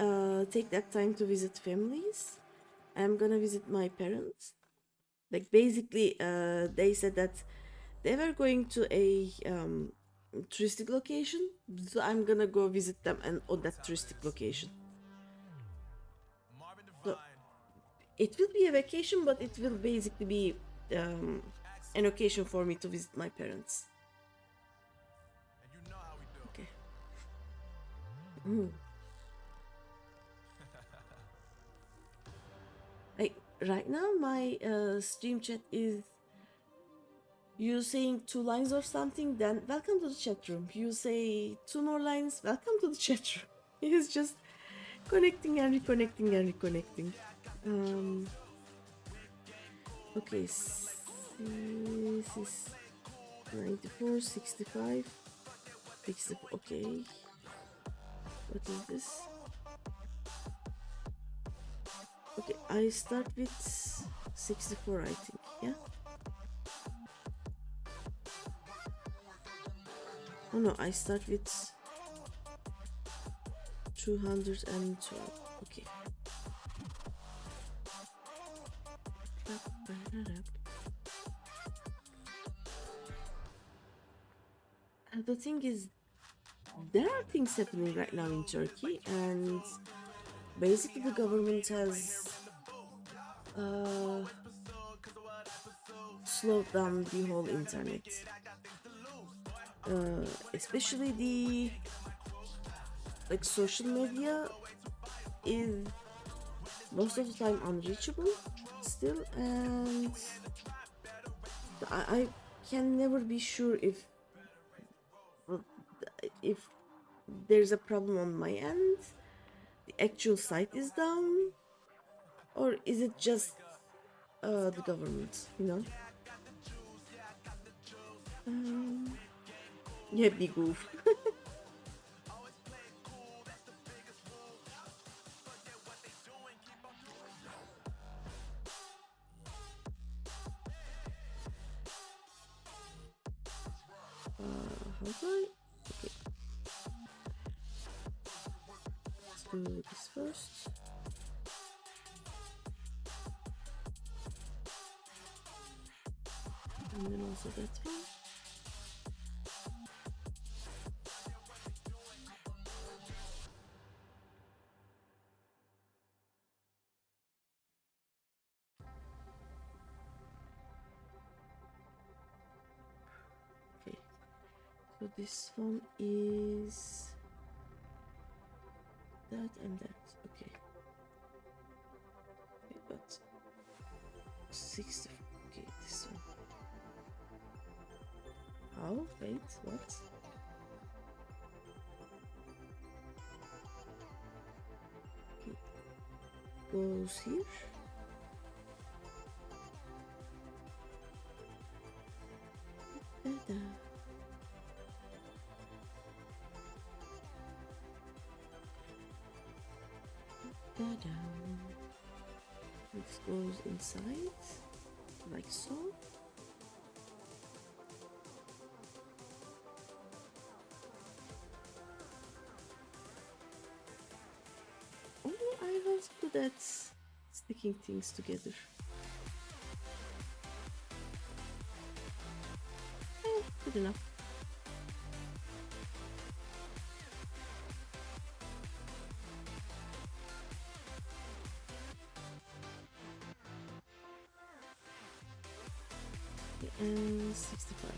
take that time to visit families, I'm gonna visit my parents. Like basically, they said that they were going to a touristic location, so I'm gonna go visit them and on that touristic location. So it will be a vacation, but it will basically be an occasion for me to visit my parents. Okay. Mm. Like right now, my stream chat is you saying 2 lines or something, then welcome to the chat room. You say 2 more lines, welcome to the chat room. It's just connecting and reconnecting and reconnecting. Okay, this is 94, 65, 64. Okay, what is this? Okay, I start with 64, I think. Yeah. Oh no, I start with 212. Okay. The thing is, there are things happening right now in Turkey, and basically the government has slowed down the whole internet, especially the like social media is most of the time unreachable still, and I can never be sure if there's a problem on my end, the actual site is down, or is it just the government, you know? Yeah, big goof. How do I? Okay, let's do this first. And then also that one. Okay, so this one is that and that. Okay, okay, but 60. Okay, this one. Oh, wait, what? Okay, goes here. Da-da. Da-da. This goes inside, like so. Oh, I was good at sticking things together. Good enough. Okay, and 65.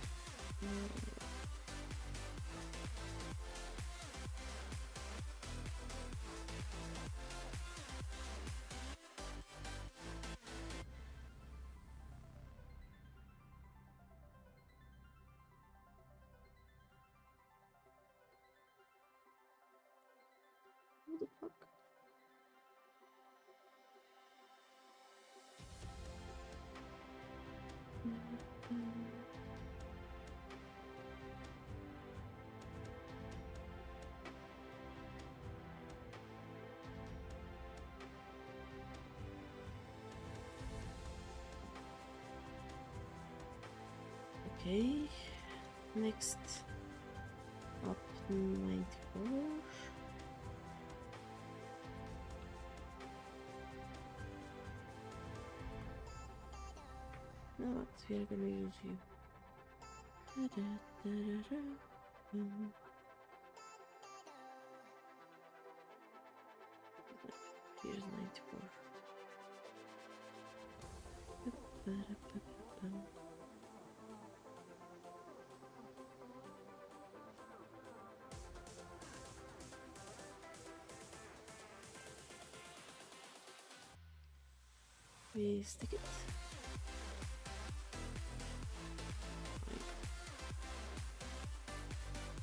What the fuck? Okay, next up 94. You know what? We're gonna use you. Here's 94. We stick it.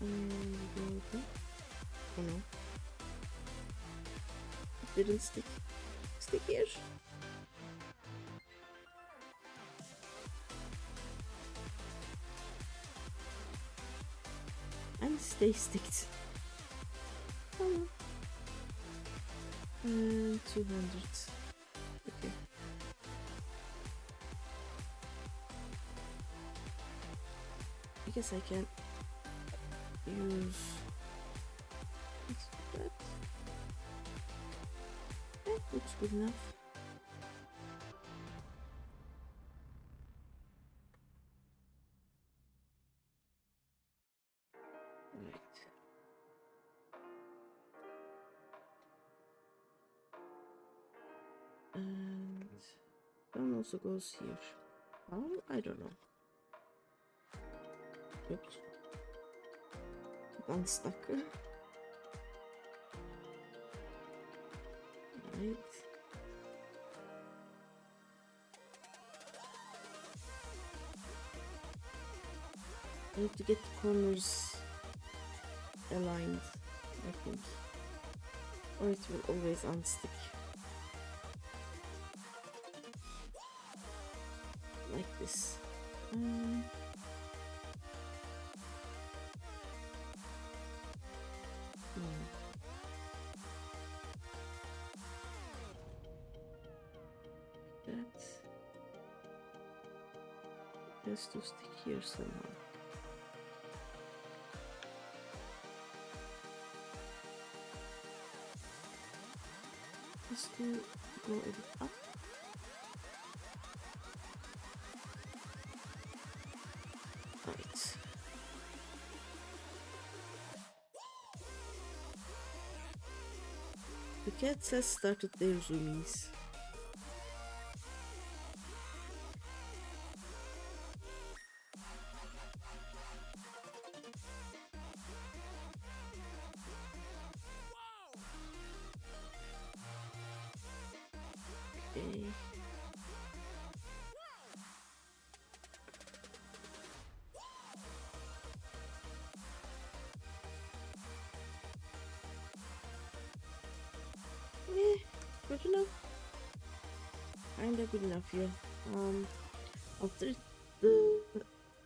And go. Oh no. It didn't stick. Stick here. And stay sticked. Come on. And 200. Okay. I guess I can use that. Yeah, looks good enough. Right. And one also goes here. How? I don't know. Oops. Unstuck. Right. I need to get the corners aligned, I think. Or it will always unstick. Like this. That has to stick here somehow. Just to go a bit up. Right. The cats has started their zoomies. Okay. Yeah, good enough. Kinda good enough, yeah. After the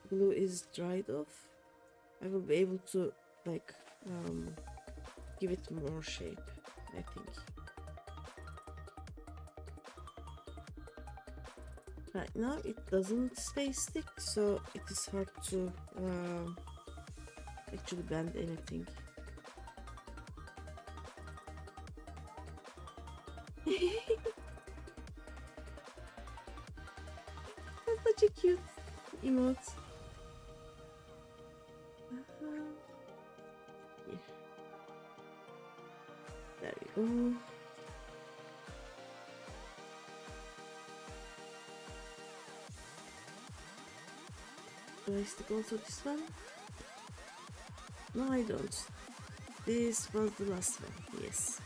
glue is dried off, I will be able to like give it more shape, I think. Right now it doesn't stay stick, so it is hard to actually bend anything. That's such a cute emote. Yeah. There we go. Do I stick also this one? No, I don't. This was the last one, yes.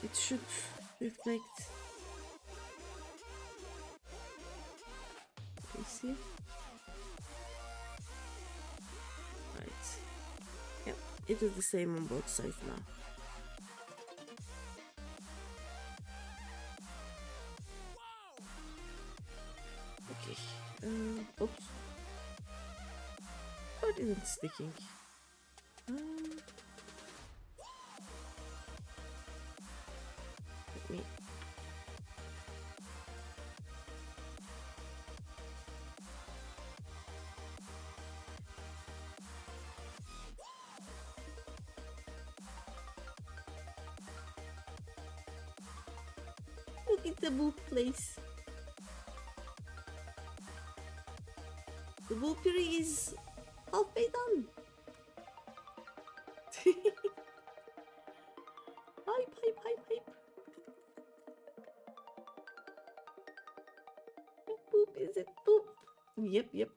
It should reflect. You see? Right. Yep, it is the same on both sides now. Okay. Oops. What isn't sticking? Let me. Look at the book place. Vulpiri is halfway done. Hype, hype, hype, hype. Boop, is it boop? Yep, yep.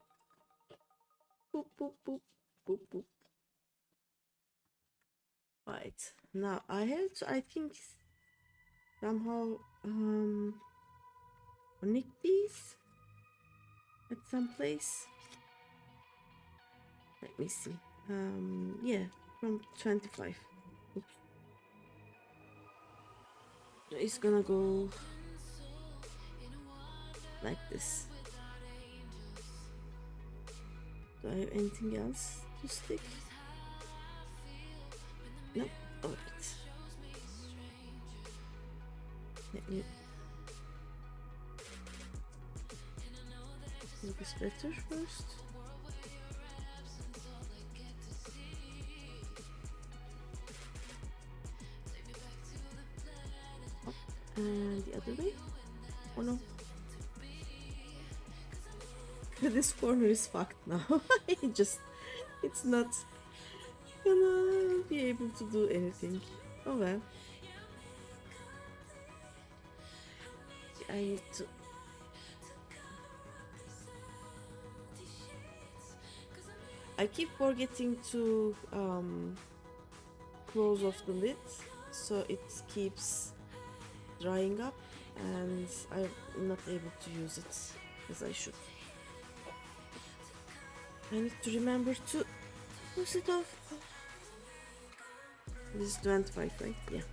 Boop, boop, boop, boop, boop. Right, now I have to, I think, somehow connect these at some place. Let me see. Yeah, from 25. Oops. It's gonna go like this. Do I have anything else to stick? No. Alright. Let me make this better first. Up and the other way. Oh no. This corner is fucked now. It's not gonna be able to do anything. Oh well. I need to. I keep forgetting to close off the lid so it keeps drying up and I'm not able to use it as I should. I need to remember to close it off. This is 25, right? Yeah.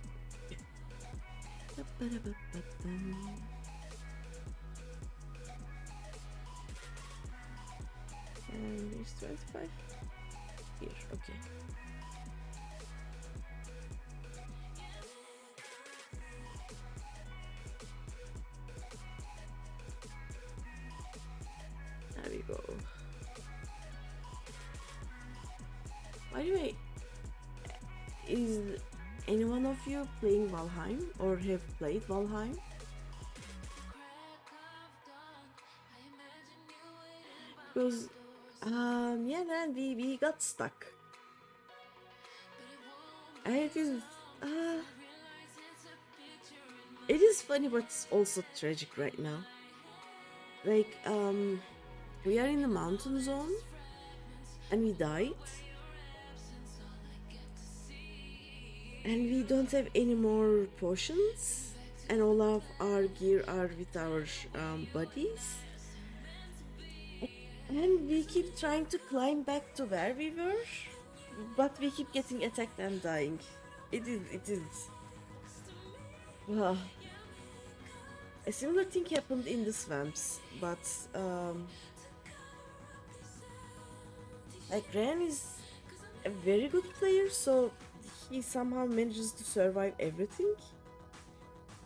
And it's 25 here. Okay. There we go. By the way, is any one of you playing Valheim or have played Valheim? Because yeah, man, we got stuck. And it is funny but it's also tragic right now. Like we are in the mountain zone and we died. And we don't have any more potions and all of our gear are with our buddies. And we keep trying to climb back to where we were, but we keep getting attacked and dying. It is. Well, a similar thing happened in the swamps, but like Ren is a very good player, so he somehow manages to survive everything.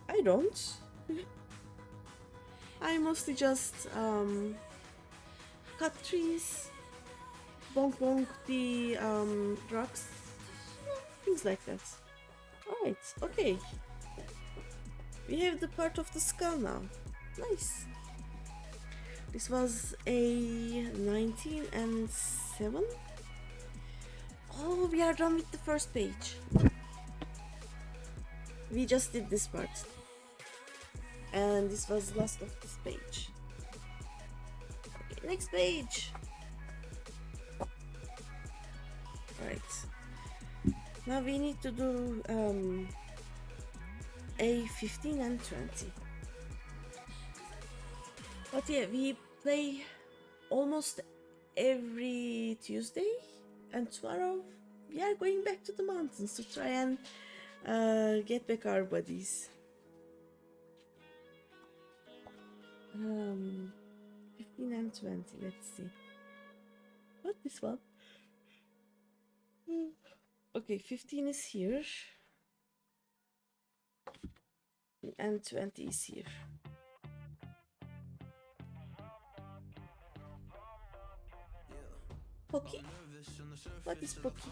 I don't. I mostly just cut trees, bonk bonk the rocks, things like that. Alright, okay. We have the part of the skull now. Nice. This was a 19 and 7. Oh, we are done with the first page. We just did this part. And this was the last of this page. Okay, next page. Right. Now we need to do a 15 and 20. But yeah, we play almost every Tuesday, and tomorrow we are going back to the mountains to try and get back our buddies. 15 and 20, let's see. What, this one? Okay, 15 is here. And 20 is here. Pocky? What is Pocky?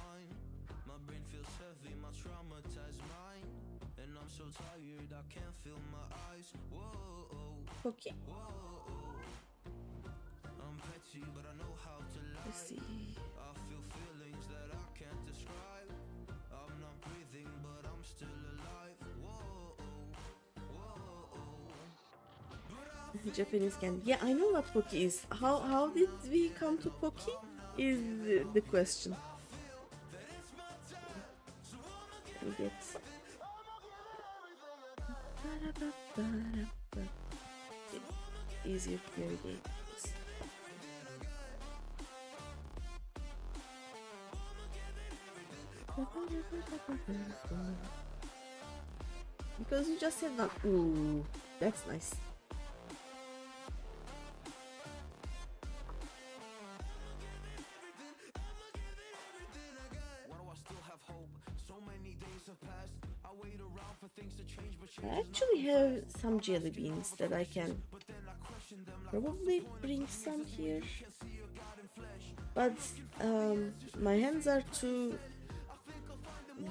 Pocky? Let's see. Japanese candy. Yeah, I know what Pocky is. How did we come to Pocky? Is the question. Let me get. Easier to navigate. Because you just said one. Ooh, that's nice. I actually have some jelly beans that I can probably bring some here, but my hands are too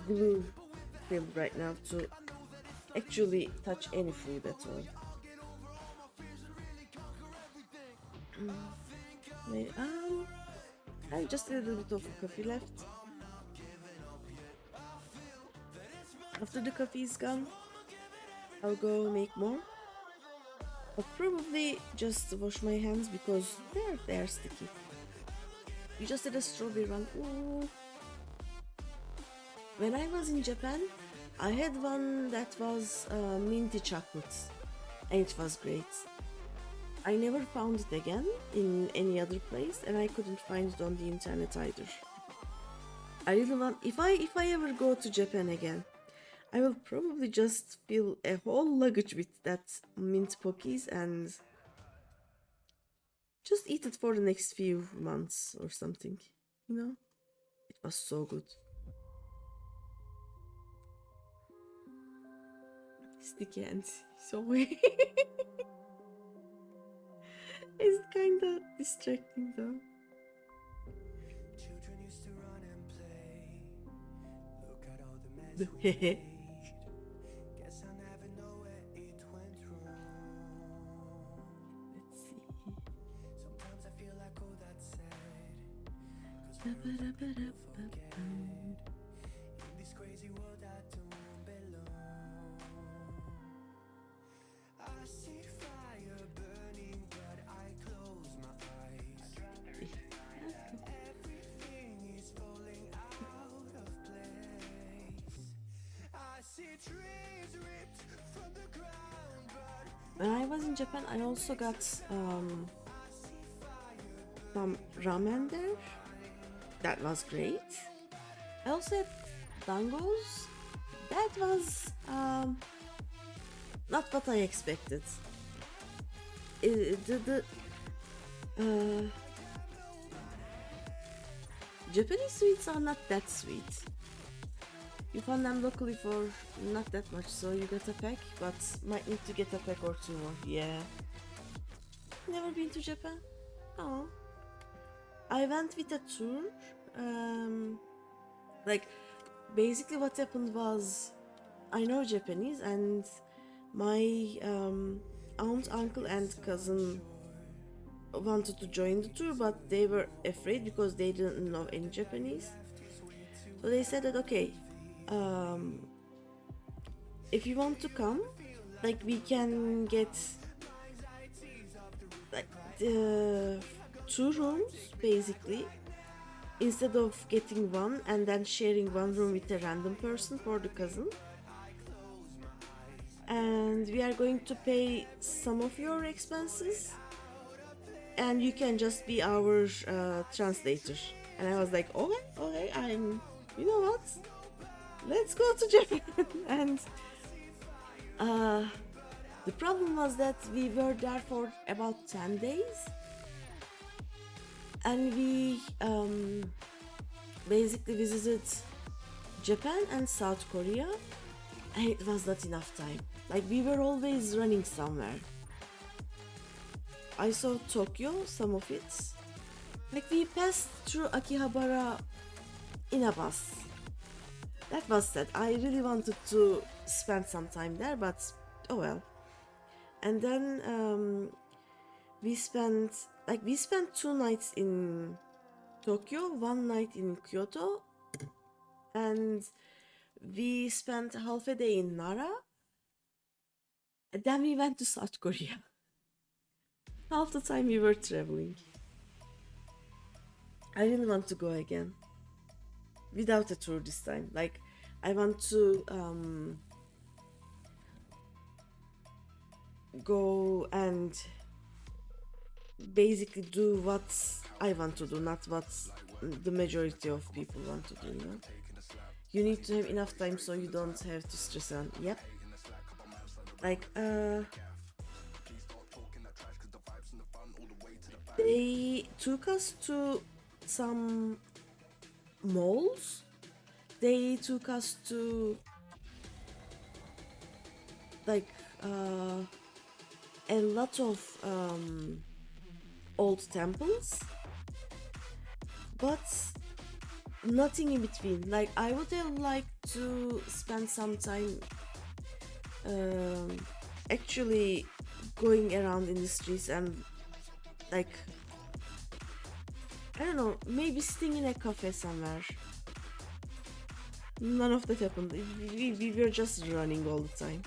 glue filled right now to actually touch any food at all. I have just a little bit of coffee left. After the coffee is gone, I'll go make more. I'll probably just wash my hands because they're sticky. You just did a strawberry one. Ooh. When I was in Japan, I had one that was minty chocolate, and it was great. I never found it again in any other place, and I couldn't find it on the internet either. I really want, if I ever go to Japan again, I will probably just fill a whole luggage with that mint Pockies and just eat it for the next few months or something. You know, it was so good. Sticky and so it's kinda distracting though. Children used to run and play. Look at all the mess we made. Guess I never know where it went wrong. Let's see. Sometimes I feel like oh that's sad. 'Cause we're all people forget. In this crazy world I don't belong. I see fire burning but I close my eyes. Everything is falling out of place. I see trees ripped from the ground but When I was in Japan, I also got some ramen there. That was great. I also had dangos. That was not what I expected. Japanese sweets are not that sweet. You find them locally for not that much, so you get a pack, but might need to get a pack or two more. Yeah. Never been to Japan? Oh. I went with a tour. Like, basically what happened was, I know Japanese, and my aunt, uncle, and cousin wanted to join the tour, but they were afraid because they didn't know any Japanese. So they said that okay, if you want to come, like we can get like two rooms basically, instead of getting one and then sharing one room with a random person for the cousin. And we are going to pay some of your expenses, and you can just be our translator. And I was like, okay, you know what? Let's go to Japan. And the problem was that we were there for about 10 days. And we basically visited Japan and South Korea. And it was not enough time. Like, we were always running somewhere. I saw Tokyo, some of it. Like, we passed through Akihabara in a bus. That was sad. I really wanted to spend some time there, but oh well. And then we spent 2 nights in Tokyo, 1 night in Kyoto, and we spent half a day in Nara. And then we went to South Korea. Half the time we were traveling. I really want to go again. Without a tour this time. Like, I want to go and basically do what I want to do, not what the majority of people want to do, you know? You need to have enough time so you don't have to stress on. Yep. Like, they took us to some malls. They took us to like a lot of old temples, but nothing in between. Like, I would have liked to spend some time actually going around in the streets and, like, I don't know, maybe sitting in a cafe somewhere. None of that happened. We were just running all the time.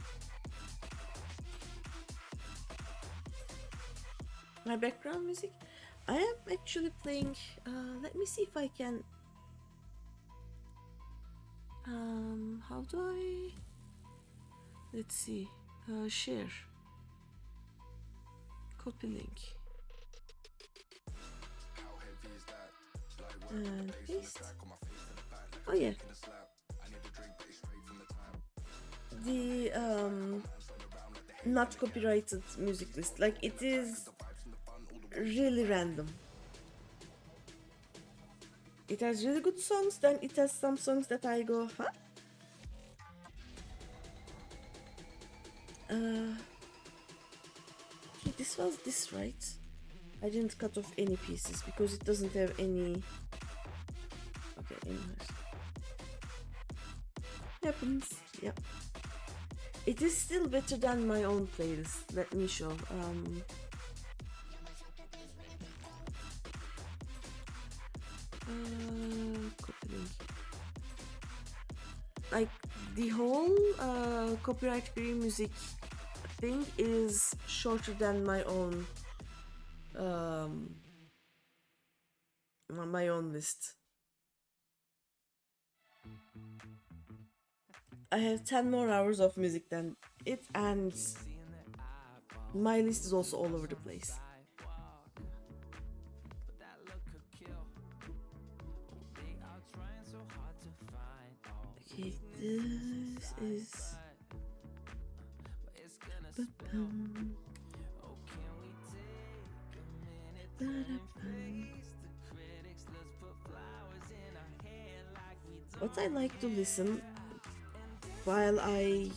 My background music, I am actually playing, let me see if I can, how do I, let's see, share, copy link, and paste. Oh yeah, the not copyrighted music list, like, it is really random. It has really good songs, then it has some songs that I go, huh? Okay, this was this, right? I didn't cut off any pieces because it doesn't have any. Okay, anyways. Happens, yep. It is still better than my own playlist, let me show. Copy link. Like, the whole copyright free music thing is shorter than my own list. I have 10 more hours of music than it, and my list is also all over the place. Okay, this is. What I like to listen while I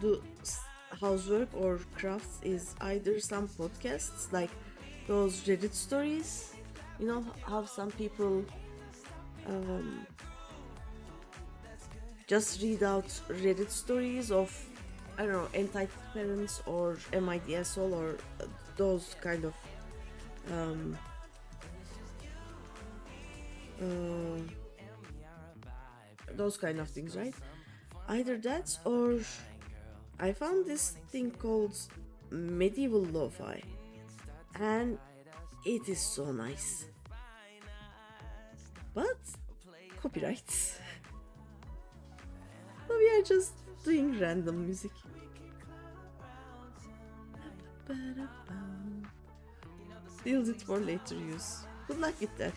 do housework or crafts is either some podcasts, like those Reddit stories. You know how some people just read out Reddit stories of, I don't know, entitled parents or am I the asshole, or those kind of things, right? Either that, or I found this thing called medieval lo-fi, and it is so nice, but copyrights. So we are just doing random music. Build it for later use. Good luck with that.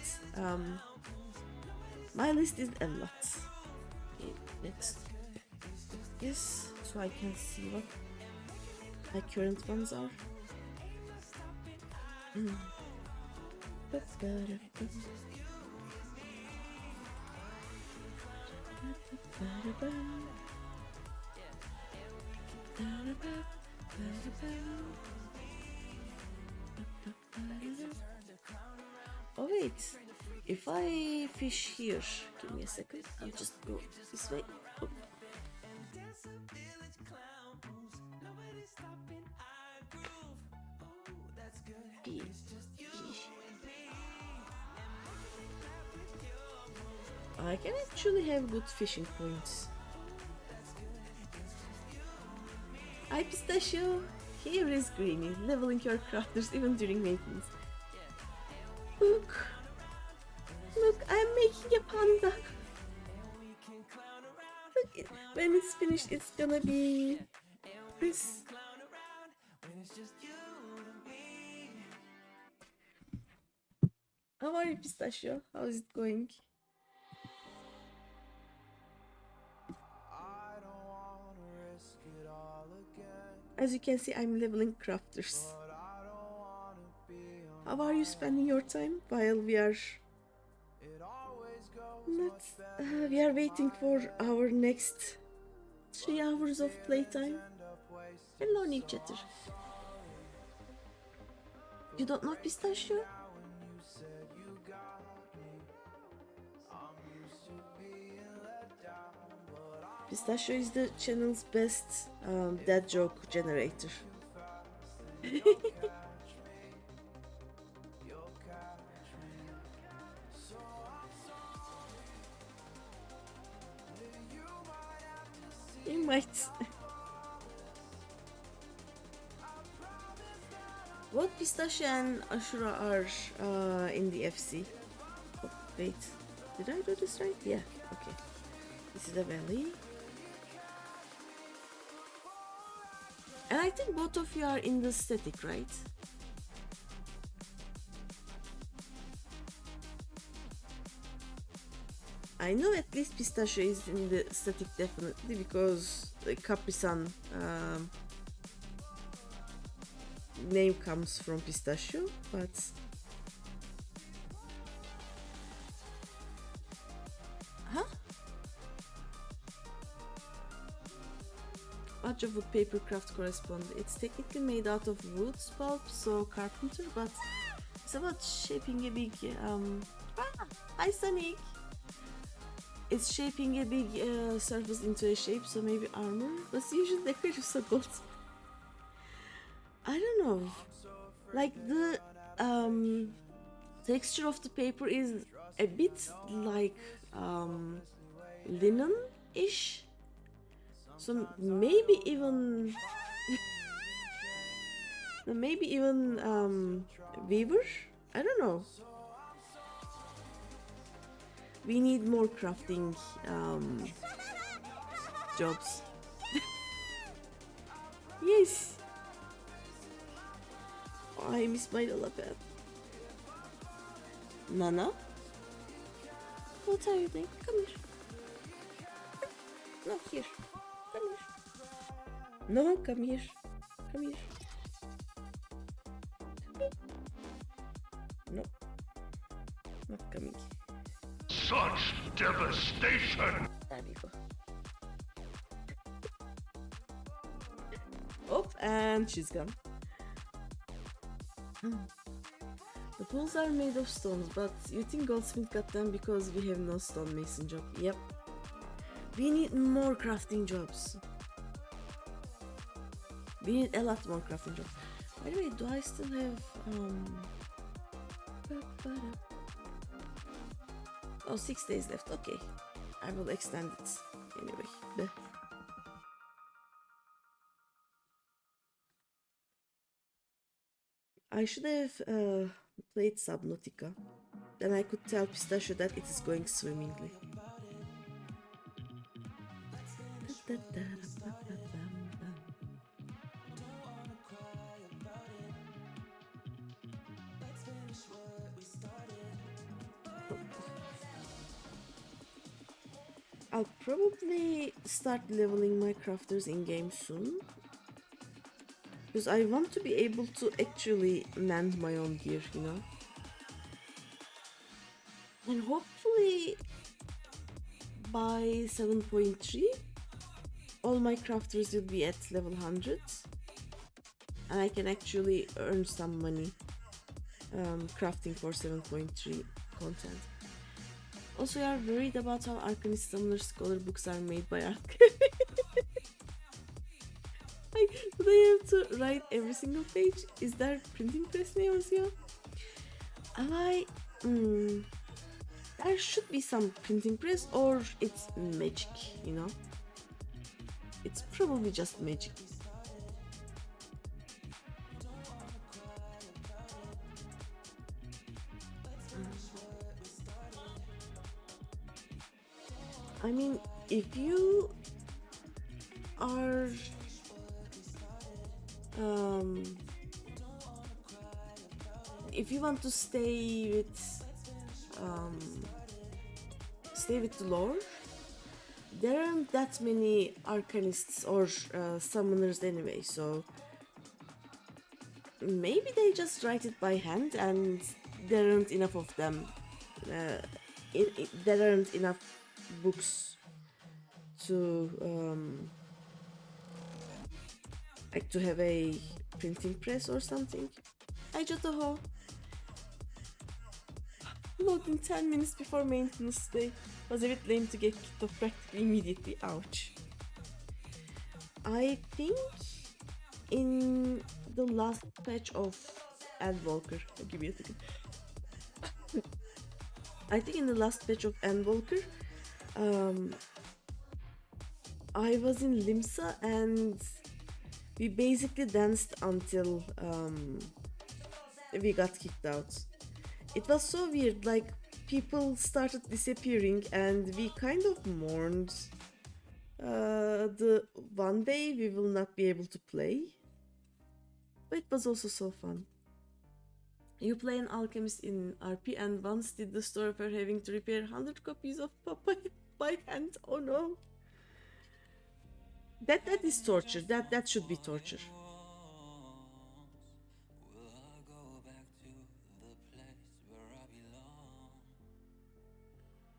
My list is a lot. Okay, let's do this so I can see what my current ones are. Oh wait, if I fish here, give me a second, I'll just go this way. Oh. I can actually have good fishing points. Hi Pistachio! Here is Greeny, leveling your crafters even during maintenance. Look! Look, I'm making a panda! Look, when it's finished, it's gonna be this. How are you, Pistachio? How is it going? As you can see, I'm leveling crafters. How are you spending your time while we are we are waiting for our next 3 hours of playtime? Hello, new chatter. You don't know Pistachio? Pistachio is the channel's best dad joke generator. You might. Both Pistachio and Ashura are in the FC. Oh, wait, did I do this right? Yeah, okay. This is the valley. And I think both of you are in the static, right? I know at least Pistachio is in the static definitely because the Capri-Sun name comes from Pistachio, but huh? Much of wood paper craft correspond. It's technically made out of wood pulp, so carpenter, but it's about shaping a big hi Sonic! It's shaping a big surface into a shape, so maybe armor, but usually decorative so gold. I don't know, like the texture of the paper is a bit like linen-ish, so maybe even weaver. I don't know. We need more crafting jobs. Yes. Oh, I miss my Dolapad. Nana? What are you doing? Come here. No, here. Come here. No, come here. Come here. No. Not coming. Such devastation! There we go. Oh, and she's gone. The poles are made of stones, but you think Goldsmith got them because we have no stonemason job. Yep. We need more crafting jobs. We need a lot more crafting jobs. By the way, do I still have oh, 6 days left. Okay, I will extend it anyway. Bleh. I should have played Subnautica. Then I could tell Pistachio that it is going swimmingly. I'll probably start leveling my crafters in game soon, because I want to be able to actually mend my own gear, you know. And hopefully by 7.3 all my crafters will be at level 100 and I can actually earn some money crafting for 7.3 content. Also, you are worried about how Arcanist Summoner Scholar books are made by Arcanist. Do they have to write every single page? Is there printing press names here? there should be some printing press, or it's magic, you know? It's probably just magic. I mean, if you are if you want to stay with the lore, there aren't that many arcanists or summoners anyway, so maybe they just write it by hand and there aren't enough of them. There aren't enough books to like to have a printing press or something. I just ho. Loading 10 minutes before maintenance day. Was a bit lame to get kicked off practically immediately. Ouch. I think in the last patch of Endwalker, give me a second. I think in the last patch of Endwalker, I was in Limsa and we basically danced until we got kicked out. It was so weird, like people started disappearing and we kind of mourned the one day we will not be able to play. But it was also so fun. You play an alchemist in RP and once did the story of her having to repair 100 copies of Papaya by hand. Oh no. That is torture. That should be torture.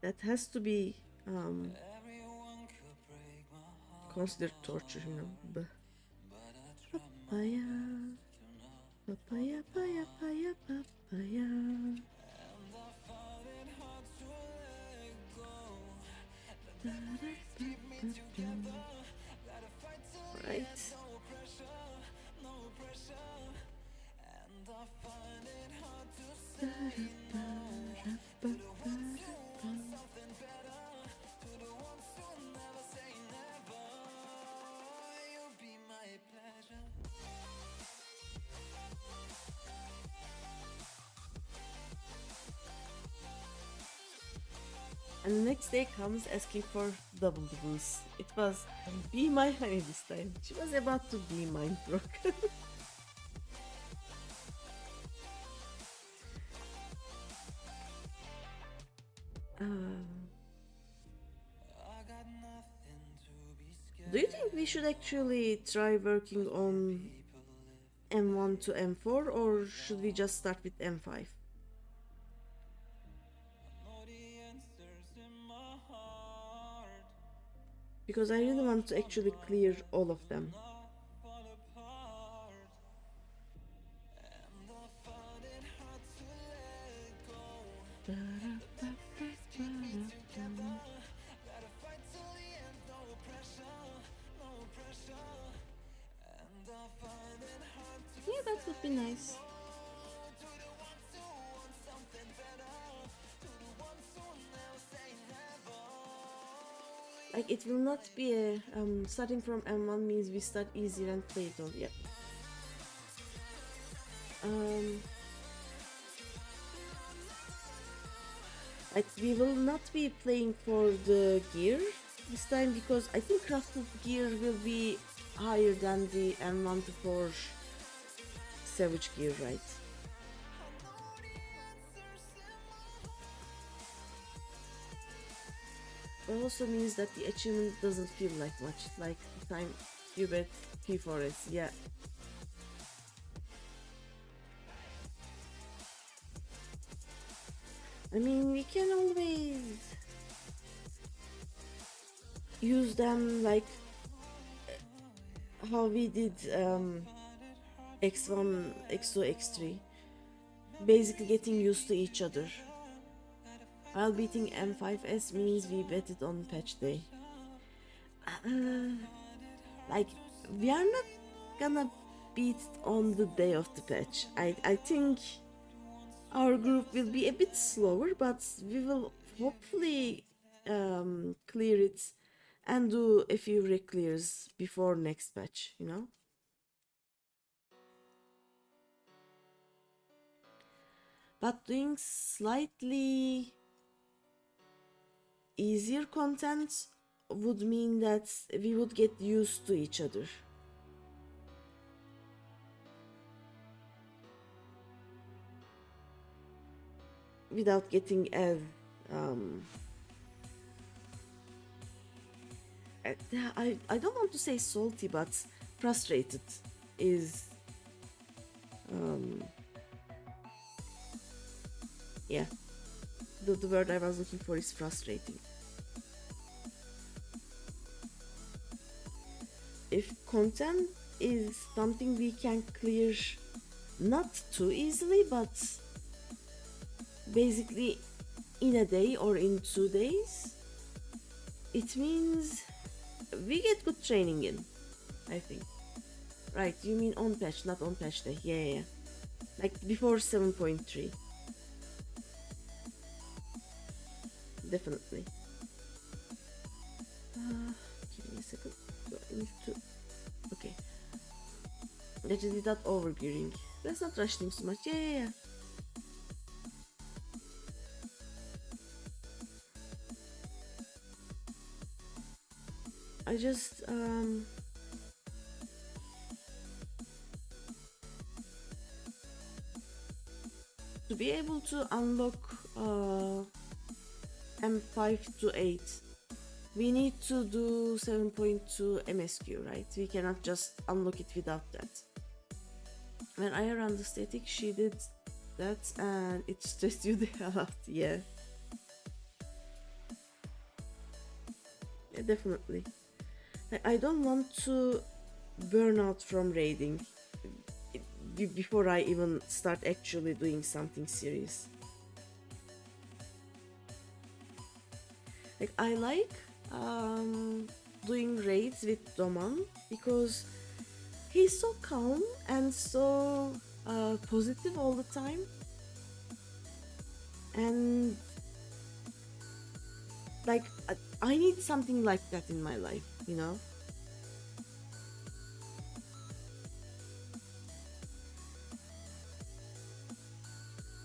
That has to be considered torture, you know. Papaya, papaya, papaya, papaya, papaya. Right. And the next day comes asking for double the boost. It was be my honey this time. She was about to be mind broken. Do you think we should actually try working on M1 to M4 or should we just start with M5? Because I really want to actually clear all of them. Yeah, that would be nice. Like it will not be a starting from M1 means we start easier and play it all. Yeah. Like we will not be playing for the gear this time because I think crafted gear will be higher than the M1 to 4 Savage gear, right? It also means that the achievement doesn't feel like much, like the time you bet P4S, yeah. I mean, we can always use them like how we did X1, X2, X3, basically getting used to each other. While beating M5S means we bet it on patch day. Like, we are not gonna beat on the day of the patch. I think our group will be a bit slower, but we will hopefully clear it and do a few re-clears before next patch, you know? But doing slightly easier content would mean that we would get used to each other. Without getting as I don't want to say salty, but frustrated is yeah, the word I was looking for is frustrating. If content is something we can clear not too easily, but basically in a day or in 2 days, it means we get good training in, I think. Right, you mean on patch, not on patch day. Yeah. Like before 7.3. Definitely. Give me a second. I need to... Okay. That is without overgearing. Let's not rush things too much. Yeah. I just to be able to unlock M5 to 8, we need to do 7.2 MSQ, right? We cannot just unlock it without that. When I ran the static, she did that and it stressed you the hell out. Yeah, definitely. I don't want to burn out from raiding before I even start actually doing something serious. Like I like doing raids with Doman because he's so calm and so positive all the time, and like I need something like that in my life, you know?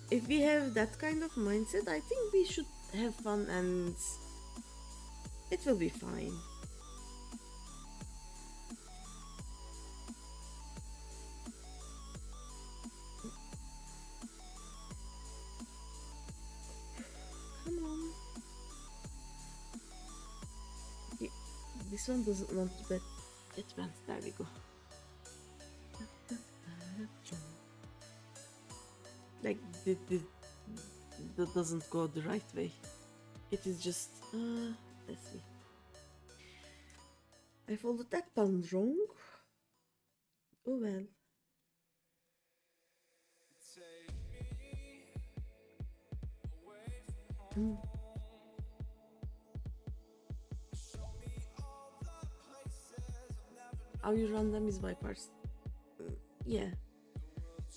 If we have that kind of mindset, I think we should have fun and it will be fine. Come on. Okay, this one doesn't want to get bent. There we go. Like that doesn't go the right way. It is just let's see. I folded that button wrong. Oh well. How you run them is by parts. Yeah.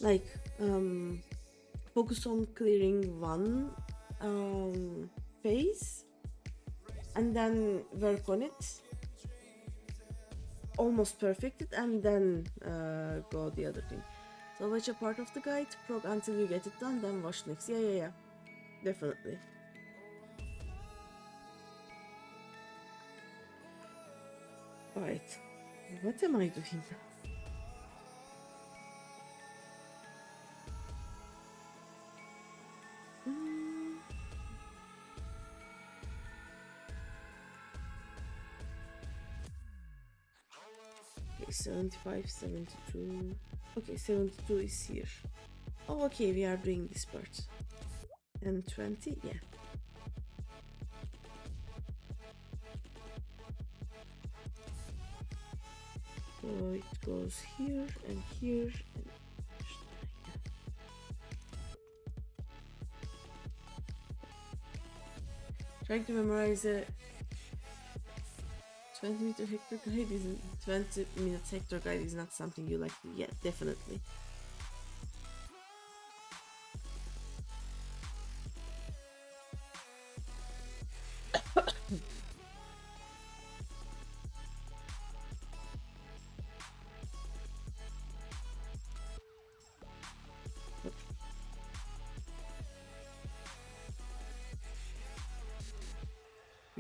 Like focus on clearing one phase and then work on it, almost perfect it, and then go the other thing. So watch a part of the guide, prog until you get it done, then watch next. Yeah, definitely. Alright, what am I doing now? Okay, 75, 72. Okay, 72 is here. Oh, okay, we are doing this part. And 20, yeah. So it goes here and here and trying to memorize a 20-meter hector guide isn't 20 minutes hector guide is not something you like to. Yeah, definitely.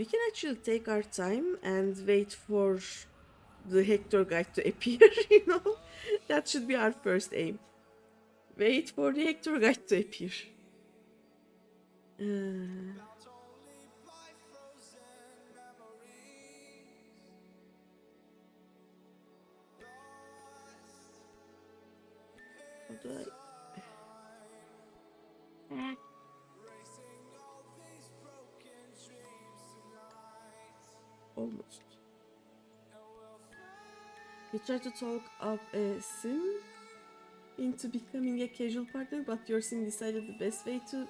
We can actually take our time and wait for the Hector guide to appear, you know? That should be our first aim. Wait for the Hector guide to appear. How do I... Almost. You try to talk up a sim into becoming a casual partner, but your sim decided the best way to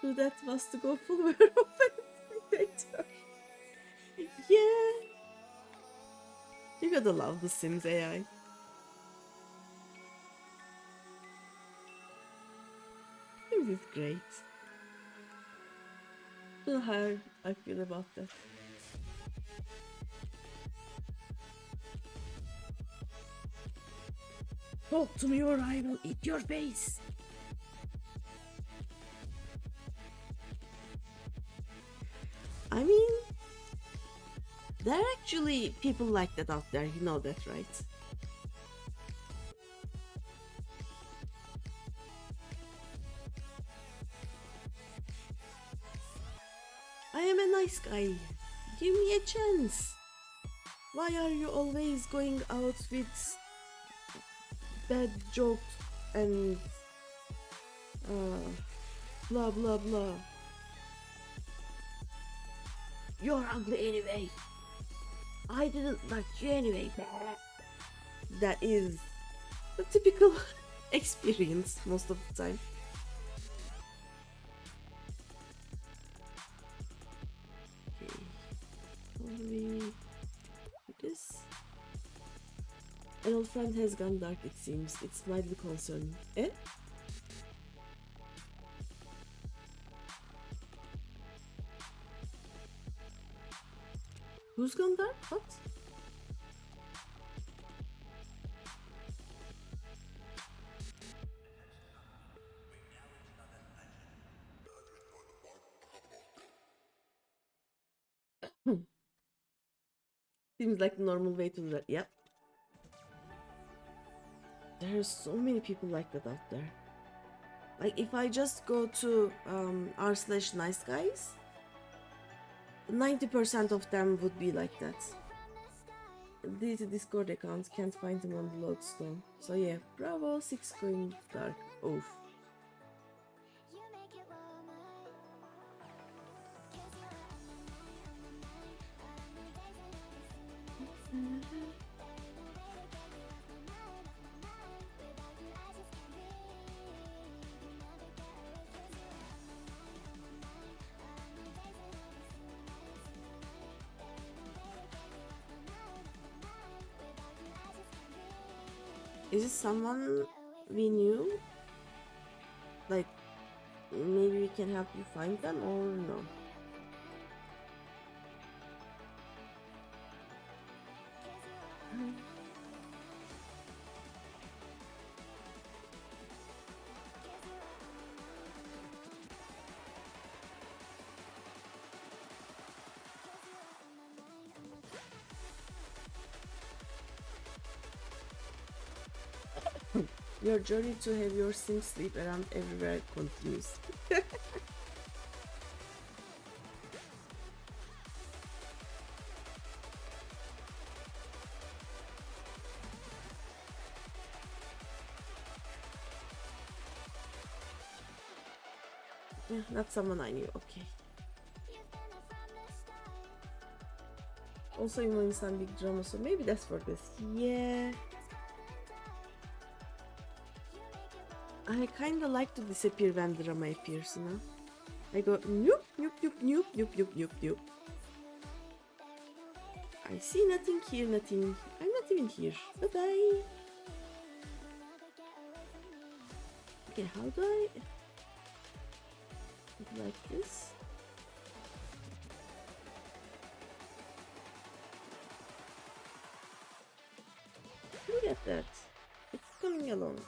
do that was to go full werewolf and dictator. Yeah. You gotta love the Sims AI. Sims is great. Don't know how I feel about that. Talk to me or I will eat your face. I mean, there are actually people like that out there, you know that, right? I am a nice guy. Give me a chance. Why are you always going out with bad jokes and blah blah blah? You're ugly anyway. I didn't like you anyway. That is a typical experience most of the time. Okay, how do we do this? An old friend has gone dark, it seems. It's mildly concerning. Eh? Who's gone dark? What? Seems like the normal way to do that. Yep. There are so many people like that out there. Like if I just go to r/nice guys, 90% of them would be like that. Deleted Discord account, can't find them on the lodestone. So yeah, Bravo 6 going dark. Oof. Is it someone we knew? Like, maybe we can help you find them or no? Your journey to have your sim sleep around everywhere continues. Yeah, not someone I knew, okay. Also in some big drama, so maybe that's for this. Yeah. I kinda like to disappear when drama appears, you know? I go noop, noop, noop, noop, noop, noop, noop, noop. I see nothing, hear nothing. I'm not even here. Bye-bye. Okay, how do I... like this? Look at that. It's coming along.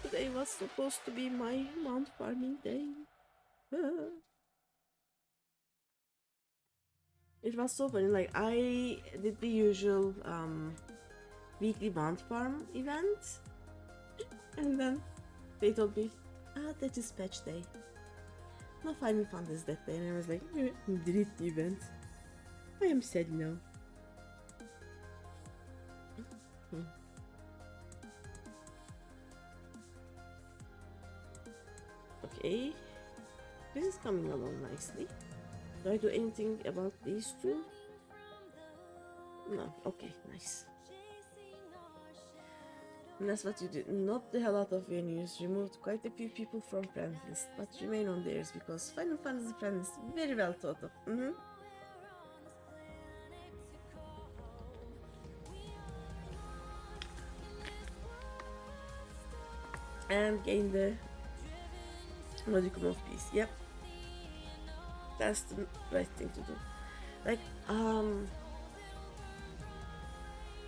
Today was supposed to be my mount farming day. It was so funny. Like I did the usual weekly mount farm event, and then they told me, that is patch day. No finding fun is that day, and I was like, delete the event. I am sad now. Okay, this is coming along nicely. Do I do anything about these two? No. Okay, nice. And that's what you did. Not the hell out of venues. Removed quite a few people from friends list, but remain on theirs because Final Fantasy friends is very well thought of. And gain the modicum of peace. Yep. That's the right thing to do. Like,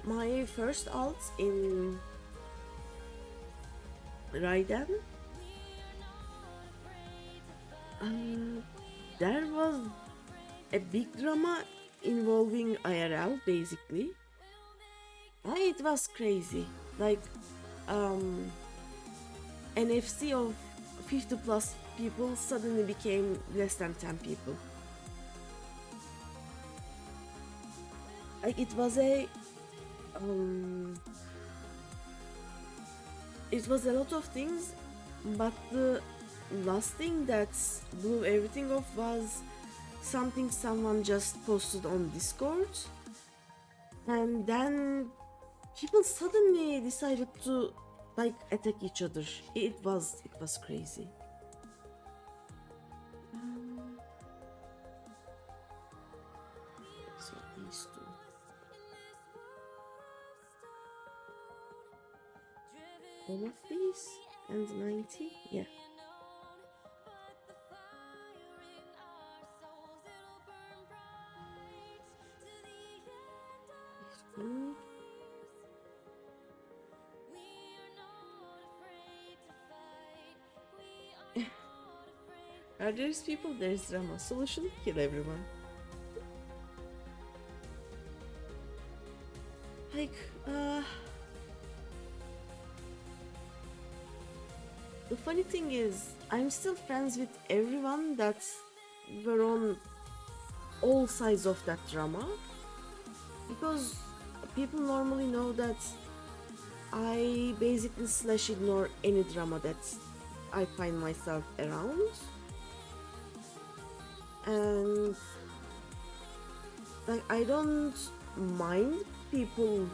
my first alts in Raiden, there was a big drama involving IRL basically. It was crazy. Like, NFC of 50 plus people suddenly became less than 10 people. Like, it was a lot of things, but the last thing that blew everything off was something someone just posted on Discord, and then people suddenly decided to like attack each other. It was crazy. So these two. All of these and 90, yeah. Are there's people, there's drama. Solution, kill everyone. Like, the funny thing is, I'm still friends with everyone that were on all sides of that drama, because people normally know that I basically slash ignore any drama that I find myself around, and like I don't mind people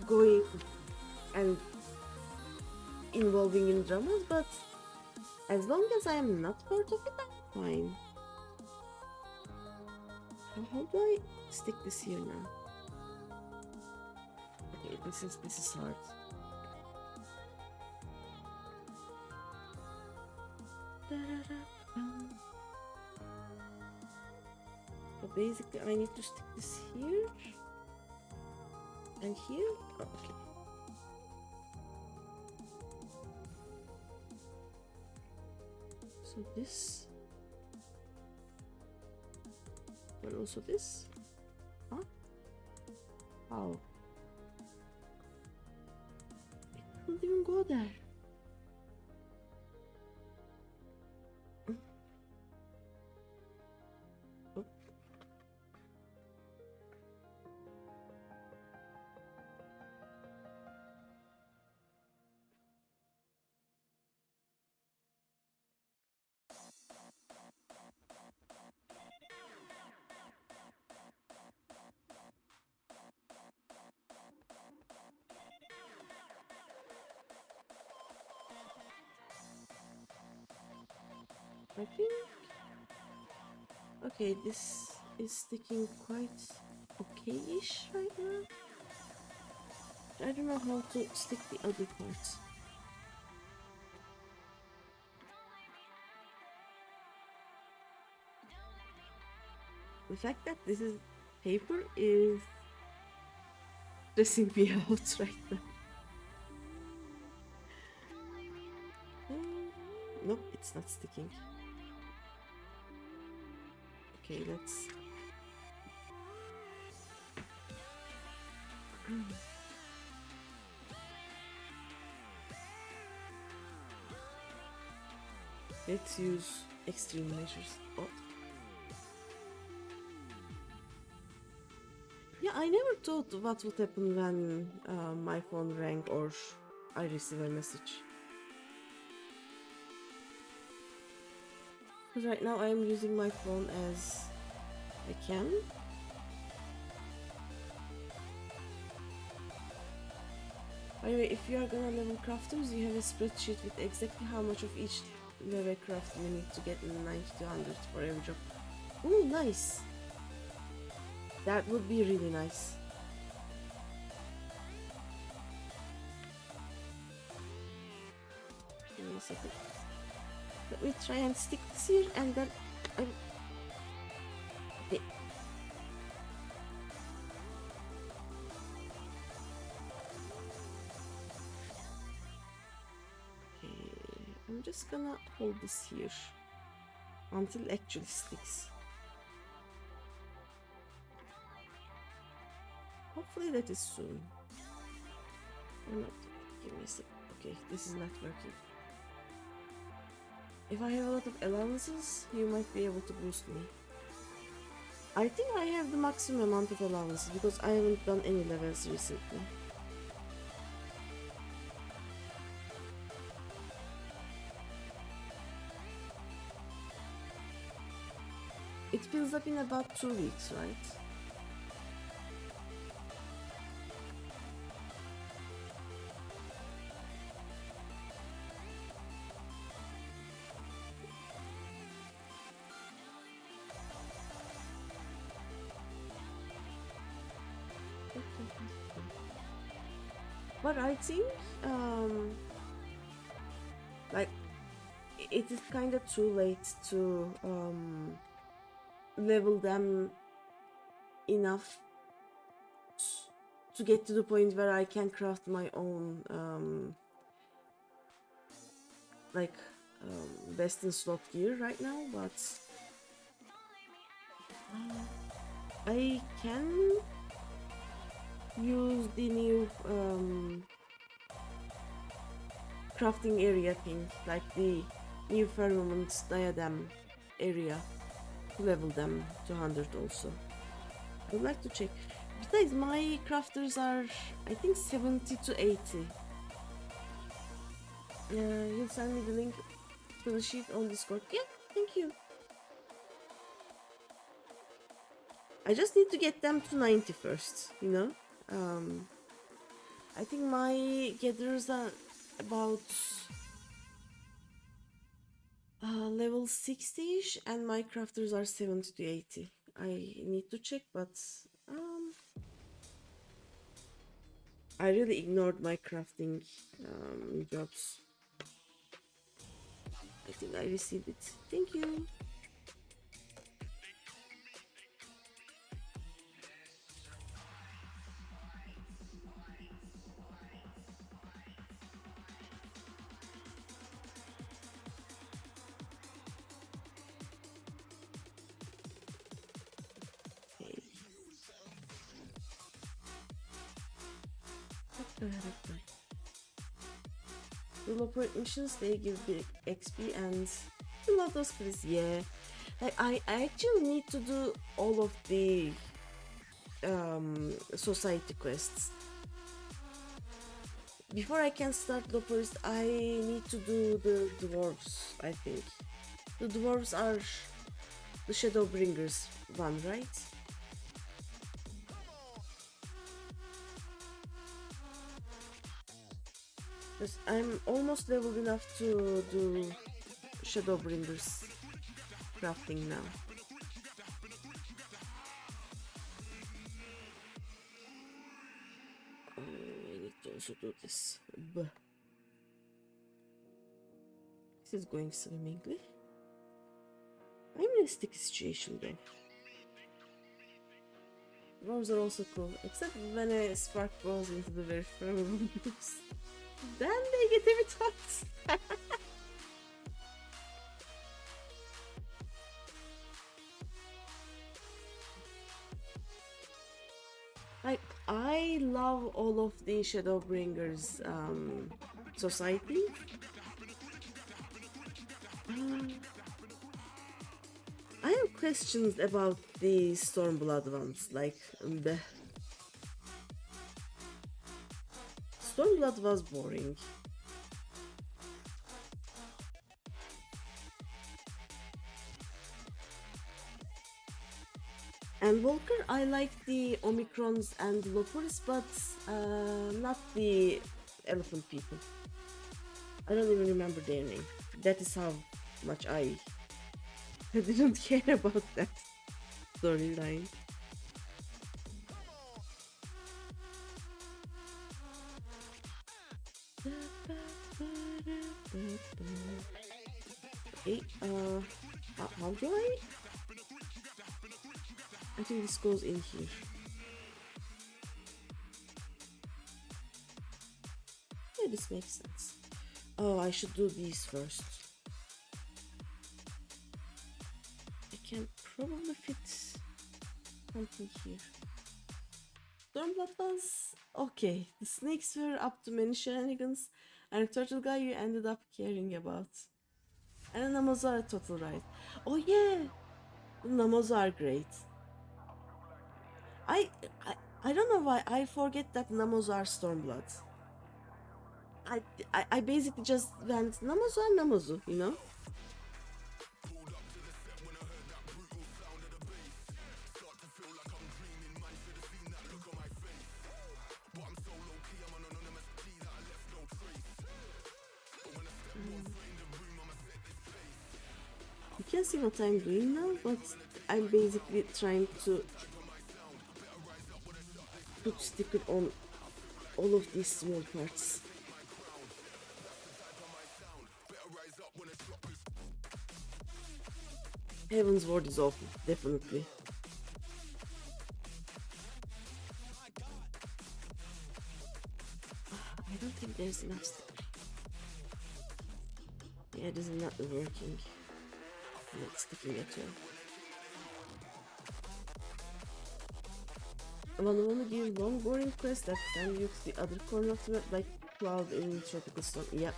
going and involving in dramas, but as long as I am not part of it, I'm fine. How do I stick this here now? Okay, this is hard. So basically I need to stick this here and here. Oh, okay. So this, but also this. Huh? Wow. It doesn't even go there. Oh. I think, okay, this is sticking quite okay-ish right now. I don't know how to stick the other parts. The fact that this is paper is stressing me out right now. Nope, it's not sticking. Okay, let's... Let's use extreme measures. Oh. Yeah, I never thought what would happen when my phone rang or I receive a message. Because right now I am using my phone as I can. Anyway, if you are gonna level crafters, you have a spreadsheet with exactly how much of each level craft you need to get in 90 to 100 for every job. Ooh, nice! That would be really nice. Give me a second. Let me try and stick this here and then... Okay. I'm just gonna hold this here until it actually sticks. Hopefully that is soon. Or not. Give me a sec. Okay, this is not working. If I have a lot of allowances, you might be able to boost me. I think I have the maximum amount of allowances because I haven't done any levels recently. It fills up in about 2 weeks, right? But I think, like, it is kind of too late to level them enough to get to the point where I can craft my own best in slot gear right now, but I can use the new crafting area thing, like the new firmament diadem area, to level them to 100 also. I would like to check. Besides, my crafters are, I think, 70 to 80. You'll send me the link to the sheet on Discord. Yeah, thank you. I just need to get them to 90 first, you know? I think my gatherers are about level 60ish and my crafters are 70 to 80. I need to check, but I really ignored my crafting jobs. I think I received it. Thank you. The operate missions, they give big XP and a lot of skills. Yeah, I actually need to do all of the society quests. Before I can start Loperist, I need to do the dwarves, I think. The dwarves are the Shadowbringers one, right? Because I'm almost leveled enough to do Shadowbringers crafting now. I need to also do this. This is going swimmingly. I'm in a sticky situation though. Worms are also cool, except when a spark goes into the very flammable groups. Then they get a bit hot. Like, I love all of the Shadowbringers society. I have questions about the Stormblood ones, like the Stormblood was boring. And Walker, I like the Omicrons and Loporus, but not the elephant people. I don't even remember their name. That is how much I didn't care about that storyline. Okay, how do I think this goes in here. Yeah, this makes sense. Oh, I should do these first. I can probably fit something here. Stormblood was okay. The snakes were up to many shenanigans, and the turtle guy you ended up caring about. And the Namos are a total right. Oh yeah, the Namos are great. I, I don't know why I forget that Namos are Stormblood. I basically just went Namazu and Namazu, you know? You can see what I'm doing now, but I'm basically trying to put sticker on all of these small parts. Heaven's Ward is awful, definitely. I don't think there's enough sticker. Yeah, this is not working. Not sticking at all. I want to give long boring quest that send you to the other corner of the map, like Cloud in Tropical Storm. Yeah.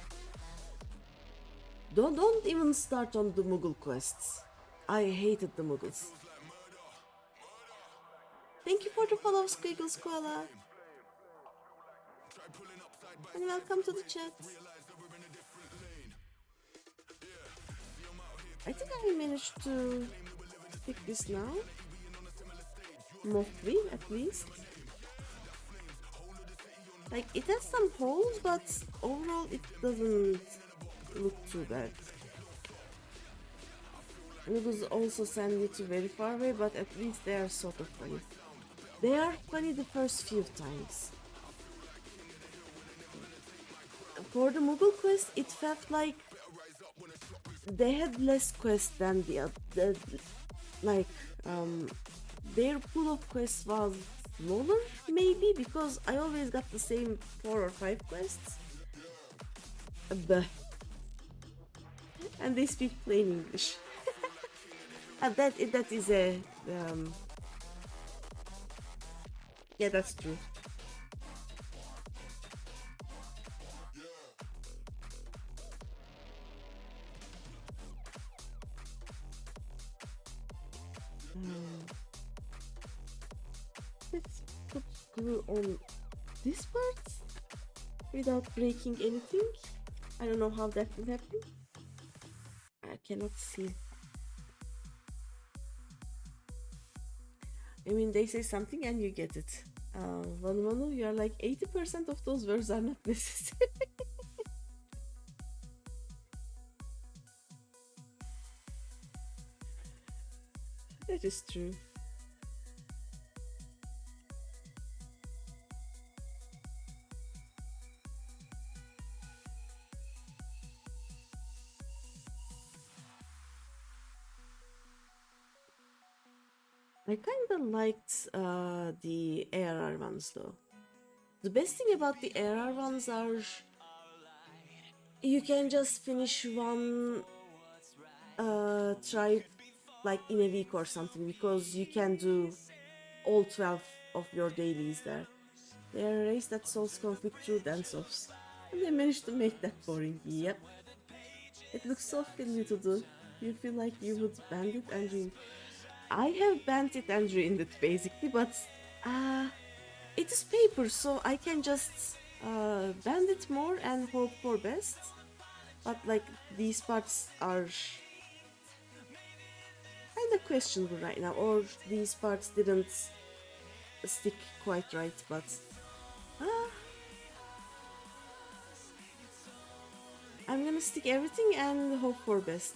Don't even start on the Moogle quests. I hated the Moogles. Thank you for the follow, Squiggles Koala. And welcome to the chat. I think I managed to pick this now. Mostly, at least. Like, it has some holes, but overall it doesn't look too bad. Noodles also send you to very far away, but at least they are sort of funny. They are funny the first few times. For the Moogle quest, it felt like they had less quests than the other. Their pool of quests was smaller, maybe, because I always got the same 4 or 5 quests. And they speak plain English. That is a yeah, that's true. Let's put glue on this part without breaking anything. I don't know how that will happen. I cannot see. I mean, they say something and you get it. Vanu, you are like 80% of those words are not necessary. That is true. I kind of liked the ARR ones though. The best thing about the ARR ones are you can just finish one tribe like in a week or something because you can do all 12 of your dailies there. They are a race that solves conflict through dance-offs. And they managed to make that boring. Yep. It looks so fiddly to do. You feel like you would band it and dream. I have banned it and ruined it basically, but it is paper, so I can just bend it more and hope for best. But like these parts are kind of questionable right now, or these parts didn't stick quite right. But I'm gonna stick everything and hope for best.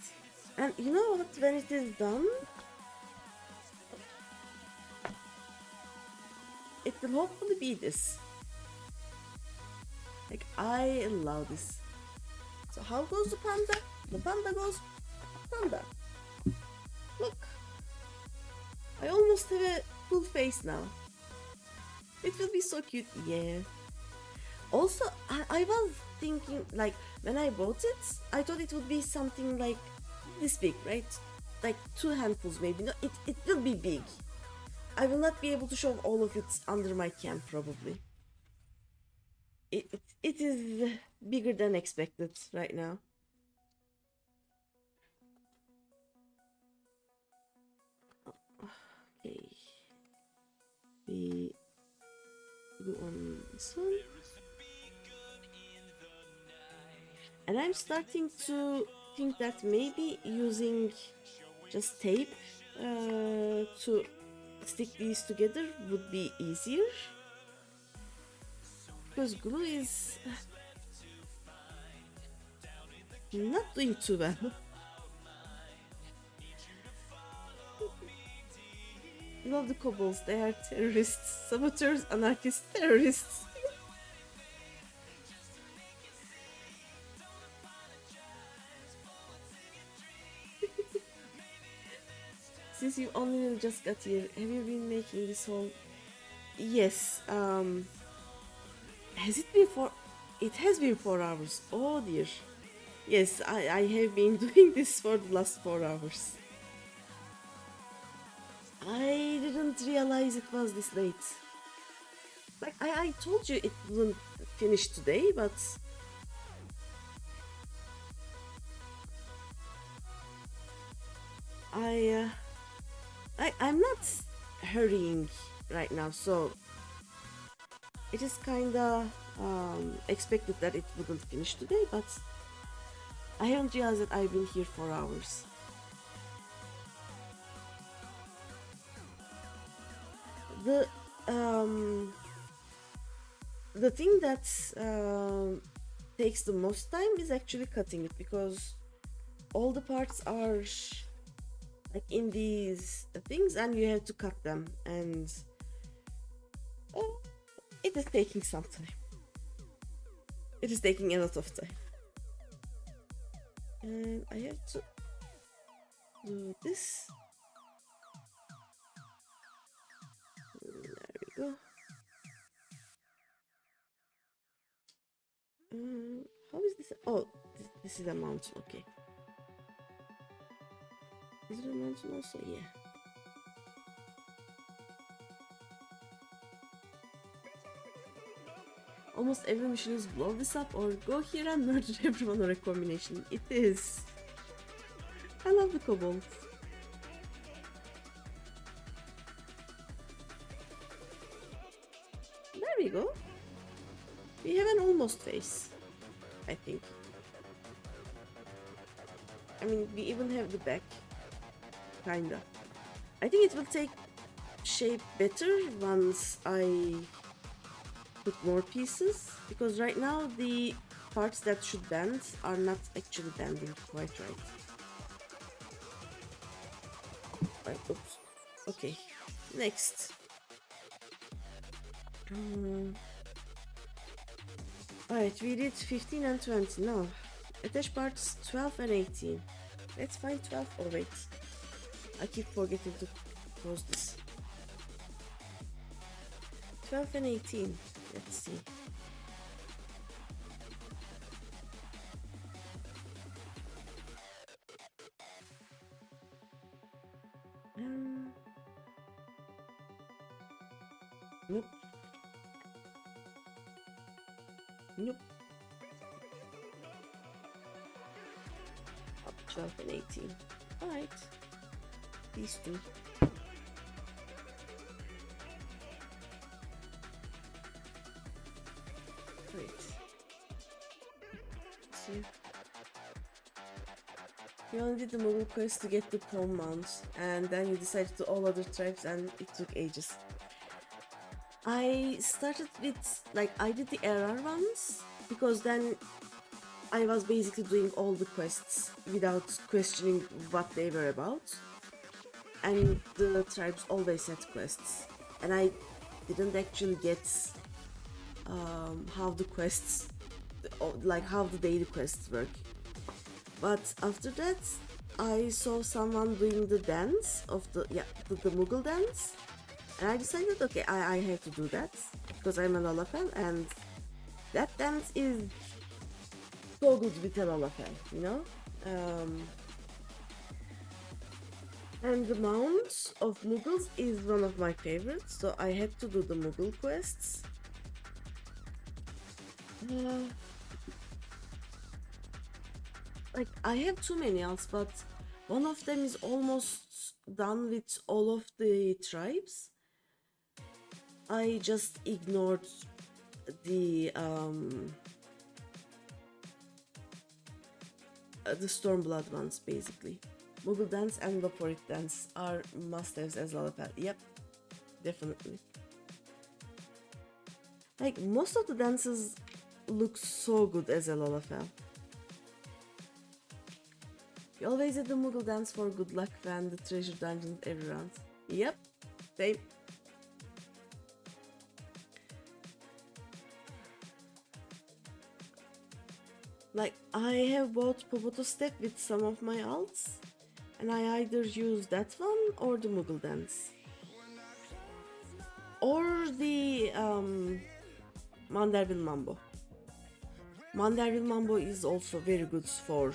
And you know what? When it is done, it will hopefully be this. Like, I love this. So how goes the panda? The panda goes panda. Look. I almost have a full face now. It will be so cute, yeah. Also, I was thinking, like, when I bought it, I thought it would be something like this big, right? Like 2 handfuls maybe. No, it will be big. I will not be able to show all of it under my cam, probably. It is bigger than expected right now. Okay. We go on this one. And I'm starting to think that maybe using just tape to stick these together would be easier, because glue is not doing too well. Love the kobolds, they are terrorists, saboteurs, anarchists, terrorists. Since you only just got here, have you been making this whole... Yes, has it been it has been 4 hours, oh dear. Yes, I have been doing this for the last 4 hours. I didn't realize it was this late. Like, I told you it wouldn't finish today, but... I'm not hurrying right now, so it is kinda expected that it wouldn't finish today, but I haven't realized that I've been here for hours. The thing that takes the most time is actually cutting it, because all the parts are like in these things and you have to cut them, and it is taking some time. It is taking a lot of time. And I have to do this. There we go. How is this? Oh, this is a mountain, okay. Is it a mountain also? Yeah. Almost every mission is blow this up or go here and murder everyone, or a combination. It is. I love the kobolds. There we go. We have an almost face, I think. I mean, we even have the back. Kinda. I think it will take shape better once I put more pieces, because right now the parts that should bend are not actually bending quite right. Right, oops. Okay, next. Alright, we did 15 and 20. Now, attach parts 12 and 18. Let's find 12. Oh wait, I keep forgetting to was this? 12 and 18. Let's see. Nope. Nope. Up 12 and 18. Alright. These two. Great. See. You only did the Moogle quest to get the pom mounts, and then you decided to all other tribes, and it took ages. I started with, like, I did the RR ones, because then I was basically doing all the quests without questioning what they were about. And the tribes always had quests. And I didn't actually get how the quests, like how the daily quests work. But after that, I saw someone doing the dance of the Moogle dance. And I decided, okay, I have to do that because I'm an Olafan, and that dance is so good with an Olafan, you know? And the Mounds of Muggles is one of my favorites, so I had to do the Muggle quests. Like, I have too many else, but one of them is almost done with all of the tribes. I just ignored the Stormblood ones, basically. Moogle Dance and Vaporit Dance are must-haves as Lalafell. Yep, definitely. Like, most of the dances look so good as a Lalafell. You always did the Moogle Dance for good luck when the treasure dungeons every round. Yep, same. Like, I have bought Popoto Step with some of my alts, and I either use that one or the Moogle Dance. Or the Manderville Mambo. Manderville Mambo is also very good for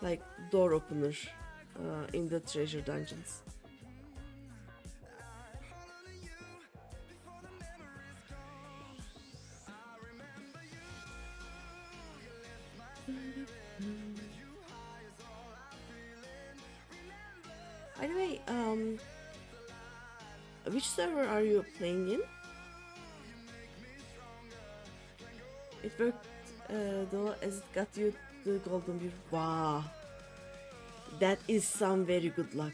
like door opener in the treasure dungeons. By the way, which server are you playing in? It worked though, as it got you the golden beer. Wow, that is some very good luck.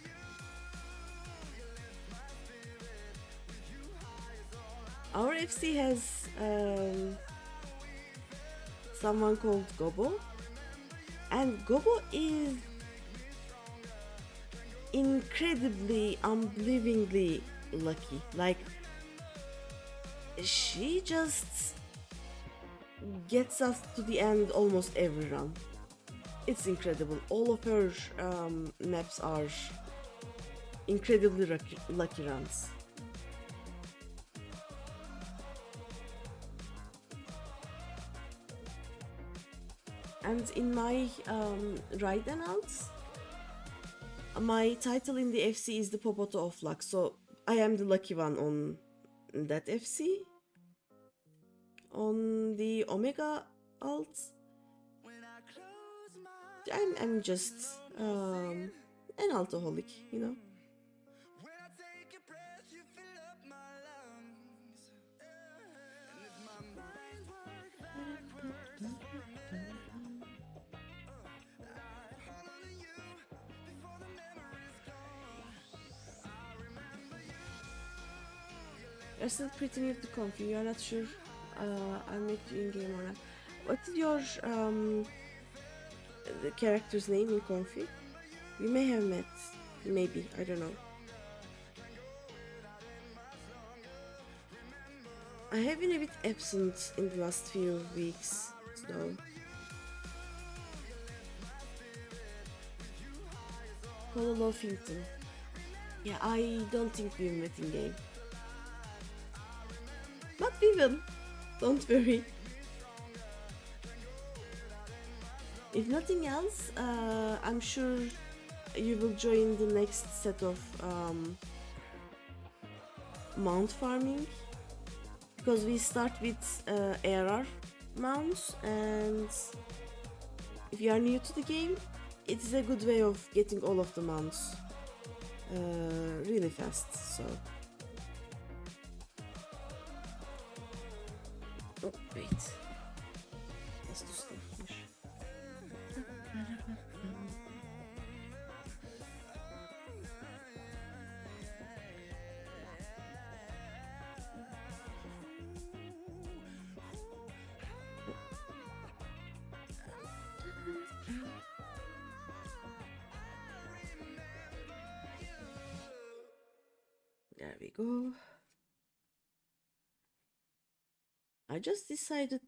Our FC has someone called Gobo, and Gobo is incredibly, unbelievingly lucky. Like, she just gets us to the end almost every run. It's incredible. All of her maps are incredibly lucky runs. And in my ride announcements, my title in the FC is the Popoto of Luck, so I am the lucky one on that FC. On the Omega alts, I'm just an alcoholic, you know. You're still pretty new to Confi. You're not sure I'll meet you in game or not. What is your the character's name in Confi? We may have met. Maybe. I don't know. I have been a bit absent in the last few weeks, so Polo Loffington. Yeah, I don't think we met in game. But we will. Don't worry. If nothing else, I'm sure you will join the next set of mount farming, because we start with ARR mounts, and if you are new to the game, it is a good way of getting all of the mounts really fast. So, oh wait, let's do stuff here. There we go. I just decided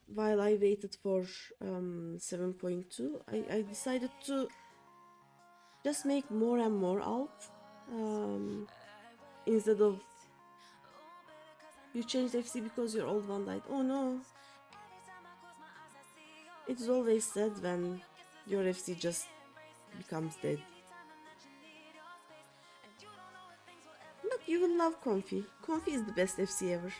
while I waited for 7.2, I decided to just make more and more alt instead of you changed FC because your old one died. Oh no. It is always sad when your FC just becomes dead. But you will love Comfy. Comfy is the best FC ever.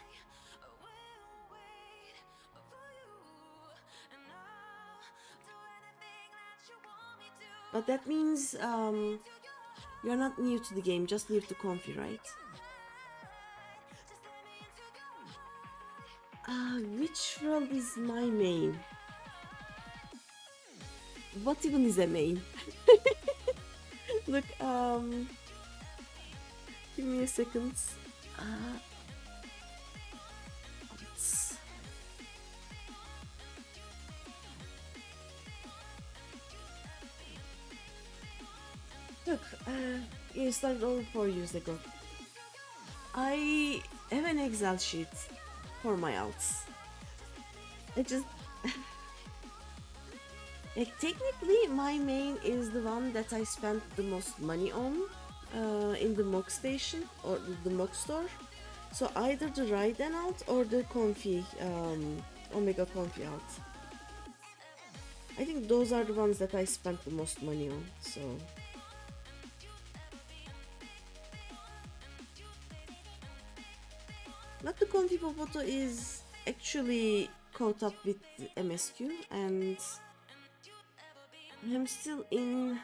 But that means you're not new to the game, just new to Comfy, right? Which world is my main? What even is a main? Look, give me a second. Look, you started over 4 years ago. I have an Excel sheet for my alts. I just like technically my main is the one that I spent the most money on in the mock station or the mock store. So either the Raiden alt or the Comfy Omega Comfy alt. I think those are the ones that I spent the most money on. So not the Comfy Popoto is actually caught up with MSQ, and I'm still in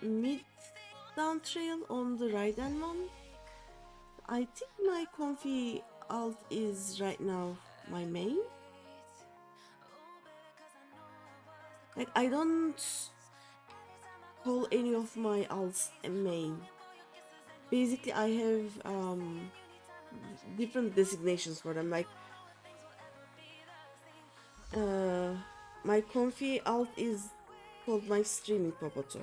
mid down trail on the Raiden one. I think my Comfy alt is right now my main. Like I don't call any of my alts a main. Basically I have different designations for them, like my Comfy alt is called my streaming Popoto.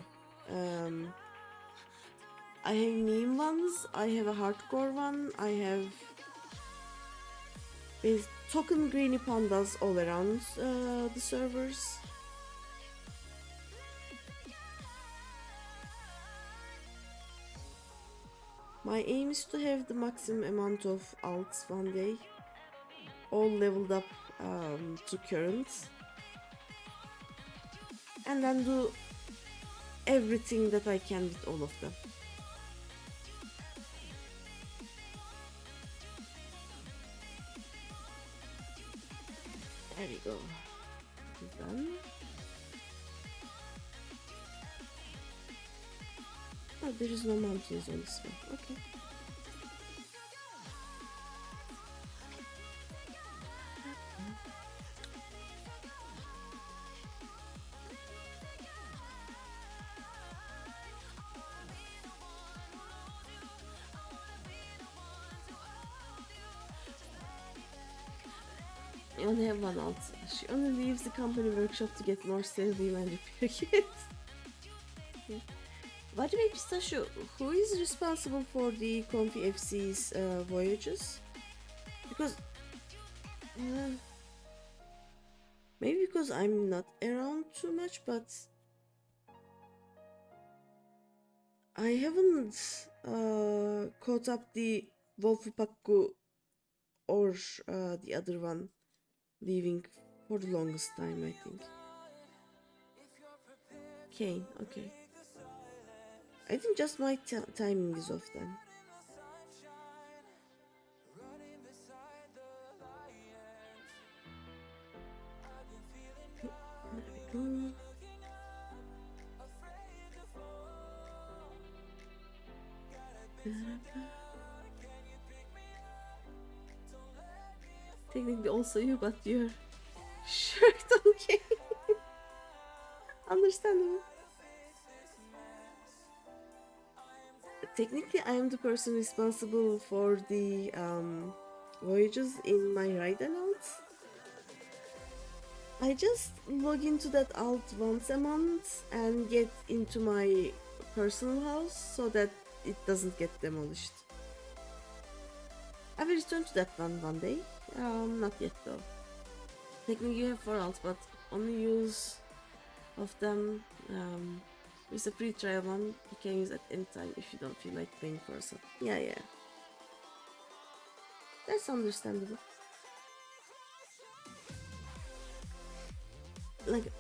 I have meme ones, I have a hardcore one, I have token GreenyPandas all around the servers. My aim is to have the maximum amount of alts one day, all leveled up to current, and then do everything that I can with all of them. There we go. Done. Oh, there is no mountains on this one. Okay. I only have one alt. She only leaves the company workshop to get more salary and repair kits. Okay. By the way, Pistachio, who is responsible for the Comfy FC's voyages? Because maybe because I'm not around too much, but I haven't caught up the Wolfipakku or the other one, leaving for the longest time, I think. Kane, okay. I think just my timing is off then. There we go. Technically also you, but your shirt okay. Understandable. Technically I am the person responsible for the voyages in my ride accounts. I just log into that alt once a month and get into my personal house so that it doesn't get demolished. I will return to that one day. Not yet though. Technically you have 4 alts, but only use of them with a free trial one you can use at any time if you don't feel like paying for a sub. Yeah. That's understandable. Like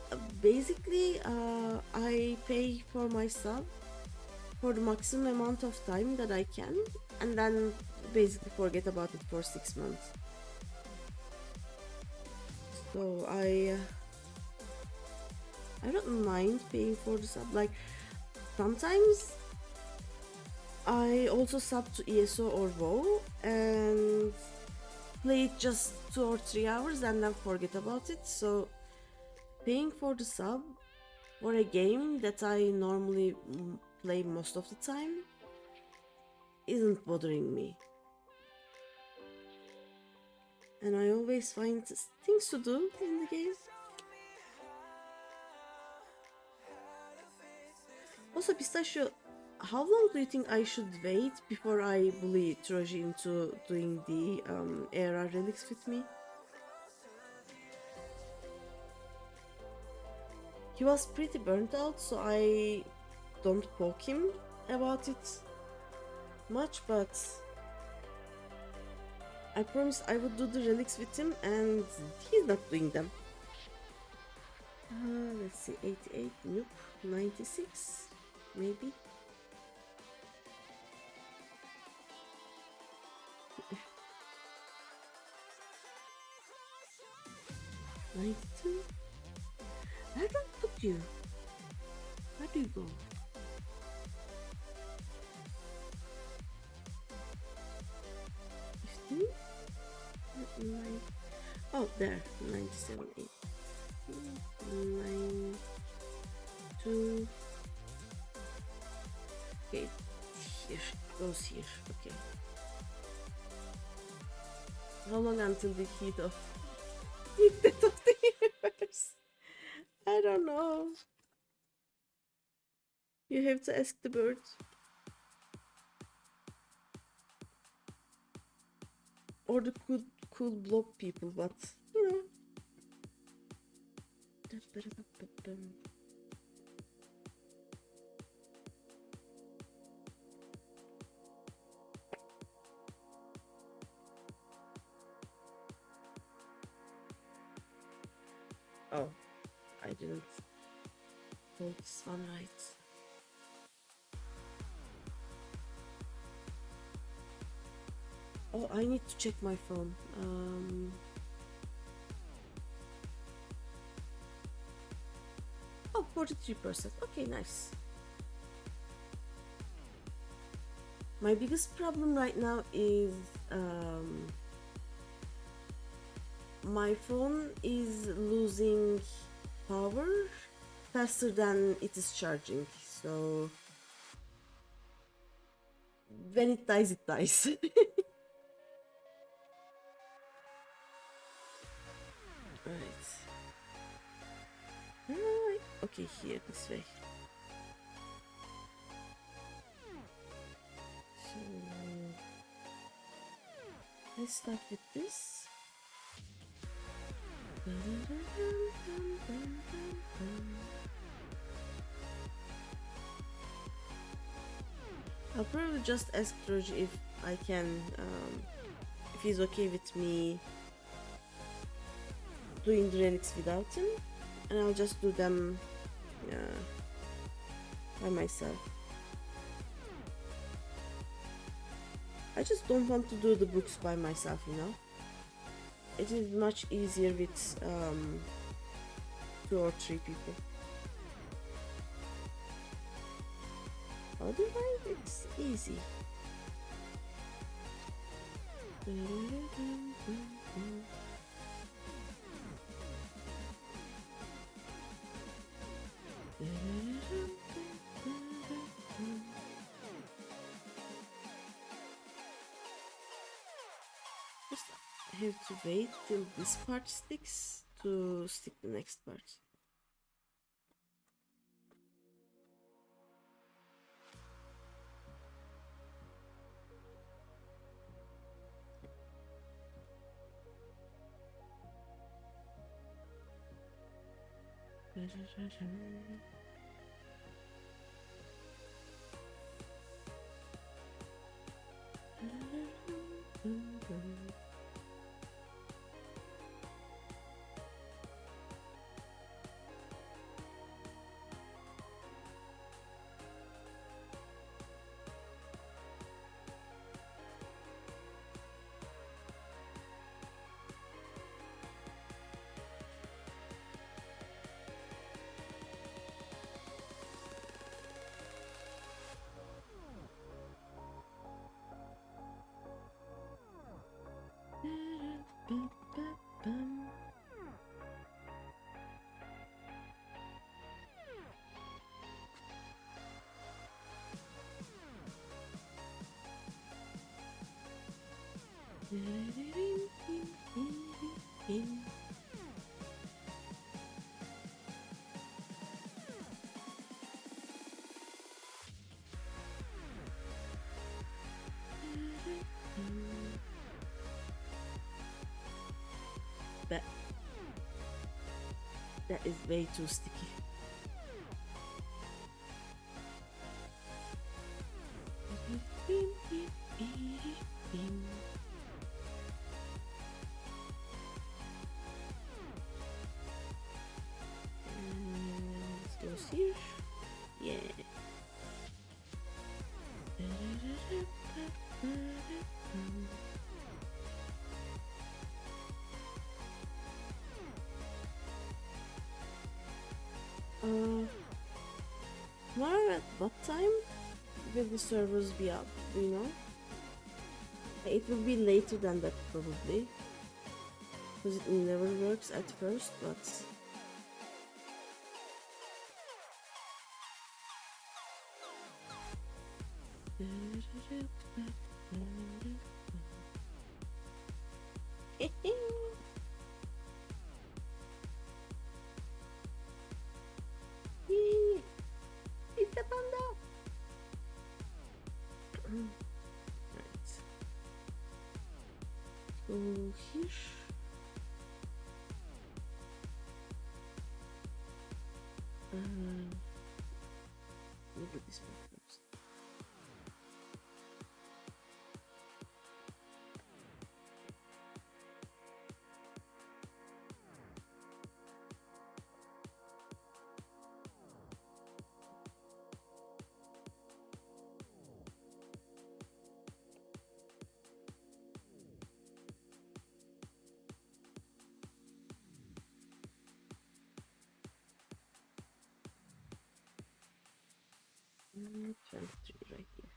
basically I pay for my sub for the maximum amount of time that I can, and then basically forget about it for 6 months. So I don't mind paying for the sub. Like sometimes I also sub to ESO or WoW and play it just 2 or 3 hours and then forget about it. So paying for the sub for a game that I normally play most of the time isn't bothering me. And I always find things to do in the game. Also, Pistachio, how long do you think I should wait before I bully Troji into doing the ARR relics with me? He was pretty burnt out, so I don't poke him about it much, but I promised I would do the relics with him and he's not doing them. Let's see, 88, nope, 96, maybe. $92? I don't put you. Where do you go? Oh, there, 97, 8. 9, 2. Okay, here, goes here, okay. How long until the heat of death of the universe? I don't know. You have to ask the bird. Or the cool blob people, but you know. Oh, I didn't hold this one right. Oh, I need to check my phone. Oh, 43%. Okay, nice. My biggest problem right now is my phone is losing power faster than it is charging. So when it dies, it dies. Right. Okay, here, this way. So let's start with this. I'll probably just ask Troji if I can, if he's okay with me doing the relics without him, and I'll just do them by myself. I just don't want to do the books by myself, you know. It is much easier with 2 or 3 people. Otherwise, it's easy. Just have to wait till this part sticks to stick the next part. That is way too sticky. This goes here. Yeah. Tomorrow at what time will the servers be up? Do you know? It will be later than that probably, because it never works at first, but it's the panda. Right. Go here. Look at this one first. Mm, 23 right here.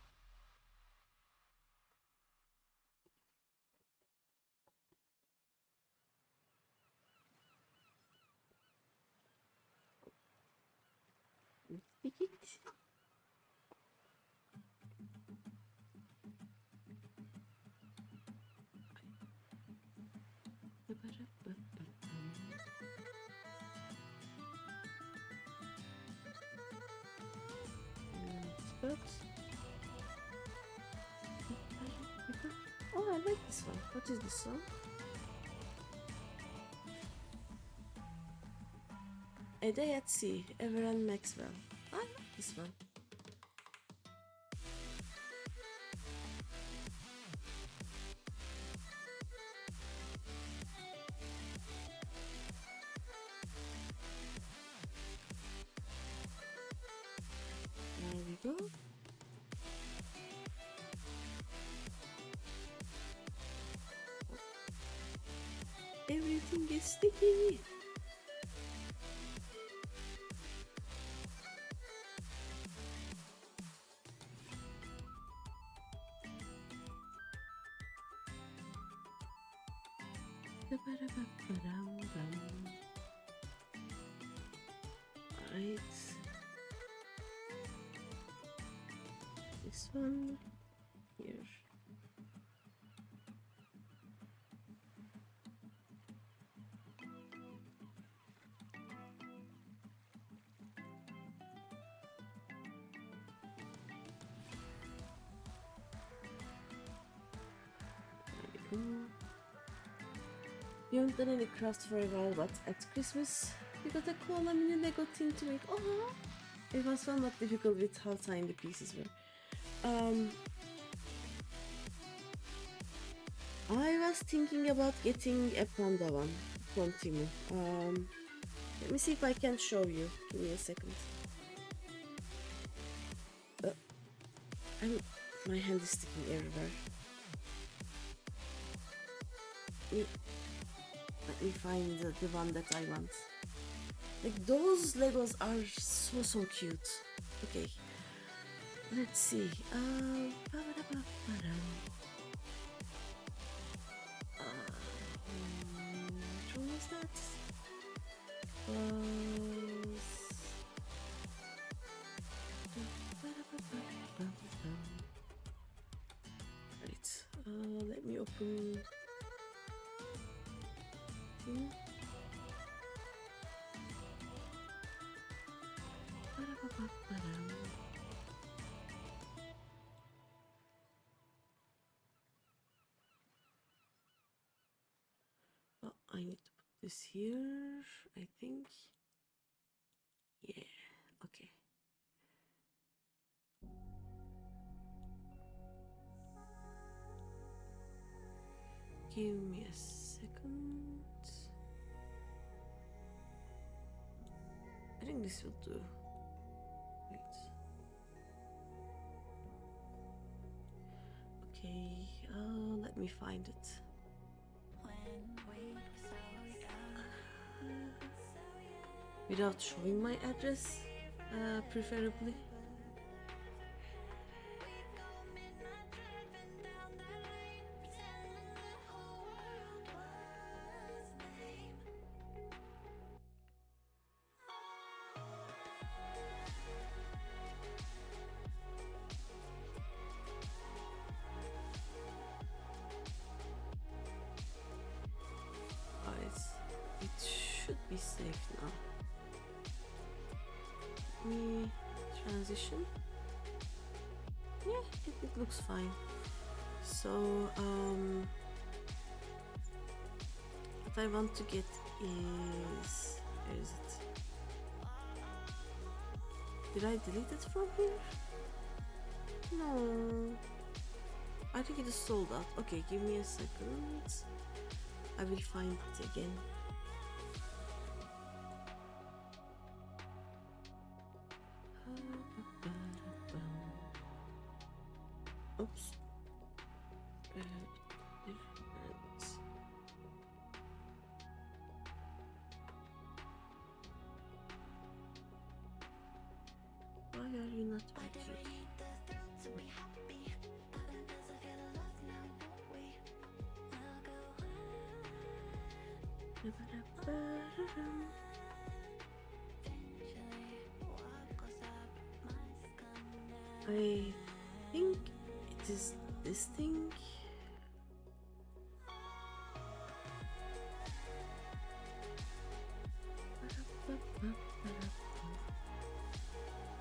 Stick it. Spots. Oh, I like this one. What is this song? A Day at Sea, Everett Maxwell. I like this one. everything is sticky. Right. This one here. We haven't done any crafts for a while, but at Christmas we got a koala mini Lego thing to make. Oh, it was somewhat difficult with how tiny the pieces were. I was thinking about getting a panda one from Timu. Let me see if I can show you. Give me a second. My hand is sticking everywhere. Let me find the one that I want. Like, those Legos are so cute. Okay, let's see. Which one was that? Right. Let me open. Oh, I need to put this here, I think. Yeah, okay. Give me a second. I think this will do. Wait. Okay, let me find it. Without showing my address, preferably. It should be safe now. Let me transition. Yeah, it looks fine. So, what I want to get is... Where is it? Did I delete it from here? No. I think it is sold out. Okay, give me a second. I will find it again. Oops. Why are you not working? I think it is this thing.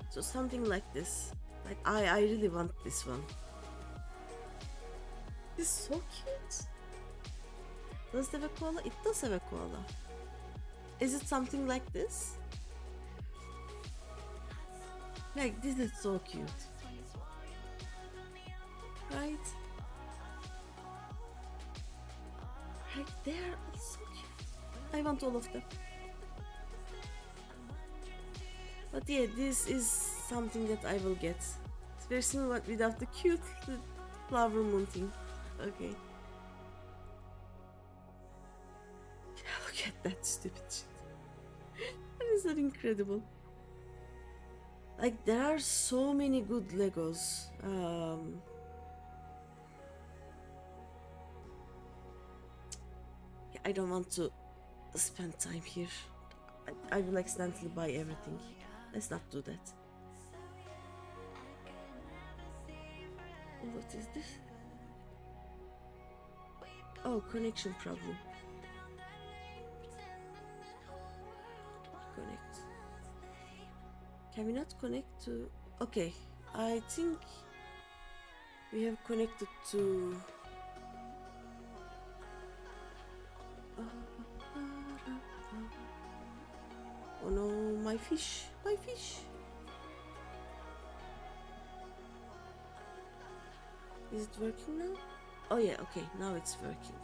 So something like this. Like I really want this one. It's so cute. Does it have a koala? It does have a koala. Is it something like this? Like, this is so cute. Right? Right, they are all so cute. I want all of them. But yeah, this is something that I will get. It's very similar but without the cute flower moon thing. Okay. that stupid shit. That is not incredible. Like, there are so many good Legos. I don't want to spend time here. I will accidentally buy everything. Let's not do that. What is this? Oh, connection problem. Connect. Can we not connect to... Okay, I think we have connected to... Oh no, my fish, my fish. Is it working now? Oh yeah, okay, now it's working.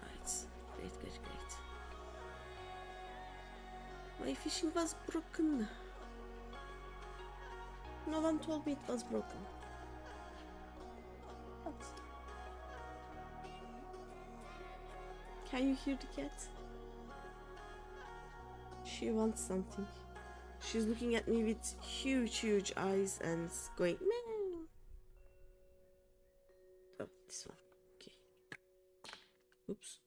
Right, great, great, great. My fishing was broken. No one told me it was broken. What? Can you hear the cat? She wants something. She's looking at me with huge, huge eyes and going meow. Oh, this one. Okay. Oops.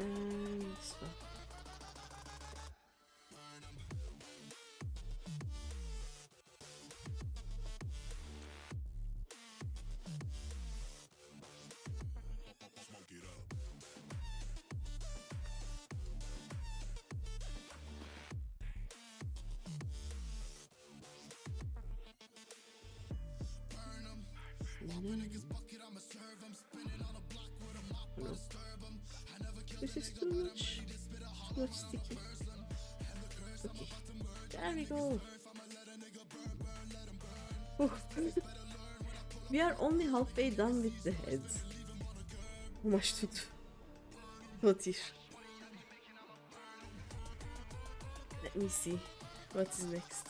And this one. No. This is too much. Too much sticky. Okay. There we go. Oh. We are only halfway done with the head. How much to do? What is? Let me see. What is next?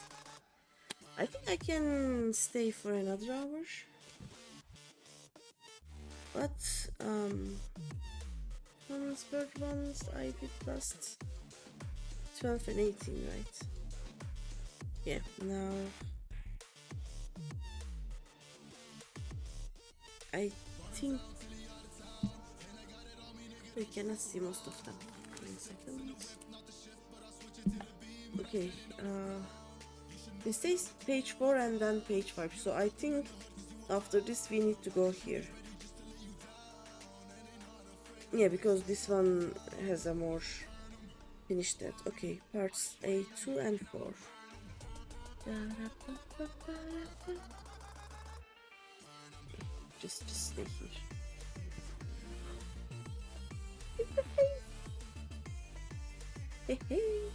I think I can stay for another hour. But bird ones I did last 12 and 18, right? Yeah, now I think we cannot see most of them. 1 second. Okay, this says page 4 and then page 5, so I think after this we need to go here. Yeah, because this one has a more finished that. Okay, parts A2 and 4. Just stay here. Hey, hey.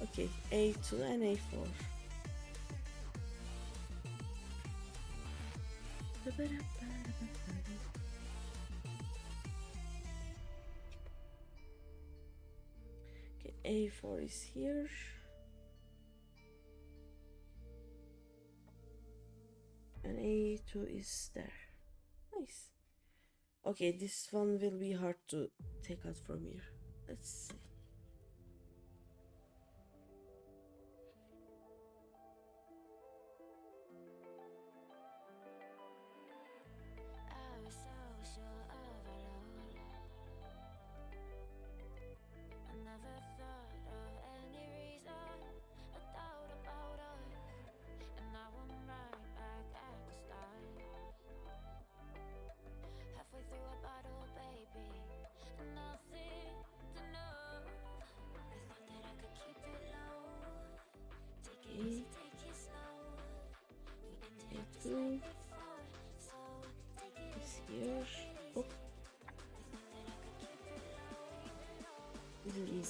Okay, A2 and A4. Okay, A4 is here. And A2 is there. Nice. Okay, this one will be hard to take out from here. Let's see. I was so sure of our love. I never thought of any reason, a doubt about us. And now I'm right back at the start. Halfway through a bottle, baby, and nothing to know.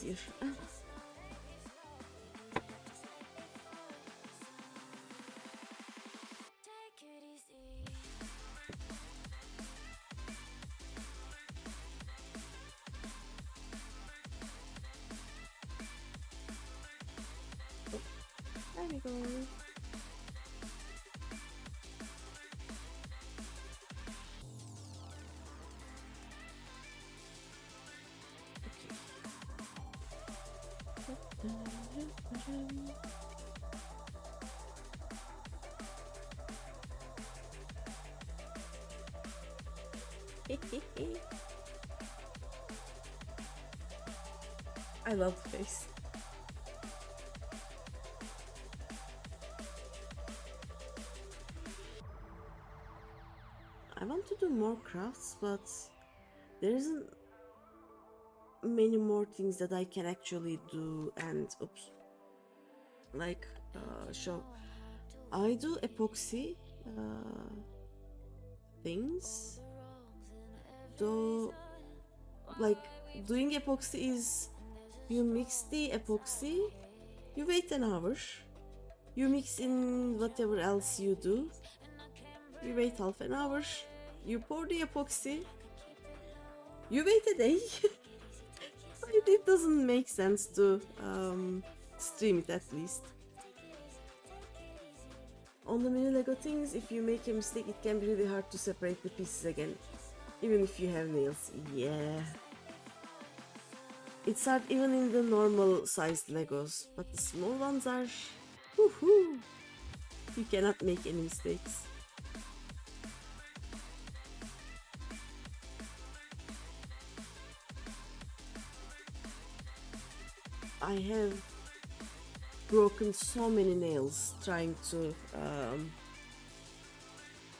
easier. There we go. I love the face. I want to do more crafts, but there isn't many more things that I can actually do. And oops, like show. I do epoxy things, though. Like doing epoxy is you mix the epoxy, you wait an hour, you mix in whatever else you do, you wait half an hour, you pour the epoxy, you wait a day. It doesn't make sense to stream it, at least. On the mini Lego things, if you make a mistake, it can be really hard to separate the pieces again, even if you have nails. Yeah. It's hard even in the normal sized Legos, but the small ones are... Woohoo! You cannot make any mistakes. I have broken so many nails trying to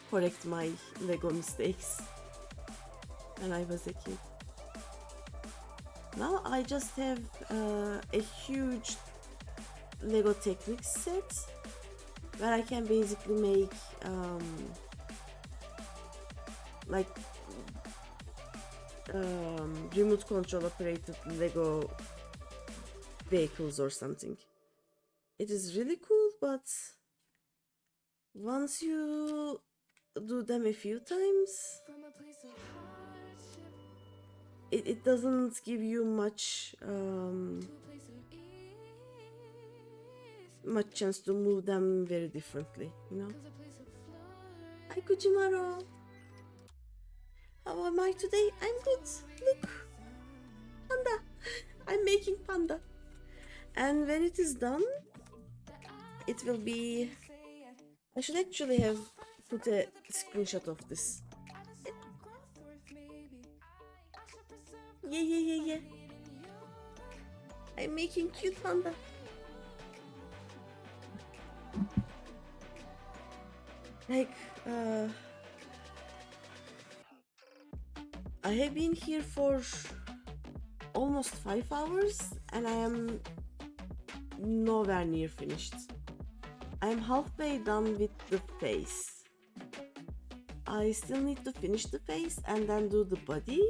correct my Lego mistakes when I was a kid. Now I just have a huge Lego Technics set where I can basically make like remote control operated Lego vehicles or something. It is really cool, but once you do them a few times, it doesn't give you much chance to move them very differently, you know. Hi Kujimaro! How am I today? I'm good. Look! Panda! I'm making Panda. And when it is done, it will be... I should actually have put a screenshot of this. Yeah. I'm making cute Panda. Like, I have been here for almost 5 hours and I am nowhere near finished. I am halfway done with the face. I still need to finish the face and then do the body.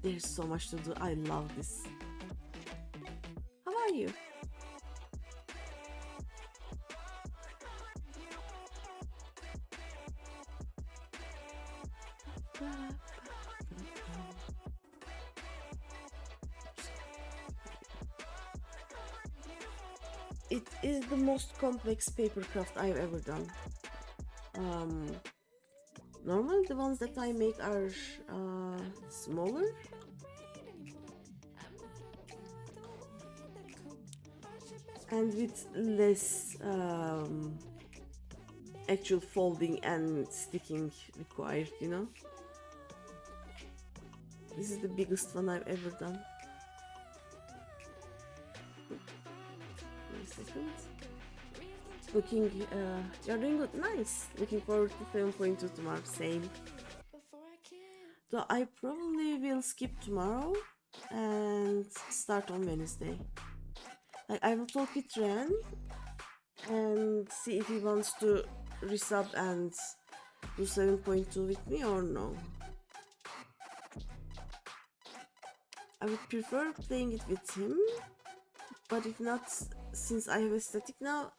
There's so much to do. I love this. How are you? It is the most complex paper craft I've ever done. Normally the ones that I make are smaller. And with less actual folding and sticking required, you know. This is the biggest one I've ever done. Wait a second. Looking, you're doing good, nice. Looking forward to 7.2 tomorrow, same. So I probably will skip tomorrow and start on Wednesday. Like, I will talk with Ren and see if he wants to resub and do 7.2 with me or no. I would prefer playing it with him, but if not, since I have a static now,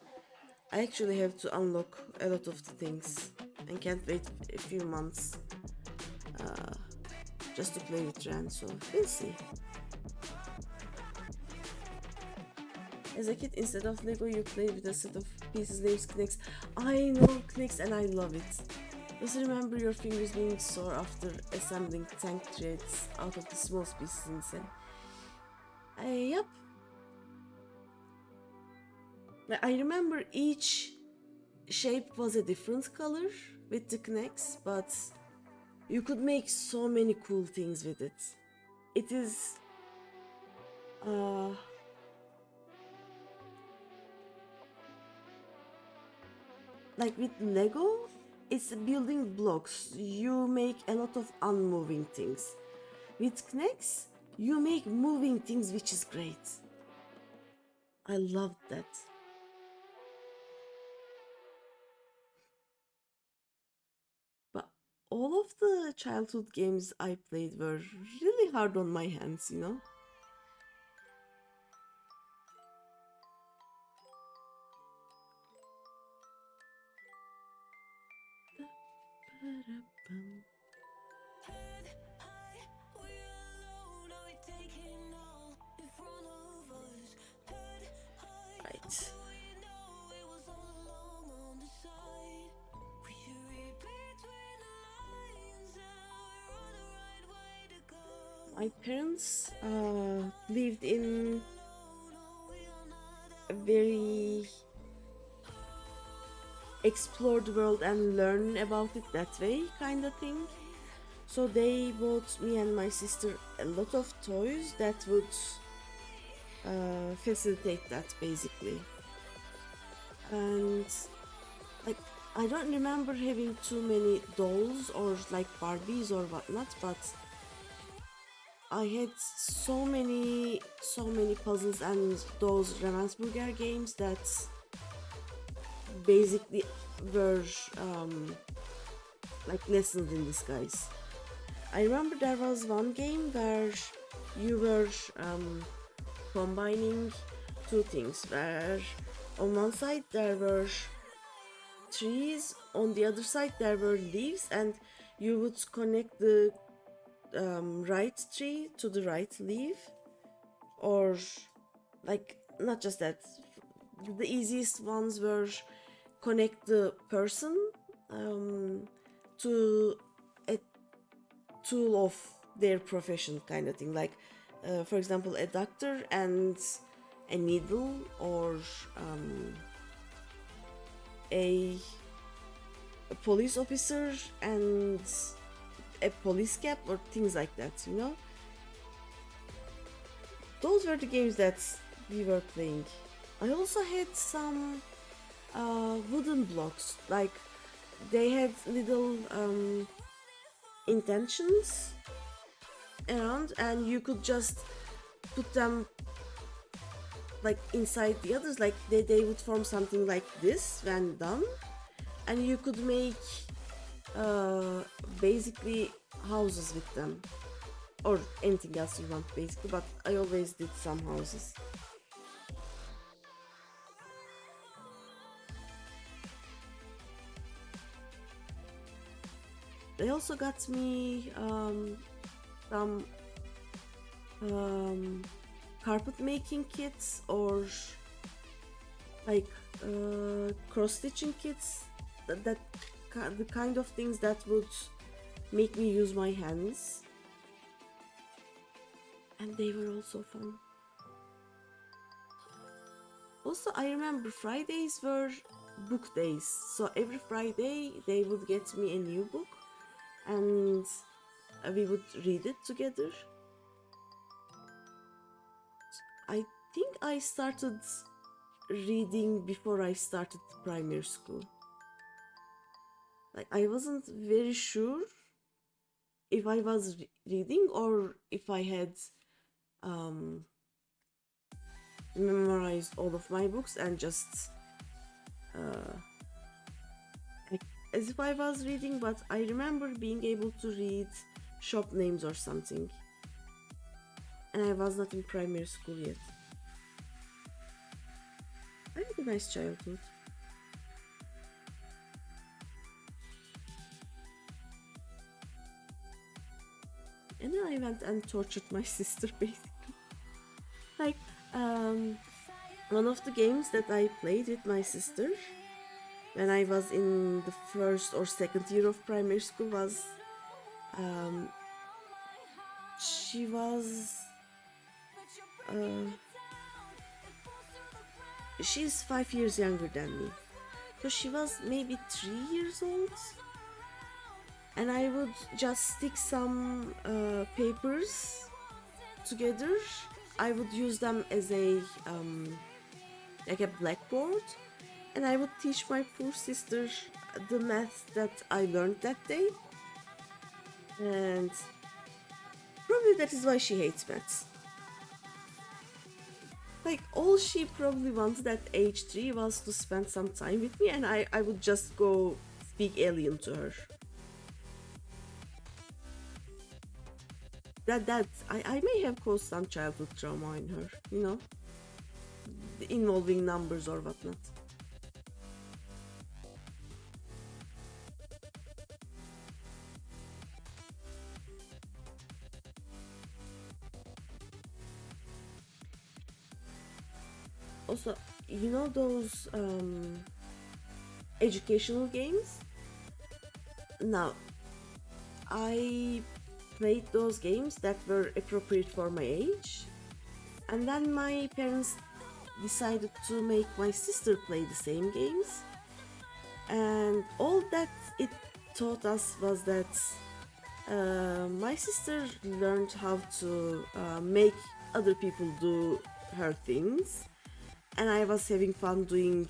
I actually have to unlock a lot of the things and can't wait a few months just to play with Ren, so we'll see. As a kid, instead of Lego, you played with a set of pieces named Knicks. I know Knicks and I love it. Just remember your fingers being sore after assembling tank treads out of the smallest pieces inside. Yep. I remember each shape was a different color with the Knicks, but you could make so many cool things with it. It is like with Lego, it's building blocks. You make a lot of unmoving things. With Knicks, you make moving things, which is great. I loved that. But all of the childhood games I played were really hard on my hands, you know? Head high, we alone, are we taking all in front of us? Head high, Right. you know it was all along on the side. We should read between the lines, now we're on the right way to go. My parents lived in a very explore the world and learn about it that way kind of thing. So they bought me and my sister a lot of toys that would facilitate that basically. And like I don't remember having too many dolls or like Barbies or whatnot, but I had so many puzzles and those Ravensburger games that basically were like lessons in disguise. I remember there was one game where you were combining two things, where on one side there were trees, on the other side there were leaves, and you would connect the right tree to the right leaf, or like not just that. The easiest ones were connect the person to a tool of their profession kind of thing, like for example a doctor and a needle, or a police officer and a police cap, or things like that, you know. Those were the games that we were playing. I also had some wooden blocks, like they had little intentions around, and you could just put them like inside the others, like they would form something like this when done, and you could make basically houses with them, or anything else you want basically, but I always did some houses. They also got me some carpet making kits, or like cross stitching kits, the kind of things that would make me use my hands, and they were also fun. Also, I remember Fridays were book days, so every Friday they would get me a new book and we would read it together. I think I started reading before I started primary school. Like I wasn't very sure if I was reading or if I had memorized all of my books and just as if I was reading, but I remember being able to read shop names or something. and I was not in primary school yet. I had a nice childhood. And then I went and tortured my sister basically. Like, one of the games that I played with my sister when I was in the first or second year of primary school was, she was, she's 5 years younger than me. So she was maybe 3 years old. And I would just stick some papers together. I would use them as a like a blackboard, and I would teach my poor sister the math that I learned that day. And probably that is why she hates maths. Like, all she probably wanted at age 3 was to spend some time with me, and I would just go speak alien to her. I may have caused some childhood trauma in her, you know, involving numbers or whatnot. Also, you know those educational games? Now, I played those games that were appropriate for my age, and then my parents decided to make my sister play the same games, and all that it taught us was that my sister learned how to make other people do her things, and I was having fun doing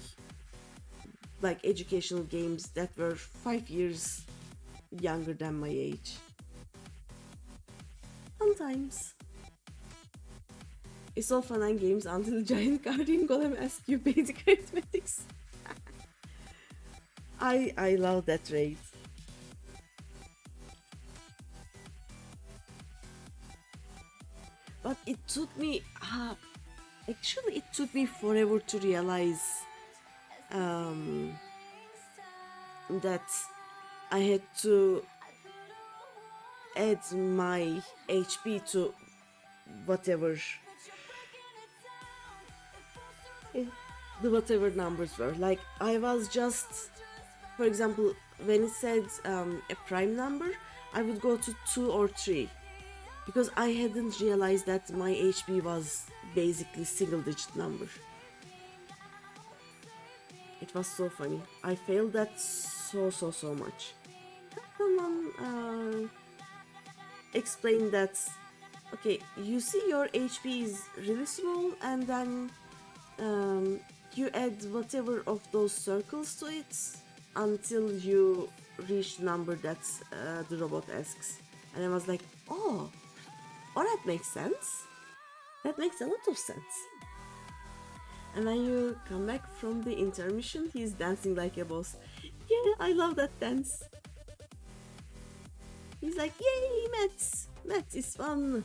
like educational games that were 5 years younger than my age. Sometimes it's all fun and games until giant guardian golem asks you basic arithmetics. I love that raid. But it took me actually it took me forever to realize that I had to add my HP to whatever the whatever numbers were. Like, I was just, for example, when it said a prime number, I would go to 2 or 3 because I hadn't realized that my HP was basically single digit number. It was so funny. I failed that so much. Someone explained that, okay, you see your HP is really small, and then you add whatever of those circles to it until you reach the number that the robot asks. And I was like, oh, that makes sense. That makes a lot of sense. And when you come back from the intermission, he's dancing like a boss. Yeah, I love that dance. He's like, yay, maths! Maths is fun!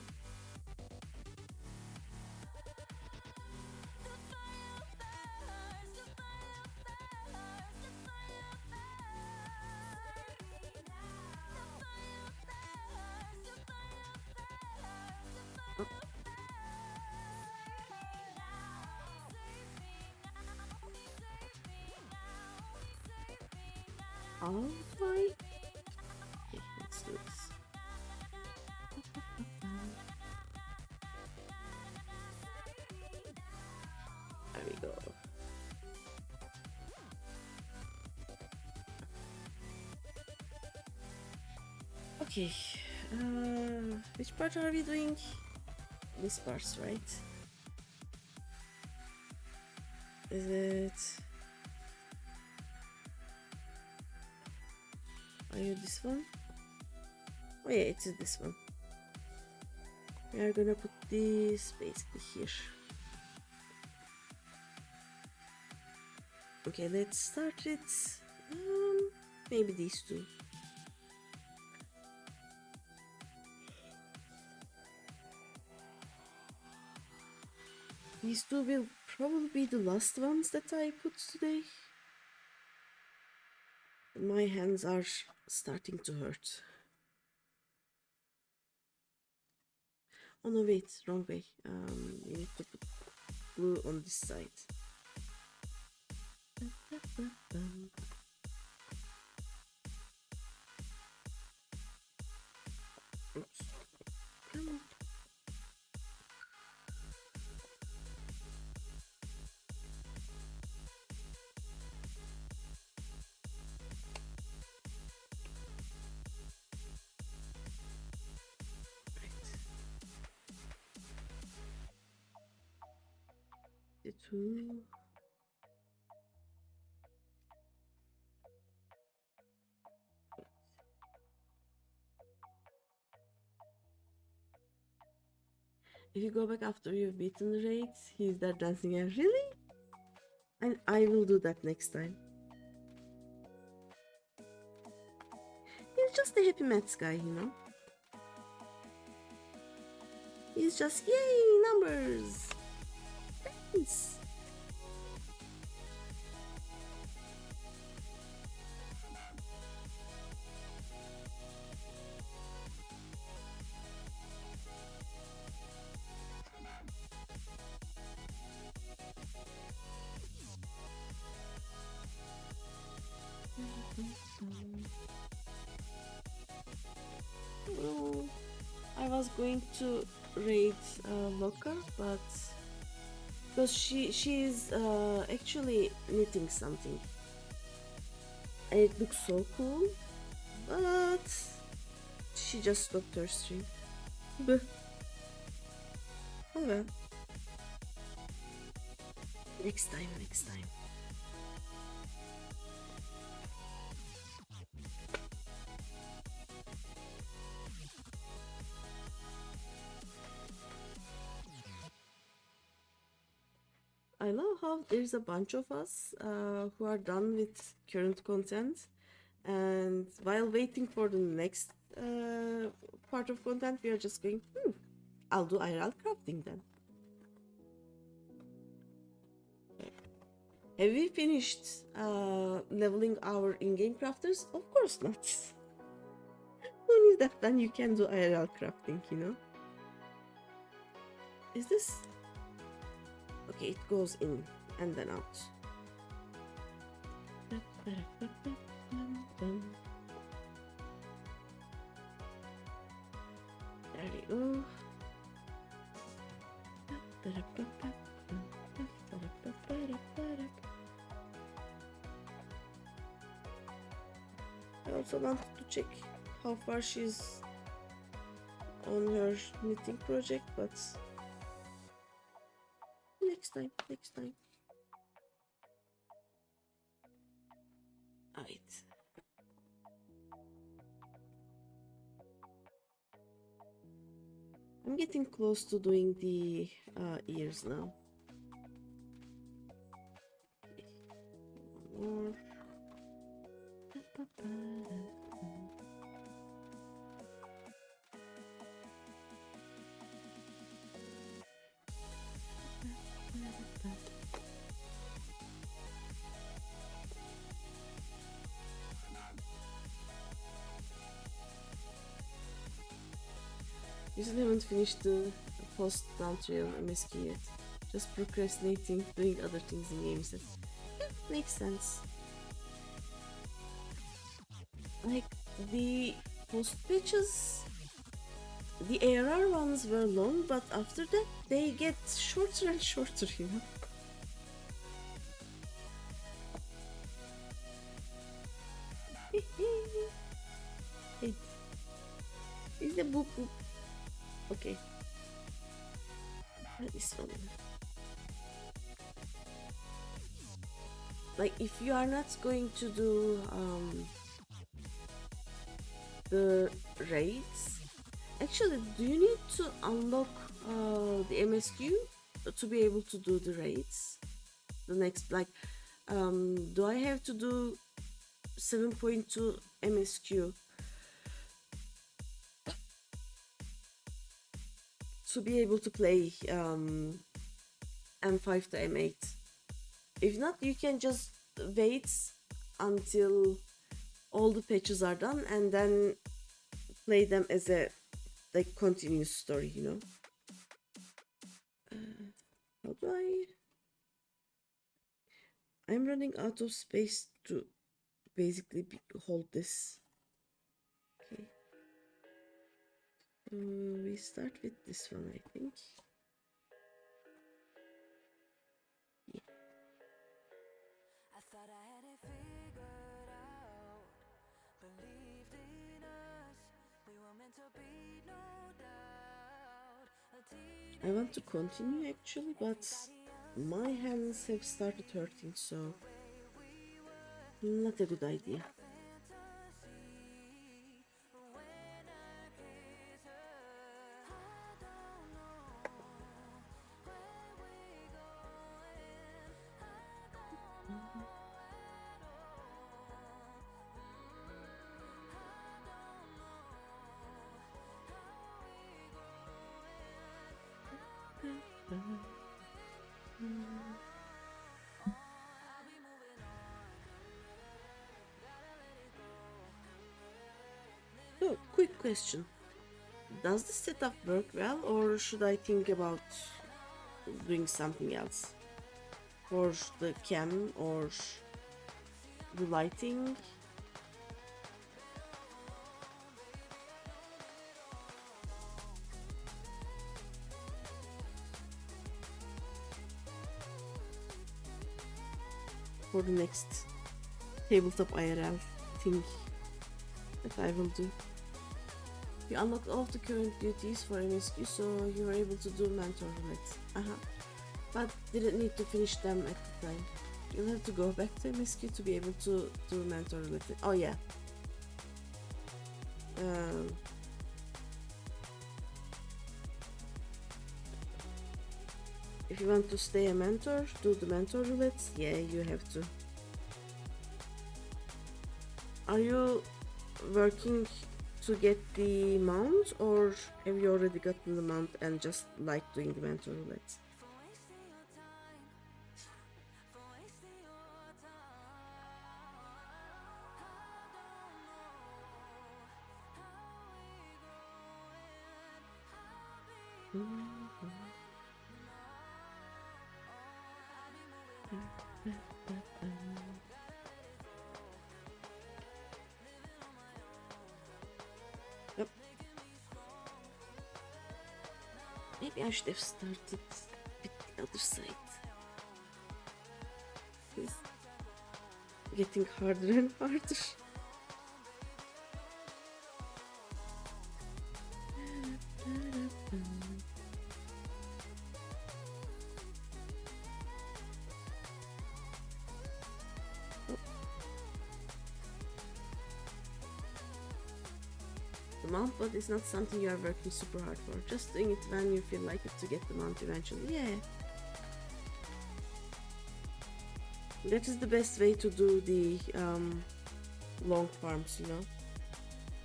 Alright. Okay, let's do this. There we go. Okay, which part are we doing? This part's right. Is it? Are you this one? Oh yeah, it is this one. We are gonna put this basically here. Okay, let's start it. Maybe these two. These two will probably be the last ones that I put today. My hands are starting to hurt. Oh no, wait, wrong way. You need to put glue on this side. Oops. Come on. The two. If you go back after you've beaten the raids, he's there dancing and really? And I will do that next time. He's just a happy maths guy, you know? He's just, yay, numbers! Thanks! Well, I was going to raid Loka, but because she's actually knitting something, and it looks so cool, but she just stopped her stream. But oh well, next time, next time. I love how there's a bunch of us who are done with current content, and while waiting for the next part of content, we are just going, I'll do IRL crafting then. Have we finished leveling our in-game crafters? Of course not. Who needs that when you can do IRL crafting, you know? Is this... Okay, it goes in and then out. There we go. I also wanted to check how far she's on her knitting project, but next time, next time. Alright. I'm getting close to doing the ears now. One more. You still haven't finished the post down trail MSQ yet. Just procrastinating, doing other things in games. That makes sense. Like the post pitches, the ARR ones were long, but after that they get shorter and shorter, you know. Hey, is the boop boop? Okay. This one. Like if you are not going to do the raids, actually, do you need to unlock the MSQ to be able to do the raids? The next, like, do I have to do 7.2 MSQ to be able to play M5 to M8. If not, you can just wait until all the patches are done and then play them as a like continuous story, you know. How do I'm running out of space to basically hold this. Okay. We start with this one, I think. Yeah. I thought I had it figured out. Believed in us. We were meant to be, no doubt. I want to continue actually, but my hands have started hurting, so not a good idea. So, quick question. Does this setup work well, or should I think about doing something else? For the cam or the lighting? For the next tabletop IRL thing that I will do. You unlocked all of the current duties for MSQ, so you were able to do mentor roulette. But didn't need to finish them at the time. You'll have to go back to MSQ to be able to do mentor roulette. Oh yeah. If you want to stay a mentor, do the mentor roulette. Yeah, you have to. Are you working to get the mount, or have you already gotten the mount and just like doing the mentor roulette? Yep. Maybe I should have started with the other side. It's getting harder and harder. The mount bot is not something you are working super hard for, just doing it when you feel like it to get the mount eventually. Yeah. That is the best way to do the long farms, you know?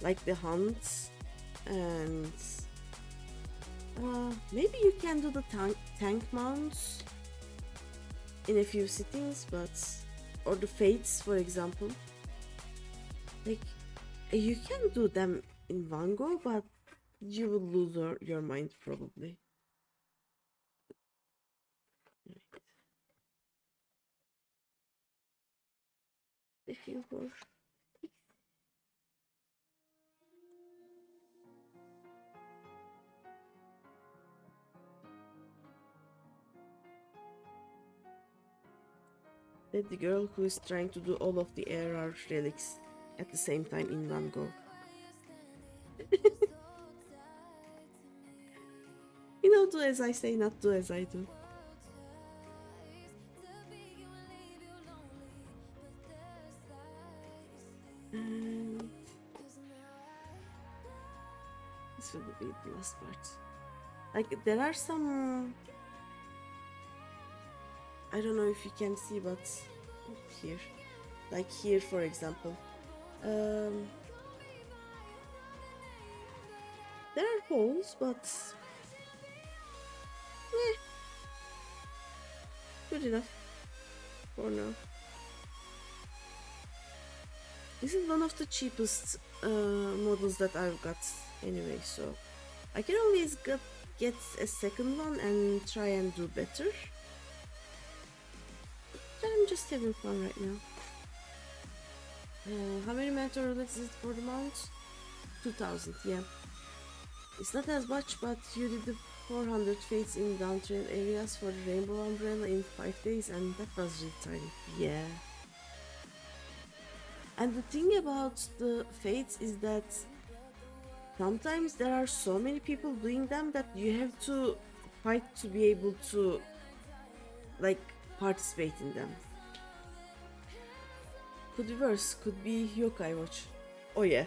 Like the hunts, and maybe you can do the tank mounts in a few sittings, but or the fates, for example. Like, you can do them in one go, but you will lose your mind probably. Right. If you were that the girl who is trying to do all of the ARR relics at the same time in one go. You know, do as I say, not do as I do. And this will be the last part. Like, there are some... I don't know if you can see, but here. Like here, for example. There are holes, but... Good enough for now. This is one of the cheapest models that I've got anyway, so I can always get a second one and try and do better. But I'm just having fun right now. How many mentor roulette is it for the mount? 2000, yeah. It's not as much, but you did the 400 fates in downtrail areas for the rainbow umbrella in 5 days, and that was really tiny. Yeah. And the thing about the fates is that sometimes there are so many people doing them that you have to fight to be able to like participate in them. Could be worse, could be Yokai Watch. Oh yeah.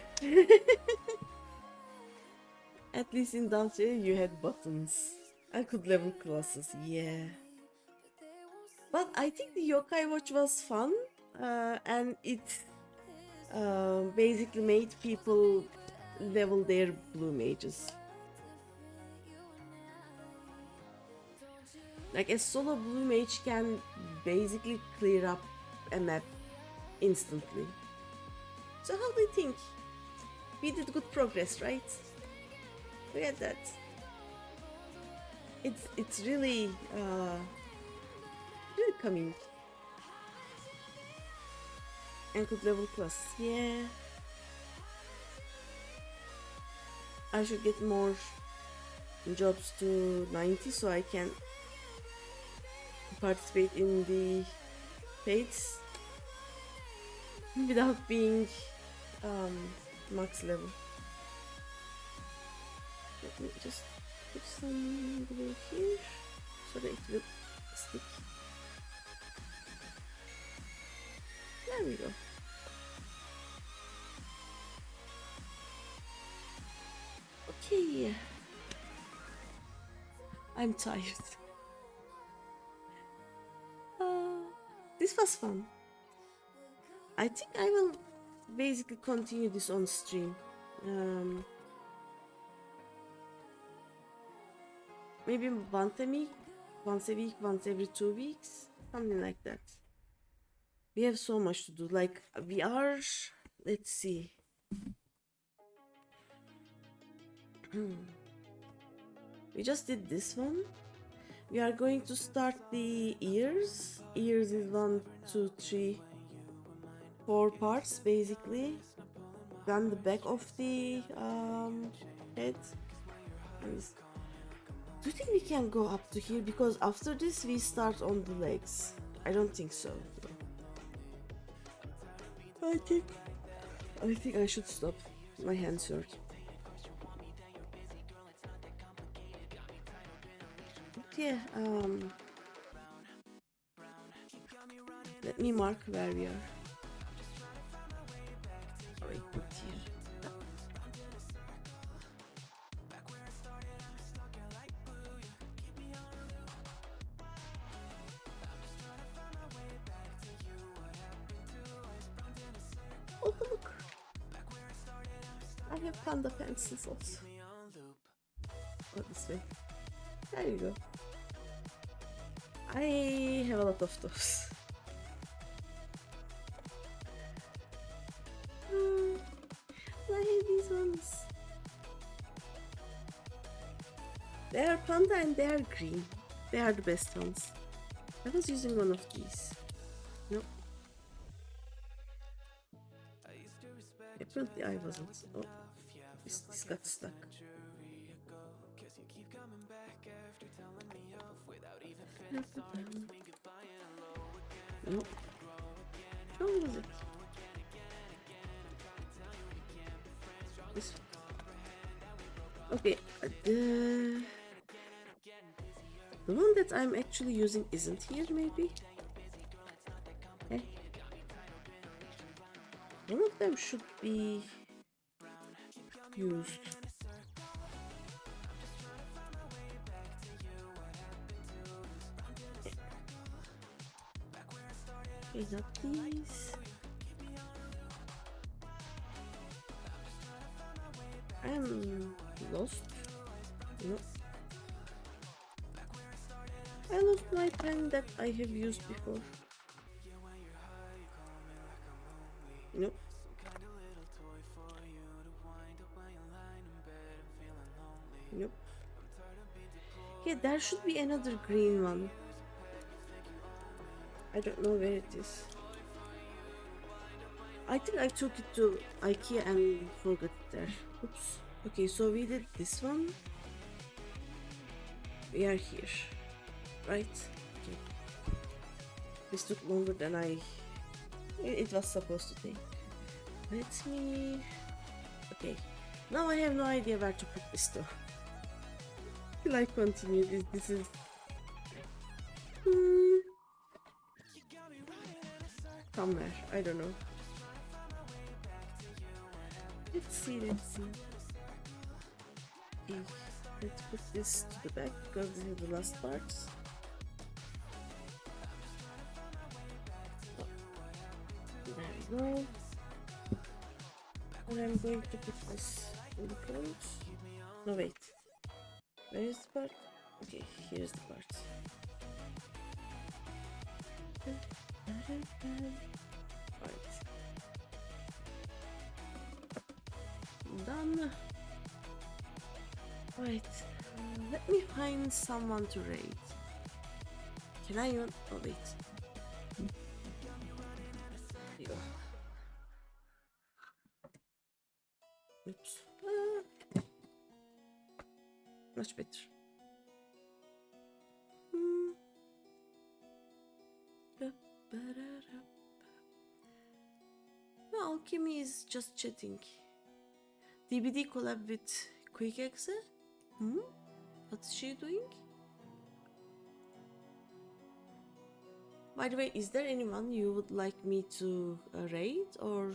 At least in Dante you had buttons. I could level classes, yeah. But I think the Yokai Watch was fun, and it basically made people level their blue mages. Like a solo blue mage can basically clear up a map instantly. So how do you think? We did good progress, right? Look at that. It's really really coming. And could level plus, yeah. I should get more jobs to 90 so I can participate in the fates without being max level. Let me just put some glue here so that it will stick. There we go. Okay. I'm tired. This was fun. I think I will basically continue this on stream. Maybe once a week, once every 2 weeks, something like that. We have so much to do. Like we are, let's see. We just did this one. We are going to start the ears. Ears is 1, 2, 3, 4 parts basically. Then the back of the head. Do you think we can go up to here? Because after this we start on the legs. I don't think so. I think I should stop. My hands hurt. Yeah, let me mark where we are. Wait, put here. Oh, look! I have Panda pencils also. Oh, this way. There you go. I have a lot of those. I hate these ones. They are Panda and they are green. They are the best ones. I was using one of these. Nope. Apparently I wasn't. Oh, this got stuck. Nope. Which one was it? This one. Okay, the one that I'm actually using isn't here, maybe? Okay. One of them should be used. Okay, not these. I'm lost. No. I lost my pen that I have used before. Nope. Nope. Yeah, there should be another green one. I don't know where it is. I think I took it to IKEA and forgot it there. Oops. Okay, so we did this one. We are here, right? Okay. This took longer than it was supposed to take. Let me... Okay. Now I have no idea where to put this though. Will I continue this? This is... Somewhere. I don't know. Let's see. Okay. Let's put this to the back because this is the last part. There we go. And I'm going to put this in the front. No, wait. Where is the part? Okay, here's the part. Right. Done. Right. Let me find someone to raid. Can I even... Oh, wait. There you go. Oops. Much better. No, Alchemy is just chatting. DBD collab with Quick Exe? What's she doing? By the way, is there anyone you would like me to raid or...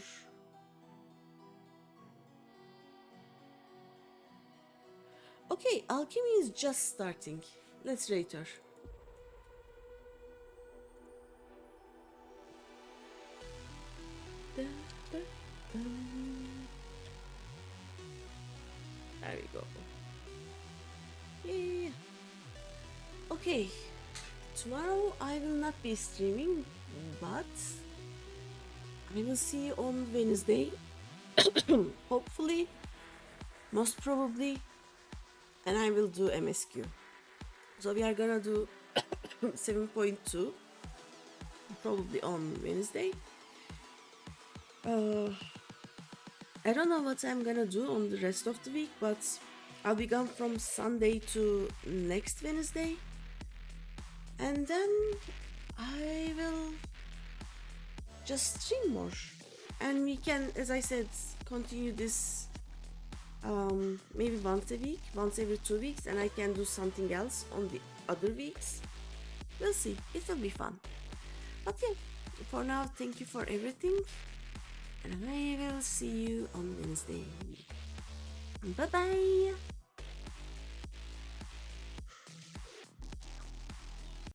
Okay, Alchemy is just starting. Let's rate her. There we go. Yeah. Okay. Tomorrow I will not be streaming, but I will see you on Wednesday. Hopefully, most probably, and I will do MSQ. So we are gonna do 7.2 probably on Wednesday. I don't know what I'm gonna do on the rest of the week, but I'll be gone from Sunday to next Wednesday, and then I will just stream more, and we can, as I said, continue this maybe once a week, once every 2 weeks, and I can do something else on the other weeks. We'll see. It will be fun. But yeah, for now, thank you for everything, and I will see you on Wednesday. Bye bye.